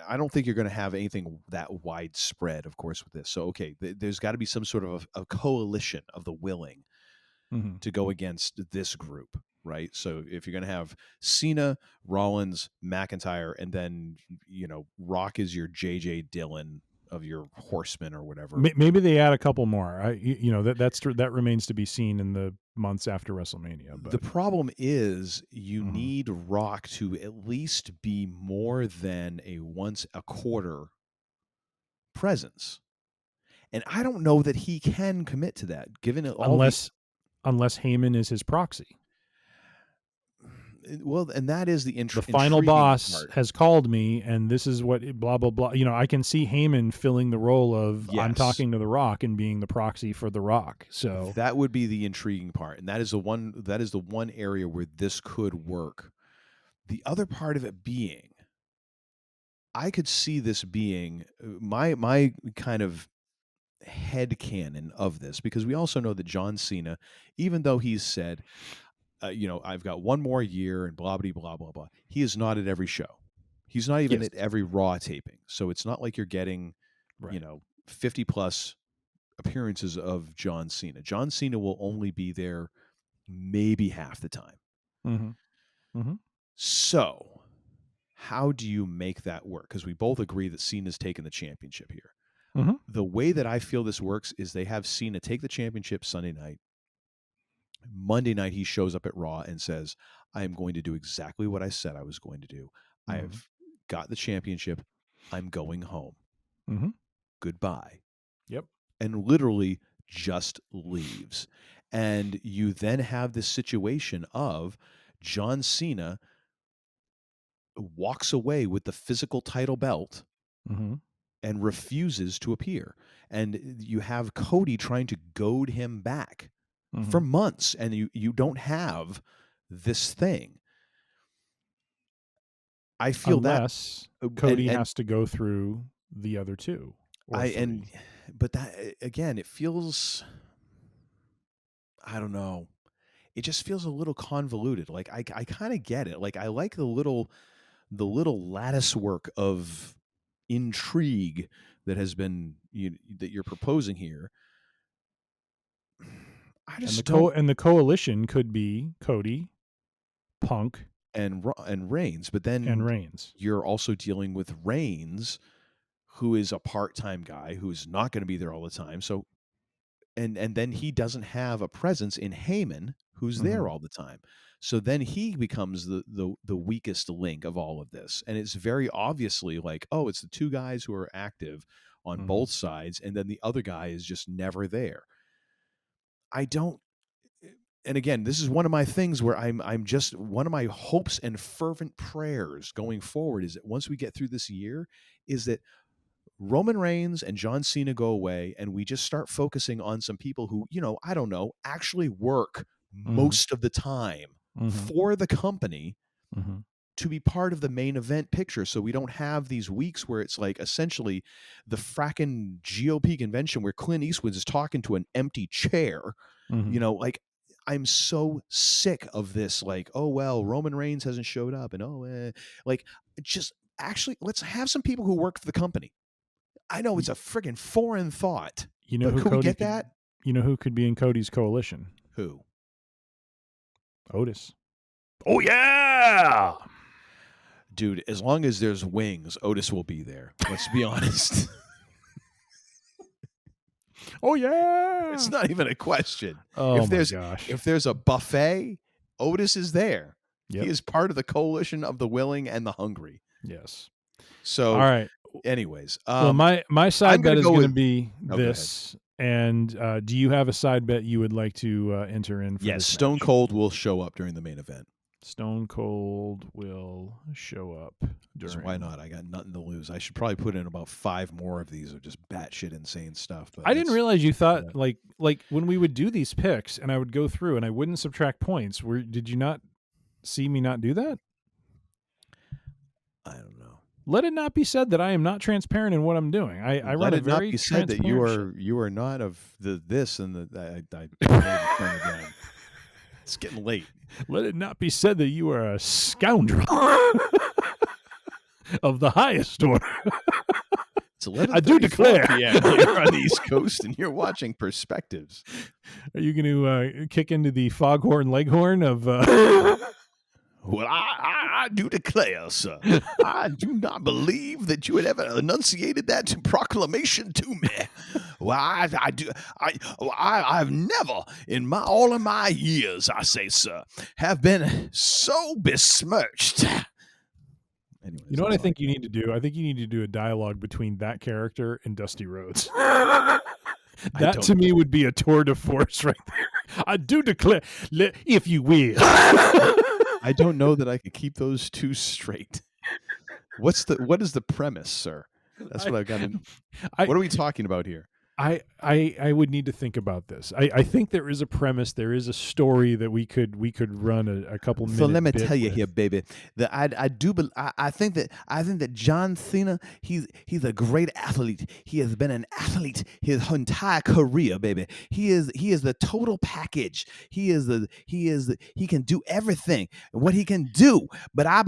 I don't think you're going to have anything that widespread, of course, with this. So, okay, there's got to be some sort of a coalition of the willing to go against this group, right? So if you're going to have Cena, Rollins, McIntyre, and then, Rock is your J.J. Dillon of your Horsemen or whatever. Maybe they add a couple more. That remains to be seen in the months after WrestleMania. But the problem is you need Rock to at least be more than a once a quarter presence. And I don't know that he can commit to that, given it all unless Heyman is his proxy. Well, and that is the the final boss part. Has called me, and this is what blah blah blah. I can see Heyman filling the role of I'm talking to The Rock and being the proxy for The Rock. So that would be the intriguing part, and that is the one area where this could work. The other part of it being, I could see this being my kind of headcanon of this, because we also know that John Cena, even though he's said, I've got one more year and blah, blah, blah, blah, blah. He is not at every show. He's not even at every Raw taping. So it's not like you're getting, 50 plus appearances of John Cena. John Cena will only be there maybe half the time. So how do you make that work? Because we both agree that Cena's taken the championship here. The way that I feel this works is they have Cena take the championship Sunday night. Monday night, he shows up at Raw and says, I am going to do exactly what I said I was going to do. I have got the championship. I'm going home. Goodbye. Yep. And literally just leaves. And you then have this situation of John Cena walks away with the physical title belt and refuses to appear. And you have Cody trying to goad him back for months, and you don't have this thing. I feel unless Cody has to go through the other two. But that again, it feels, I don't know. It just feels a little convoluted. Like I kind of get it. Like I like the little lattice work of intrigue that has been that you're proposing here. And the coalition could be Cody, Punk, and Reigns, but then you're also dealing with Reigns, who is a part-time guy who's not going to be there all the time. So, and then he doesn't have a presence in Heyman, who's there all the time. So then he becomes the weakest link of all of this, and it's very obviously like, oh, it's the two guys who are active on both sides, and then the other guy is just never there. And again, this is one of my things where I'm just, one of my hopes and fervent prayers going forward is that once we get through this year, is that Roman Reigns and John Cena go away and we just start focusing on some people who, I don't know, actually work most of the time for the company to be part of the main event picture. So we don't have these weeks where it's like essentially the fracking GOP convention where Clint Eastwood is talking to an empty chair. Like I'm so sick of this. Like, oh, well, Roman Reigns hasn't showed up and like just actually let's have some people who work for the company. I know it's a friggin' foreign thought. Could we get that? You know who could be in Cody's coalition? Who? Otis. Oh, yeah. Dude, as long as there's wings, Otis will be there. Let's be honest. Oh, yeah. It's not even a question. Oh, my gosh. If there's a buffet, Otis is there. Yep. He is part of the coalition of the willing and the hungry. Yes. So, all right. Anyways. Well, my side bet is going to be this. And do you have a side bet you would like to enter in for this Stone match? Cold will show up during the main event. Stone Cold will show up So during. why not? I got nothing to lose. I should probably put in about 5 more of these of just batshit insane stuff. But I didn't realize you thought like when we would do these picks and I would go through and I wouldn't subtract points. Did you not see me not do that? I don't know. Let it not be said that I am not transparent in what I'm doing. I run a very Let it not be said that you are not of this and the. I it's getting late. Let it not be said that you are a scoundrel of the highest order. I do declare. Yeah, you're on the East Coast and you're watching Perspectives. Are you going to kick into the foghorn leghorn of? Well, I do declare, sir, I do not believe that you had ever enunciated that proclamation to me. Well, I've never, in all of my years, I say, sir, have been so besmirched. Anyways, you know what I think you need to do? I think you need to do a dialogue between that character and Dusty Rhodes. That to me would be a tour de force right there. I do declare, if you will. I don't know that I could keep those two straight. What is the premise, sir? That's what I've got to. What are we talking about here? I would need to think about this. I think there is a premise, there is a story that we could run a couple minutes. So let me tell you here, baby, that I think that John Cena, he's a great athlete. He has been an athlete his entire career, baby. He is the total package. He can do everything what he can do. But I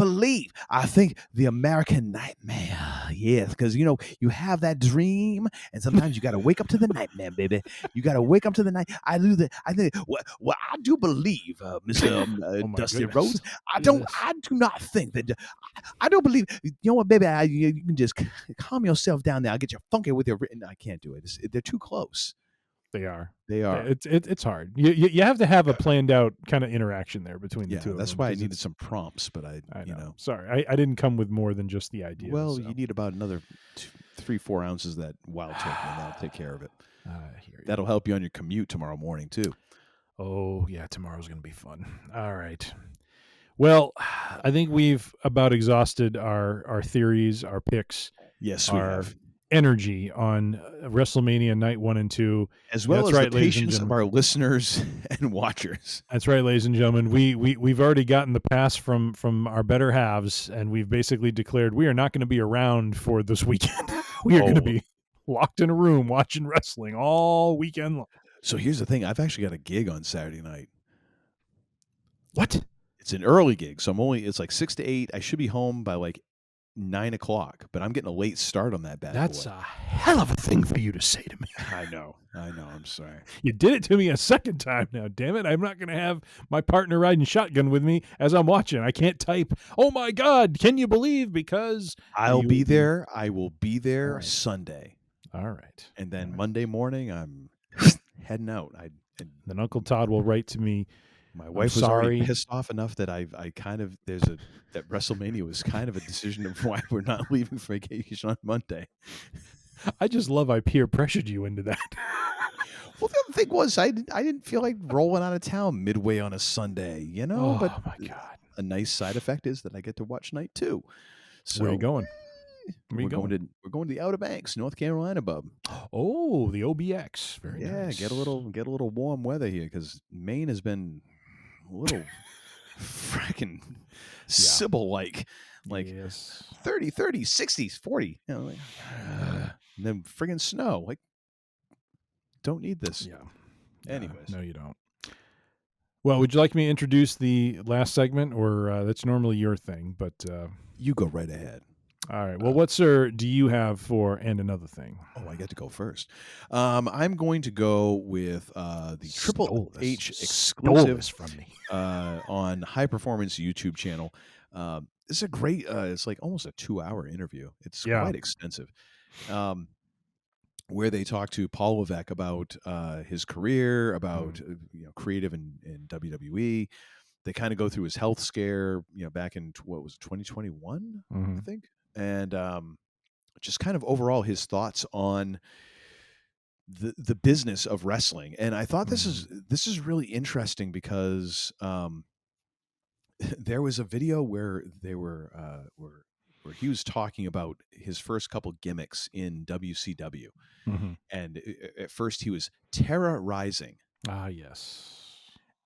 think the American nightmare, yes, because you have that dream, and sometimes you got to wake up to the nightmare, baby. You got to wake up to the night. I think. Well, I do believe, Mr. Dusty Rhodes. I do not think that. I don't believe. You know what, baby? You can just calm yourself down there. I'll get you funky with your written. I can't do it. They're too close. They are. It's hard. You have to have a planned out kind of interaction there between the two of them. That's why I needed some prompts, but I know. Sorry, I didn't come with more than just the idea. Well, you need about another 3-4 ounces of that wild turkey, and that'll take care of it. That'll help you on your commute tomorrow morning too. Oh yeah, tomorrow's gonna be fun. All right. Well, I think we've about exhausted our theories, our picks. Yes, we have. Energy on WrestleMania night 1 and 2, as well as the patience of our listeners and watchers. That's right, ladies and gentlemen. We've already gotten the pass from our better halves, and we've basically declared we are not going to be around for this weekend. We are going to be locked in a room watching wrestling all weekend long. So here's the thing: I've actually got a gig on Saturday night. What? It's an early gig, so it's like 6 to 8. I should be home by like 9 o'clock, but I'm getting a late start on that bad That's boy. a hell of a thing for you to say to me. I know. I'm sorry. You did it to me a second time now. Damn it! I'm not going to have my partner riding shotgun with me as I'm watching. I can't type. Oh my God! Can you believe? Because I'll be there. I will be there Sunday. All right. And then Monday morning, I'm heading out. Then Uncle Todd will write to me. My wife was already pissed off enough that I kind of that WrestleMania was kind of a decision of why we're not leaving for vacation on Monday. I just love I peer pressured you into that. Well, the other thing was I didn't feel like rolling out of town midway on a Sunday, Oh but my God! a nice side effect is that I get to watch night 2. So where are you going? We're going to the Outer Banks, North Carolina, bub. Oh, the OBX. Very nice. Get a little warm weather here because Maine has been a little frickin' Sybil-like, yes. 30, 60s, 40, and then friggin' snow. Like, don't need this. Yeah. Anyways. No, you don't. Well, would you like me to introduce the last segment, or that's normally your thing, but... you go right ahead. All right. Well, what, sir, do you have for and another thing? Oh, I get to go first. I'm going to go with the Triple H exclusive from me. On High Performance YouTube channel. It's a great. It's like almost a 2-hour interview. It's quite extensive. Where they talk to Paul Levesque about his career, about creative in WWE. They kind of go through his health scare, back in 2021, I think. And just kind of overall his thoughts on the business of wrestling. And I thought this is really interesting because there was a video where they were where he was talking about his first couple gimmicks in WCW, and at first he was terrorizing. Ah, yes.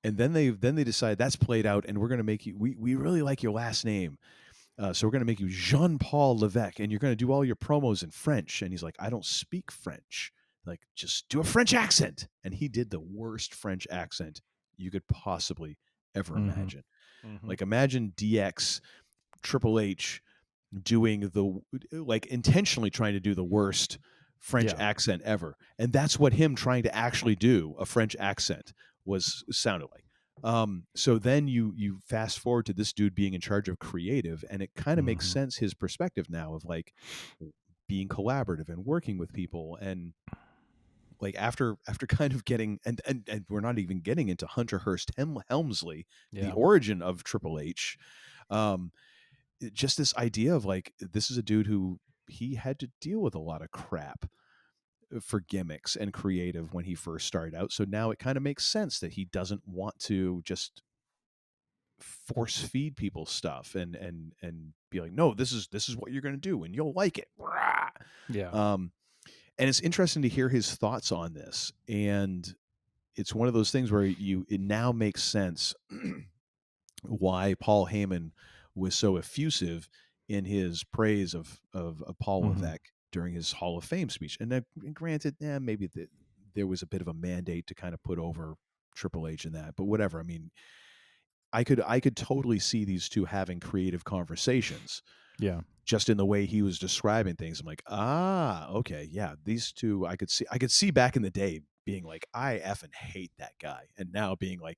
And then they decide that's played out, and we're going to make you. We really like your last name, so we're going to make you Jean-Paul Levesque, and you're going to do all your promos in French. And he's like, I don't speak French. Like, just do a French accent. And he did the worst French accent you could possibly ever imagine. Like, imagine DX, Triple H doing the, like, intentionally trying to do the worst French accent ever. And that's what him trying to actually do a French accent sounded like. So then you fast forward to this dude being in charge of creative, and it kind of makes sense, his perspective now of like being collaborative and working with people. And like after kind of getting and we're not even getting into Hunter Hearst Helmsley, the origin of Triple H, just this idea of like, this is a dude who he had to deal with a lot of crap for gimmicks and creative when he first started out. So now it kind of makes sense that he doesn't want to just force feed people stuff and be like, no, this is what you're going to do and you'll like it. And it's interesting to hear his thoughts on this. And it's one of those things where it now makes sense why Paul Heyman was so effusive in his praise of Paul Levesque during his Hall of Fame speech. And granted, maybe there was a bit of a mandate to kind of put over Triple H in that, but whatever. I mean, I could totally see these two having creative conversations. Yeah. Just in the way he was describing things. I'm like, okay, yeah, these two I could see back in the day being like, I effing hate that guy. And now being like,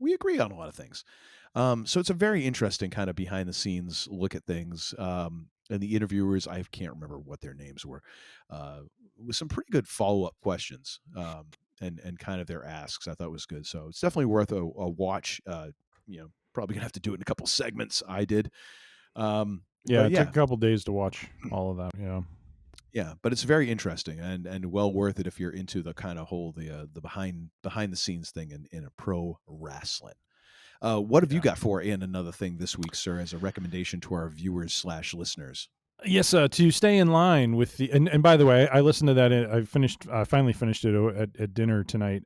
we agree on a lot of things. So it's a very interesting kind of behind the scenes look at things. And the interviewers, I can't remember what their names were, with some pretty good follow-up questions, and kind of their asks I thought was good. So it's definitely worth a watch. Probably gonna have to do it in a couple segments. I did. It took a couple days to watch all of that. Yeah, but it's very interesting and well worth it if you're into the kind of whole the behind the scenes thing in a pro wrestling. What have you got for in another thing this week, sir, as a recommendation to our viewers / listeners? Yes, to stay in line with the and by the way, I listened to that. I finally finished it at dinner tonight.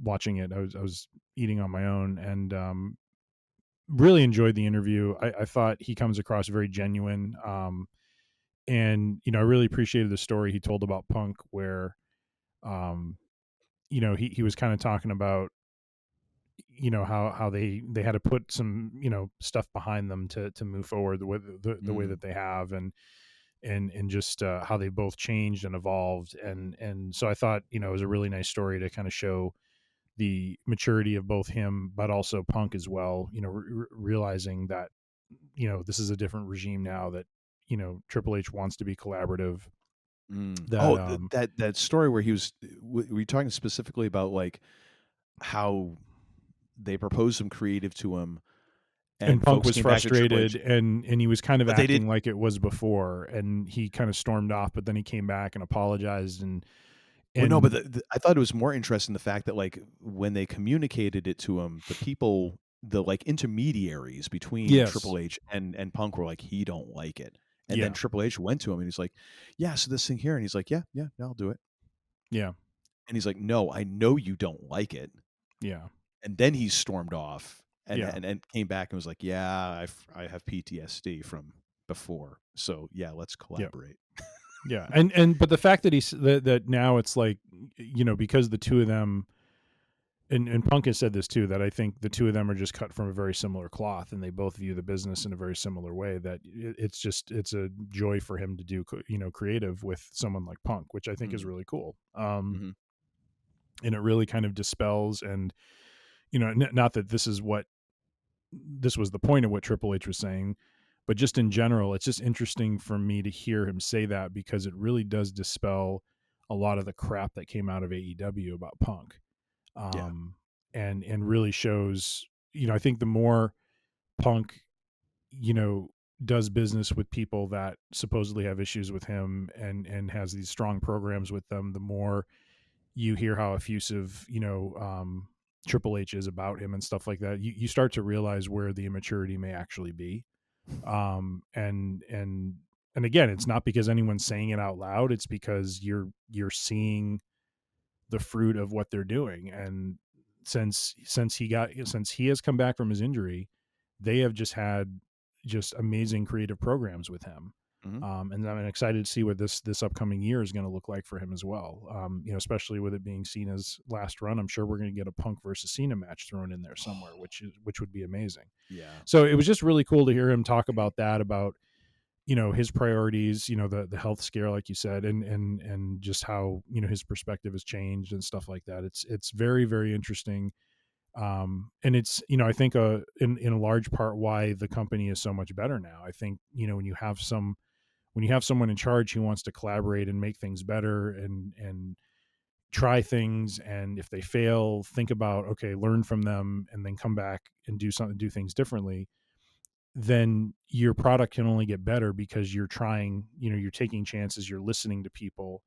Watching it, I was eating on my own and really enjoyed the interview. I thought he comes across very genuine. And I really appreciated the story he told about Punk, where he was kind of talking about how they had to put some stuff behind them to move forward the way that they have, and just how they both changed and evolved, and so I thought it was a really nice story to kind of show the maturity of both him but also Punk as well, realizing that this is a different regime now, that Triple H wants to be collaborative. That story where he was, were you talking specifically about like how they proposed some creative to him and Punk was frustrated and he was kind of acting like it was before, and he kind of stormed off, but then he came back and apologized well, no, but I thought it was more interesting the fact that like when they communicated it to him, the people, the like intermediaries between Triple H and Punk were like, he don't like it. And then Triple H went to him and he's like, yeah, so this thing here. And he's like, yeah, I'll do it. Yeah. And he's like, no, I know you don't like it. Yeah. And then he stormed off and came back and was like, yeah, I have PTSD from before. So yeah, let's collaborate. Yeah. But the fact that that now it's like, because the two of them, and Punk has said this too, that I think the two of them are just cut from a very similar cloth, and they both view the business in a very similar way, that it's a joy for him to do, creative with someone like Punk, which I think is really cool. And it really kind of dispels, and, not that this was the point of what Triple H was saying, but just in general, it's just interesting for me to hear him say that, because it really does dispel a lot of the crap that came out of AEW about Punk. And really shows, I think the more Punk, does business with people that supposedly have issues with him and has these strong programs with them, the more you hear how effusive, Triple H is about him and stuff like that, you start to realize where the immaturity may actually be. And again, it's not because anyone's saying it out loud. It's because you're seeing the fruit of what they're doing. And since he has come back from his injury, they have just had amazing creative programs with him. And I'm excited to see what this upcoming year is going to look like for him as well. Especially with it being Cena's last run, I'm sure we're going to get a Punk versus Cena match thrown in there somewhere, which would be amazing. Yeah. So it was just really cool to hear him talk about that, about, his priorities, the health scare, like you said, and just how, his perspective has changed and stuff like that. It's very, very interesting. And it's, I think, in a large part why the company is so much better now. I think, when you have someone in charge who wants to collaborate and make things better and try things, and if they fail, think about, okay, learn from them and then come back and do things differently, then your product can only get better because you're trying, you're taking chances, you're listening to people,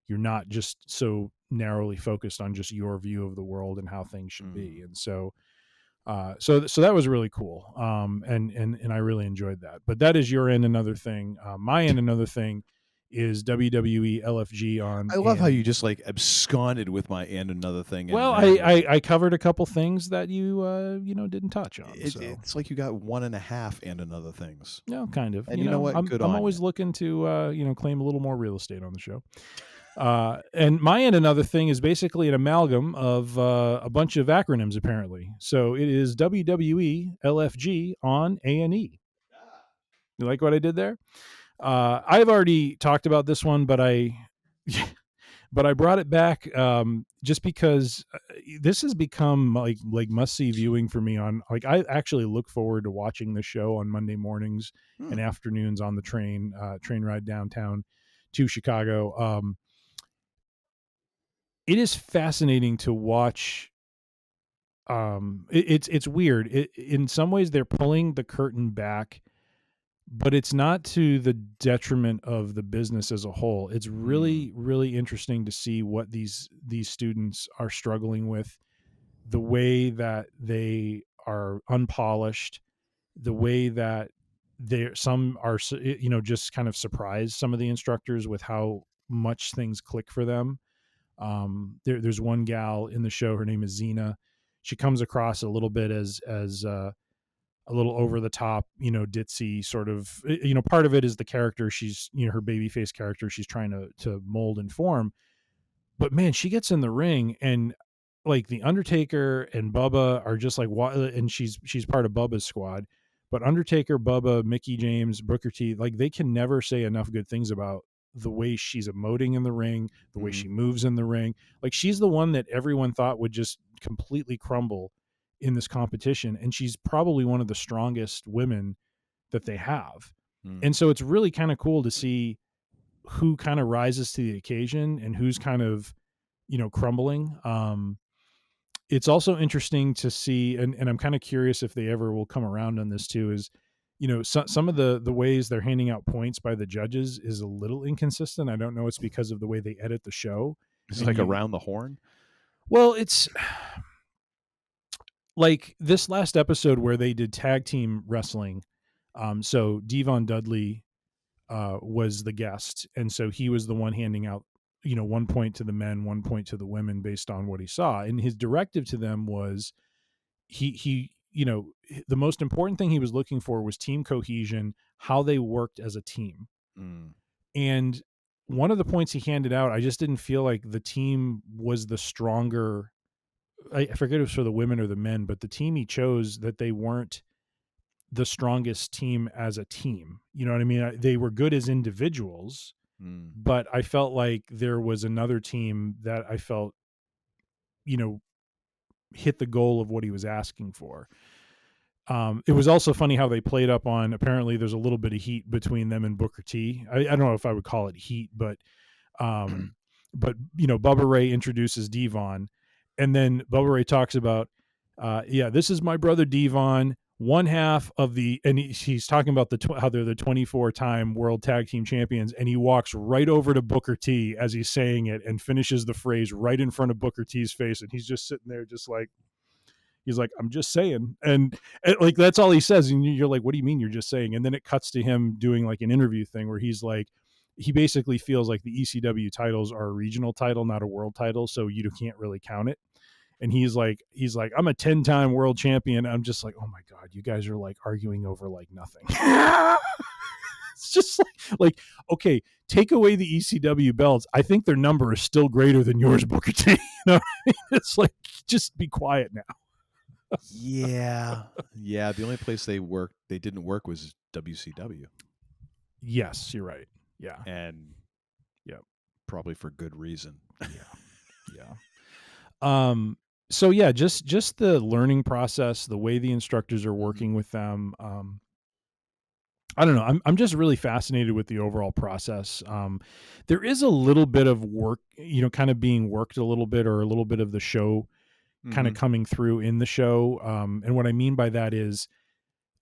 you're not just so narrowly focused on just your view of the world and how things should be. And so that was really cool. And I really enjoyed that. But that is your end. Another thing, my end, another thing is WWE LFG on. I love how you just like absconded with my and another thing. Well, I covered a couple things that you didn't touch on. It's like you got 1.5 and another things. No, kind of. And you know what? I'm always looking to claim a little more real estate on the show. And my and another thing is basically an amalgam of a bunch of acronyms, apparently. So it is WWE LFG on A&E. You like what I did there? I've already talked about this one, but I brought it back just because this has become like must-see viewing for me. I actually look forward to watching the show on Monday mornings and afternoons on the train ride downtown to Chicago. It is fascinating to watch. It's weird. In some ways, they're pulling the curtain back, but it's not to the detriment of the business as a whole. It's really, really interesting to see what these students are struggling with, the way that they are unpolished, the way that some are, just kind of surprised some of the instructors with how much things click for them. There's one gal in the show, her name is Xena. She comes across a little bit as a little over the top, ditzy sort of, part of it is the character. She's, her babyface character, she's trying to mold and form, but man, she gets in the ring and like the Undertaker and Bubba are just like, and she's part of Bubba's squad, but Undertaker, Bubba, Mickey James, Booker T, like they can never say enough good things about the way she's emoting in the ring, the way she moves in the ring. Like she's the one that everyone thought would just completely crumble in this competition, and she's probably one of the strongest women that they have. And so it's really kind of cool to see who kind of rises to the occasion and who's kind of crumbling. It's also interesting to see, and I'm kind of curious if they ever will come around on this too, is some of the ways they're handing out points by the judges is a little inconsistent. I don't know, it's because of the way they edit the show. It's like around the horn. Well, it's like this last episode where they did tag team wrestling. So Devon Dudley was the guest. And so he was the one handing out, 1 point to the men, 1 point to the women based on what he saw. And his directive to them was he the most important thing he was looking for was team cohesion, how they worked as a team. And one of the points he handed out, I just didn't feel like the team was the stronger. I forget if it was for the women or the men, but the team he chose, that they weren't the strongest team as a team. You know what I mean? They were good as individuals, but I felt like there was another team that I felt, hit the goal of what he was asking for. It was also funny how they played up on, apparently there's a little bit of heat between them and Booker T. I don't know if I would call it heat, but Bubba Ray introduces Devon, and then Bubba Ray talks about, this is my brother Devon, one half of the, and he's talking about how they're the 24-time world tag team champions, and he walks right over to Booker T as he's saying it and finishes the phrase right in front of Booker T's face, and he's just sitting there just like, he's like, I'm just saying. And like, that's all he says. And you're like, what do you mean you're just saying? And then it cuts to him doing like an interview thing where he's like, he basically feels like the ECW titles are a regional title, not a world title. So you can't really count it. And he's like, I'm a 10-time world champion. I'm just like, oh my God, you guys are like arguing over like nothing. It's just like, okay, take away the ECW belts. I think their number is still greater than yours, Booker T. You know what I mean? It's like, just be quiet now. Yeah. The only place they didn't work was WCW. Yes, you're right. Yeah. And probably for good reason. Yeah. So yeah, just the learning process, the way the instructors are working with them. I don't know. I'm just really fascinated with the overall process. There is a little bit of work, kind of being worked a little bit, or a little bit of the show kind of coming through in the show. And what I mean by that is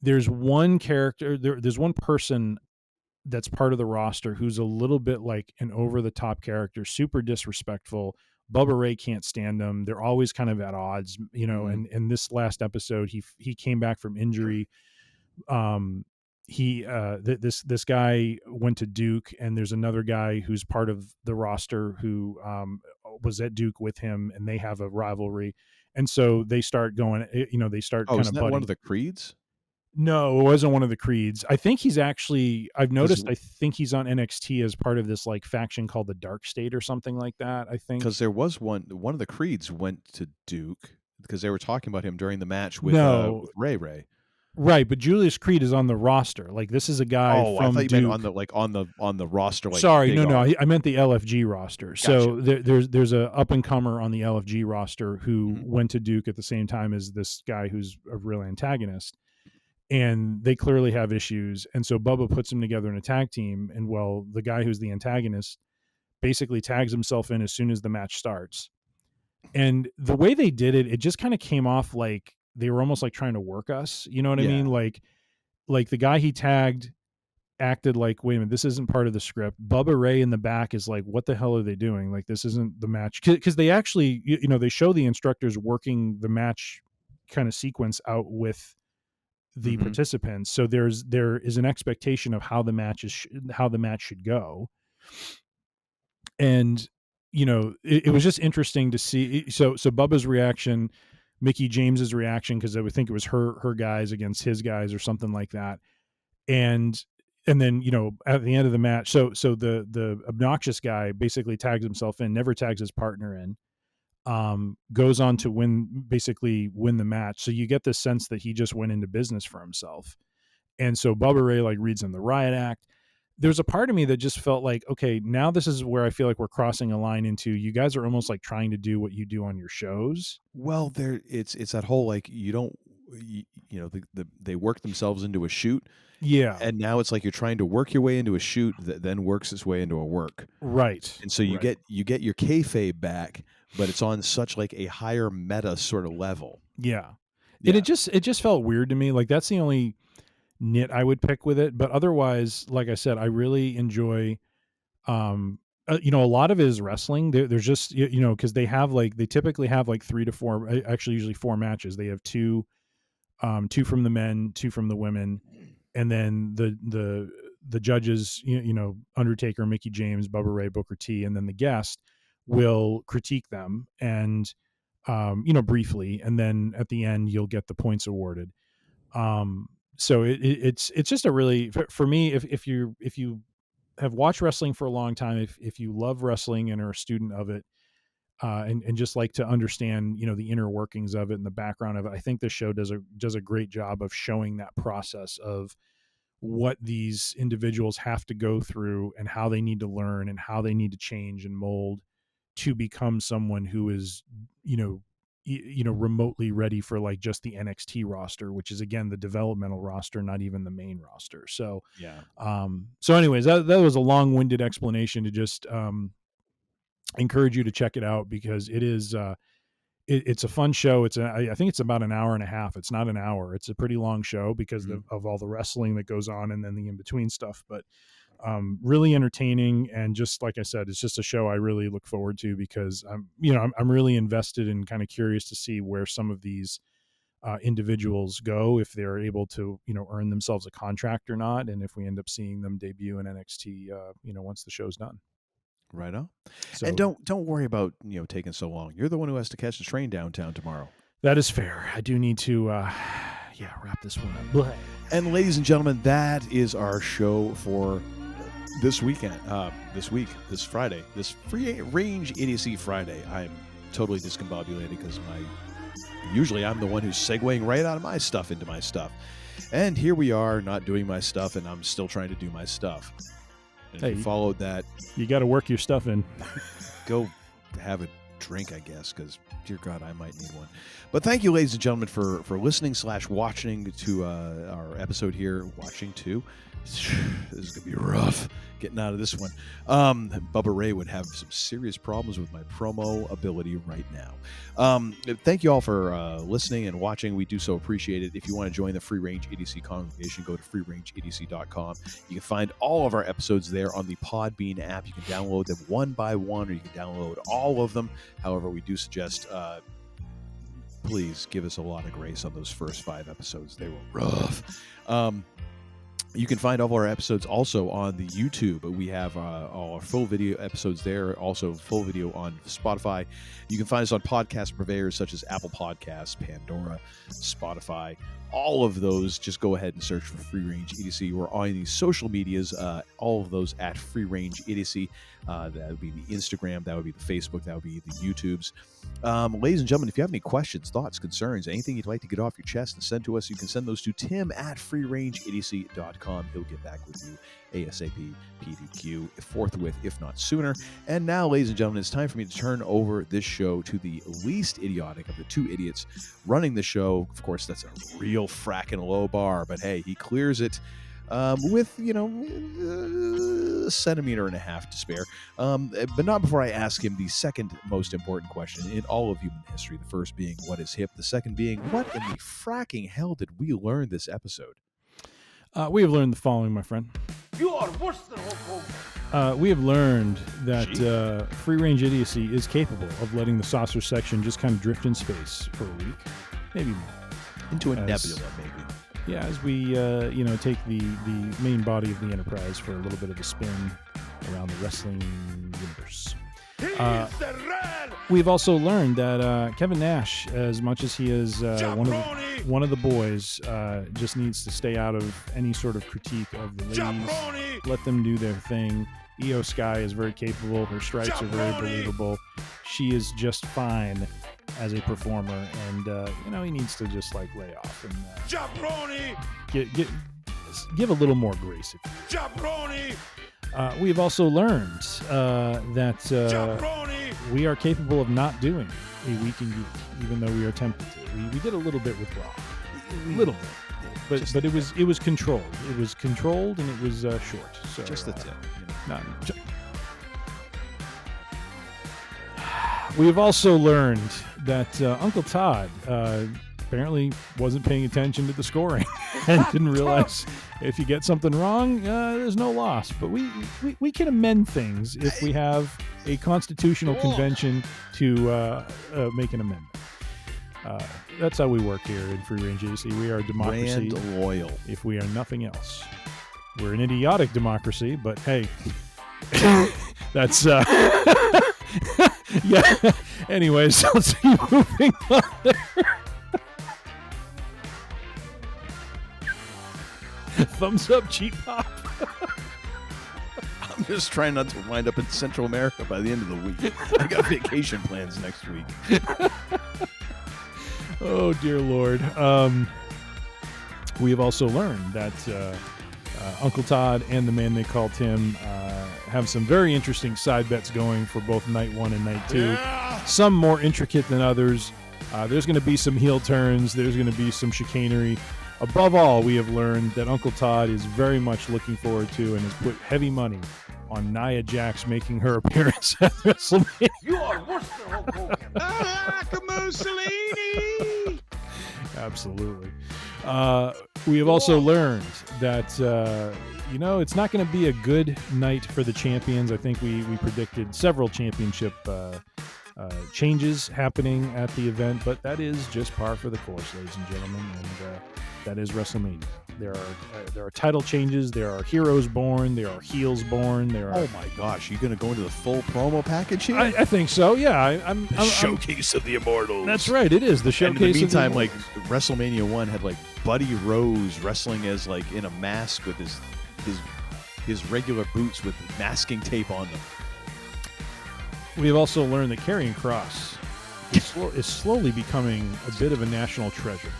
there's one character, there's one person that's part of the roster who's a little bit like an over the top character, super disrespectful. Bubba Ray can't stand them. They're always kind of at odds, and this last episode, he came back from injury. This guy went to Duke, and there's another guy who's part of the roster who was at Duke with him, and they have a rivalry. And so they start going, they start kind of isn't that one of the Creeds? No, it wasn't one of the Creeds. I think he's actually, I think he's on NXT as part of this like faction called the Dark State or something like that, I think. Because there was one of the Creeds went to Duke because they were talking about him during the match with Ray Ray. Right, but Julius Creed is on the roster. Like, this is a guy from I thought you Duke. meant on the roster. Like, sorry, no, I meant the LFG roster. Gotcha. So there's a up and comer on the LFG roster who went to Duke at the same time as this guy who's a real antagonist, and they clearly have issues. And so Bubba puts them together in a tag team, and the guy who's the antagonist basically tags himself in as soon as the match starts. And the way they did it, it just kind of came off like they were almost like trying to work us. You know what I mean? Like the guy he tagged acted like, wait a minute, this isn't part of the script. Bubba Ray in the back is like, what the hell are they doing? Like, this isn't the match. Because they actually, they show the instructors working the match kind of sequence out with the participants. So there is an expectation of how the match should go. And, it was just interesting to see. So Bubba's reaction, Mickie James's reaction, because I would think it was her guys against his guys or something like that. And then, at the end of the match, so the obnoxious guy basically tags himself in, never tags his partner in, goes on to win the match. So you get this sense that he just went into business for himself. And so Bubba Ray like reads him the riot act. There's a part of me that just felt like, okay, now this is where I feel like we're crossing a line into, you guys are almost like trying to do what you do on your shows. Well, it's that whole, like, they work themselves into a shoot. Yeah. And now it's like you're trying to work your way into a shoot that then works its way into a work. Right. And so you get your kayfabe back, but it's on such like a higher meta sort of level. Yeah. And it just felt weird to me. Like, that's the only nit I would pick with it. But otherwise, like I said, I really enjoy, a lot of it is wrestling. There's just, because they typically have like 3 to 4, actually usually 4 matches. They have 2 from the men, 2 from the women. And then the judges, Undertaker, Mickie James, Bubba Ray, Booker T, and then the guest will critique them and, briefly, and then at the end you'll get the points awarded. So it's just a really, for me, if you have watched wrestling for a long time, if you love wrestling and are a student of it, and just like to understand, the inner workings of it and the background of it, I think this show does a great job of showing that process of what these individuals have to go through and how they need to learn and how they need to change and mold to become someone who is, remotely ready for like just the NXT roster, which is again the developmental roster, not even the main roster. So so anyways, that was a long-winded explanation to just encourage you to check it out, because it is it's a fun show. I think it's about an hour and a half. It's not an hour. It's a pretty long show because of all the wrestling that goes on and then the in-between stuff, but really entertaining. And just like I said, it's just a show I really look forward to, because I'm really invested and kind of curious to see where some of these individuals go, if they're able to, earn themselves a contract or not, and if we end up seeing them debut in NXT, once the show's done. Right on. So, and don't worry about taking so long. You're the one who has to catch the train downtown tomorrow. That is fair. I do need to wrap this one up. Blah. And ladies and gentlemen, that is our show for this weekend. This Friday, this Free Range Idiocy Friday. I'm totally discombobulated because usually I'm the one who's segueing right out of my stuff into my stuff. And here we are not doing my stuff, and I'm still trying to do my stuff. And if you followed that, you got to work your stuff in. Go have a drink, I guess, because dear God, I might need one. But thank you, ladies and gentlemen, for listening / watching to our episode here. Watching too. This is gonna be rough getting out of this one. Bubba Ray would have some serious problems with my promo ability right now. Thank you all for listening and watching. We do so appreciate it. If you want to join the Free Range ADC congregation, go to freerangeadc.com. You can find all of our episodes there on the Podbean app. You can download them one by one, or you can download all of them. However, we do suggest please give us a lot of grace on those first 5 episodes. They were rough. You can find all of our episodes also on the YouTube. We have all our full video episodes there, also full video on Spotify. You can find us on podcast purveyors such as Apple Podcasts, Pandora, Spotify. All of those, just go ahead and search for Free Range Idiocy. We're on the social medias, all of those at Free Range Idiocy. That would be the Instagram, that would be the Facebook, that would be the YouTubes. Ladies and gentlemen, if you have any questions, thoughts, concerns, anything you'd like to get off your chest and send to us, you can send those to Tim at freerangeidiocy.com. He'll get back with you ASAP, PDQ, forthwith, if not sooner. And now, ladies and gentlemen, it's time for me to turn over this show to the least idiotic of the 2 idiots running the show. Of course, that's a real fracking low bar, but hey, he clears it with, a centimeter and a half to spare. But not before I ask him the second most important question in all of human history. The first being, what is hip? The second being, what in the fracking hell did we learn this episode? We have learned the following, my friend. You are worse than Hulk Hogan. We have learned that Free Range Idiocy is capable of letting the saucer section just kind of drift in space for a week, maybe more. Into a nebula, maybe. Yeah, as we, take the main body of the Enterprise for a little bit of a spin around the wrestling universe. We've also learned that Kevin Nash, as much as he is one of the boys, just needs to stay out of any sort of critique of the ladies. Let them do their thing. Io Sky is very capable. Her strikes are very believable. She is just fine as a performer, and he needs to just lay off and give a little more grace. We have also learned that we are capable of not doing a Week in Geek, even though we are tempted to. We did a little bit with Raw, little bit, but it was controlled. It was controlled and it was short. So just the tip. We have also learned that Uncle Todd apparently wasn't paying attention to the scoring and didn't realize if you get something wrong, there's no loss. But we can amend things if we have a constitutional convention to make an amendment. That's how we work here in Free Range Idiocy. We are a democracy. Brand loyal. If we are nothing else. We're an idiotic democracy, but hey, that's... yeah. Anyways, let's keep moving on there. Thumbs up, cheap pop. I'm just trying not to wind up in Central America by the end of the week. I got vacation plans next week. Oh, dear Lord. We have also learned that Uncle Todd and the man they call Tim have some very interesting side bets going for both night 1 and night 2. Yeah! Some more intricate than others. There's going to be some heel turns. There's going to be some chicanery. Above all, we have learned that Uncle Todd is very much looking forward to and has put heavy money on Nia Jax making her appearance at WrestleMania. You are worse than Hulk Hogan. Like Mussolini. Absolutely. We have also learned that, it's not going to be a good night for the champions. I think we predicted several championship changes happening at the event, but that is just par for the course, ladies and gentlemen, and that is WrestleMania. There are title changes, there are heroes born, there are heels born, there are... Oh my gosh, you going to go into the full promo package here? I think so, yeah. I'm Showcase of the Immortals. That's right, it is the showcase. And in the meantime, of the like WrestleMania 1 had like Buddy Rose wrestling as like in a mask with his regular boots with masking tape on them. We have also learned that Karrion Kross is slowly becoming a bit of a national treasure.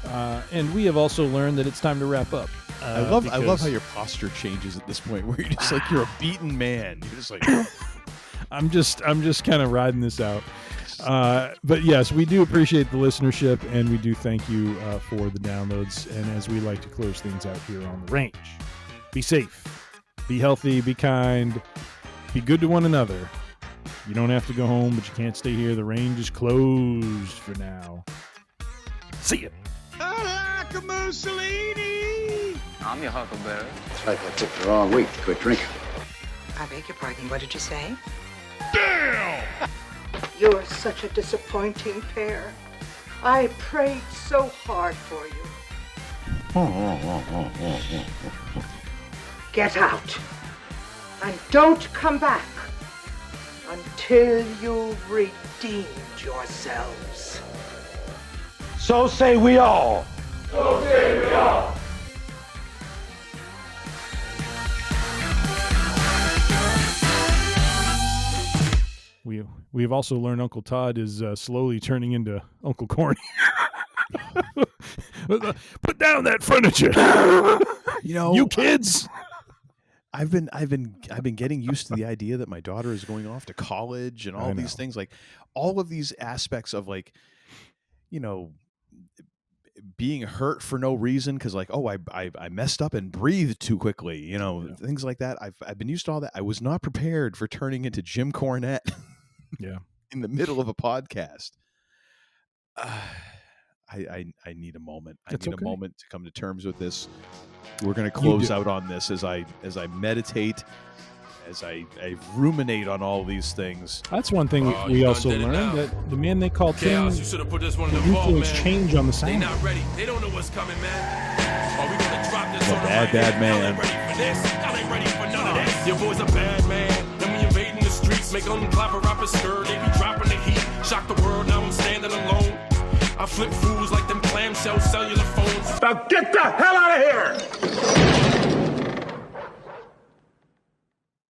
Yeah. And we have also learned that it's time to wrap up. I love how your posture changes at this point, where you're just like you're a beaten man. You're just like I'm just kind of riding this out. But yes, we do appreciate the listenership, and we do thank you for the downloads. And as we like to close things out here on the range, be safe, be healthy, be kind, be good to one another. You don't have to go home, but you can't stay here. The range is closed for now. See ya. I like a Mussolini. I'm your huckleberry. It's like I took the wrong week to quit drinking. I beg your pardon, what did you say? Damn! You're such a disappointing pair. I prayed so hard for you. Get out. And don't come back until you've redeemed yourselves. So say we all. So say we all. We've also learned Uncle Todd is slowly turning into Uncle Corny. Put down that furniture. You kids. I've been getting used to the idea that my daughter is going off to college and all these things, like all of these aspects of like, being hurt for no reason because like, oh, I messed up and breathed too quickly, things like that. I've been used to all that. I was not prepared for turning into Jim Cornette. Yeah, in the middle of a podcast. I need a moment. I need a moment to come to terms with this. We're going to close out on this as I meditate, as I ruminate on all these things. That's one thing we also learned, that the man they call Tim influence change on the sound. They not ready. They don't know what's coming, man. Are we going to drop this on bad man. Y'all ain't ready for this. Y'all ain't ready for none of this. Your boy's a bad man. Then we invading the streets, make them clap a rapper's skirt. They be dropping the heat. Shock the world, now I'm standing alone. I flip fools like them clamshell cellular phones. Now get the hell out of here!